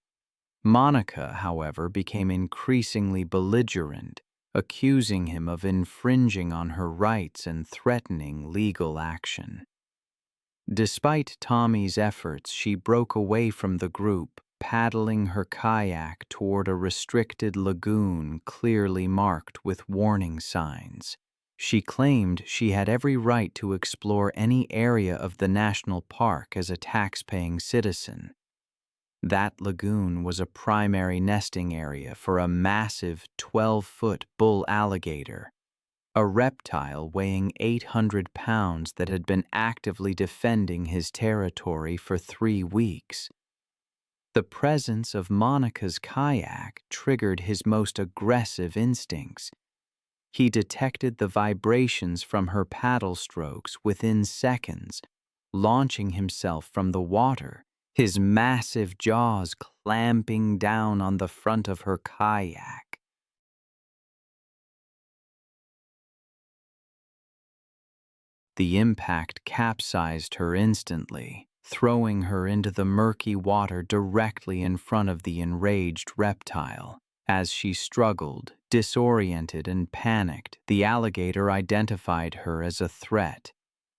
Monica, however, became increasingly belligerent, accusing him of infringing on her rights and threatening legal action. Despite Tommy's efforts, she broke away from the group, paddling her kayak toward a restricted lagoon clearly marked with warning signs. She claimed she had every right to explore any area of the national park as a tax-paying citizen. That lagoon was a primary nesting area for a massive 12-foot bull alligator, a reptile weighing 800 pounds that had been actively defending his territory for 3 weeks. The presence of Monica's kayak triggered his most aggressive instincts. He detected the vibrations from her paddle strokes within seconds, launching himself from the water, his massive jaws clamping down on the front of her kayak. The impact capsized her instantly, throwing her into the murky water directly in front of the enraged reptile. As she struggled, disoriented and panicked, the alligator identified her as a threat.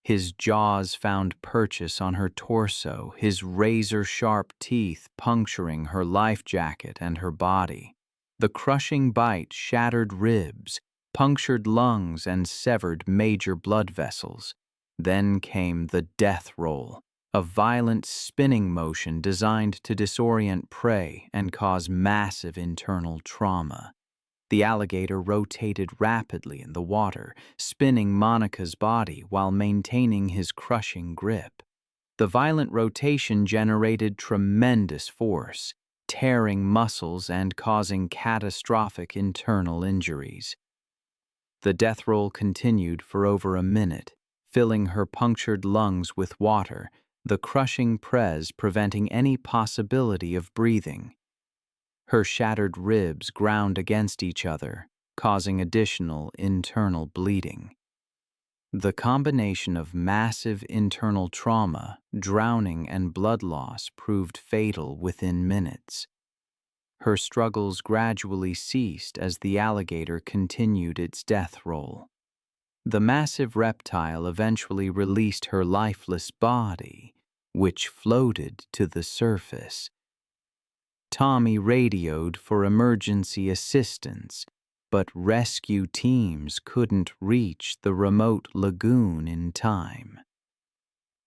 His jaws found purchase on her torso, his razor-sharp teeth puncturing her life jacket and her body. The crushing bite shattered ribs, punctured lungs, and severed major blood vessels. Then came the death roll, a violent spinning motion designed to disorient prey and cause massive internal trauma. The alligator rotated rapidly in the water, spinning Monica's body while maintaining his crushing grip. The violent rotation generated tremendous force, tearing muscles and causing catastrophic internal injuries. The death roll continued for over a minute, filling her punctured lungs with water, the crushing press preventing any possibility of breathing. Her shattered ribs ground against each other, causing additional internal bleeding. The combination of massive internal trauma, drowning, and blood loss proved fatal within minutes. Her struggles gradually ceased as the alligator continued its death roll. The massive reptile eventually released her lifeless body, which floated to the surface. Tommy radioed for emergency assistance, but rescue teams couldn't reach the remote lagoon in time.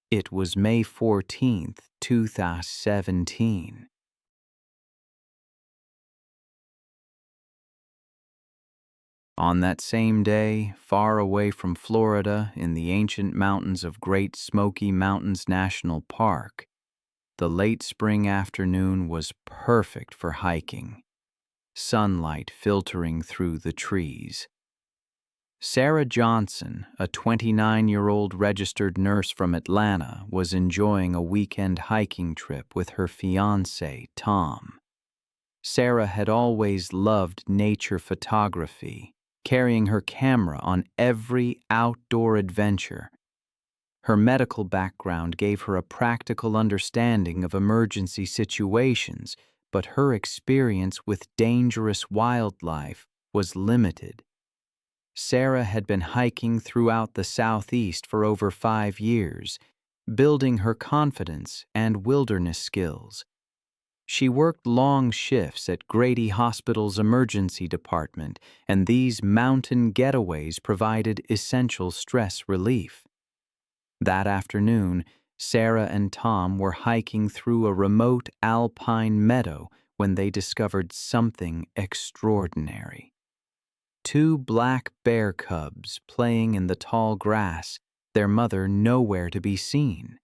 It was May 14, 2017. On that same day, far away from Florida, in the ancient mountains of Great Smoky Mountains National Park, the late spring afternoon was perfect for hiking, sunlight filtering through the trees. Sarah Johnson, a 29-year-old registered nurse from Atlanta, was enjoying a weekend hiking trip with her fiancé, Tom. Sarah had always loved nature photography, carrying her camera on every outdoor adventure. Her medical background gave her a practical understanding of emergency situations, but her experience with dangerous wildlife was limited. Sarah had been hiking throughout the Southeast for over 5 years, building her confidence and wilderness skills. She worked long shifts at Grady Hospital's emergency department, and these mountain getaways provided essential stress relief. That afternoon, Sarah and Tom were hiking through a remote alpine meadow when they discovered something extraordinary. 2 black bear cubs playing in the tall grass, their mother nowhere to be seen.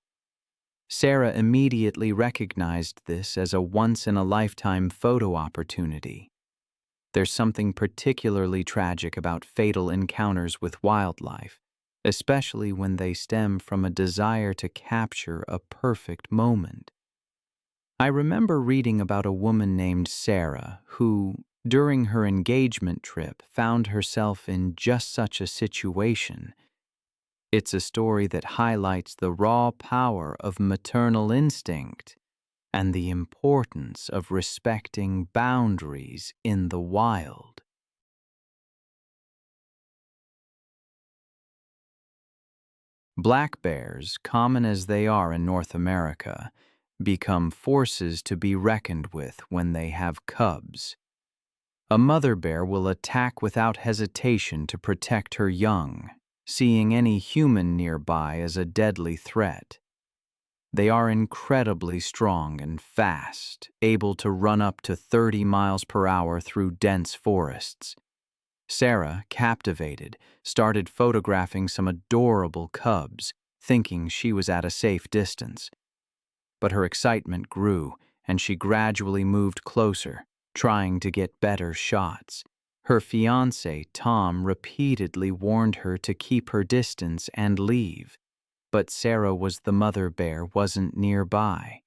Sarah immediately recognized this as a once-in-a-lifetime photo opportunity. There's something particularly tragic about fatal encounters with wildlife, especially when they stem from a desire to capture a perfect moment. I remember reading about a woman named Sarah who, during her engagement trip, found herself in just such a situation. It's a story that highlights the raw power of maternal instinct and the importance of respecting boundaries in the wild. Black bears, common as they are in North America, become forces to be reckoned with when they have cubs. A mother bear will attack without hesitation to protect her young, seeing any human nearby as a deadly threat. They are incredibly strong and fast, able to run up to 30 miles per hour through dense forests. Sarah, captivated, started photographing some adorable cubs, thinking she was at a safe distance. But her excitement grew, and she gradually moved closer, trying to get better shots. Her fiancé, Tom, repeatedly warned her to keep her distance and leave. But Sarah the mother bear wasn't nearby.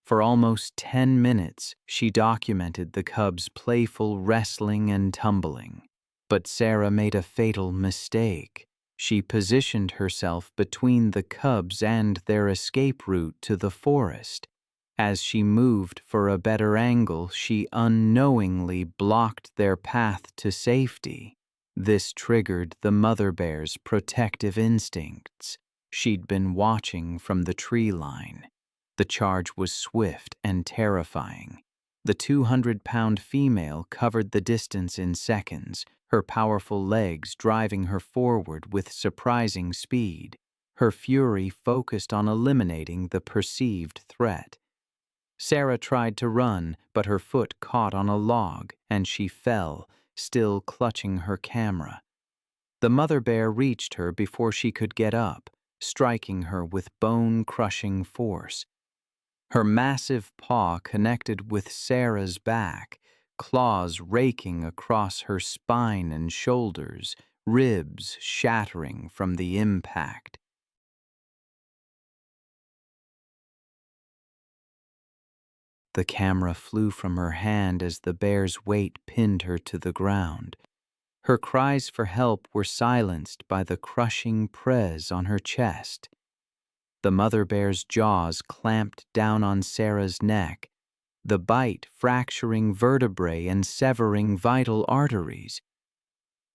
For almost 10 minutes, she documented the cubs' playful wrestling and tumbling. But Sarah made a fatal mistake. She positioned herself between the cubs and their escape route to the forest. As she moved for a better angle, she unknowingly blocked their path to safety. This triggered the mother bear's protective instincts. She'd been watching from the tree line. The charge was swift and terrifying. The 200-pound female covered the distance in seconds, her powerful legs driving her forward with surprising speed. Her fury focused on eliminating the perceived threat. Sarah tried to run, but her foot caught on a log, and she fell, still clutching her camera. The mother bear reached her before she could get up, striking her with bone-crushing force. Her massive paw connected with Sarah's back, claws raking across her spine and shoulders, ribs shattering from the impact. The camera flew from her hand as the bear's weight pinned her to the ground. Her cries for help were silenced by the crushing press on her chest. The mother bear's jaws clamped down on Sarah's neck, the bite fracturing vertebrae and severing vital arteries.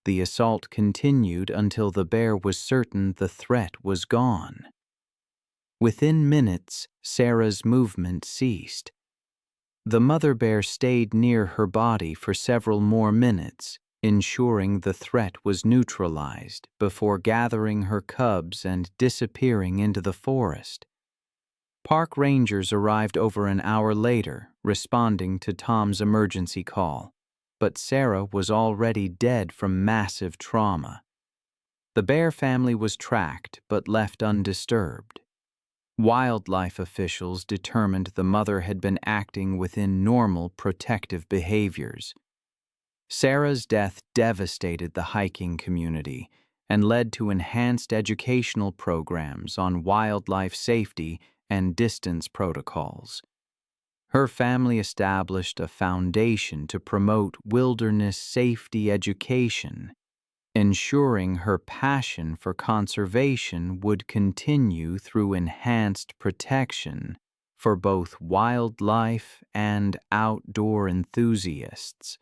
The assault continued until the bear was certain the threat was gone. Within minutes, Sarah's movement ceased. The mother bear stayed near her body for several more minutes, ensuring the threat was neutralized before gathering her cubs and disappearing into the forest. Park rangers arrived over an hour later, responding to Tom's emergency call, but Sarah was already dead from massive trauma. The bear family was tracked but left undisturbed. Wildlife officials determined the mother had been acting within normal protective behaviors. Sarah's death devastated the hiking community and led to enhanced educational programs on wildlife safety and distance protocols. Her family established a foundation to promote wilderness safety education, ensuring her passion for conservation would continue through enhanced protection for both wildlife and outdoor enthusiasts.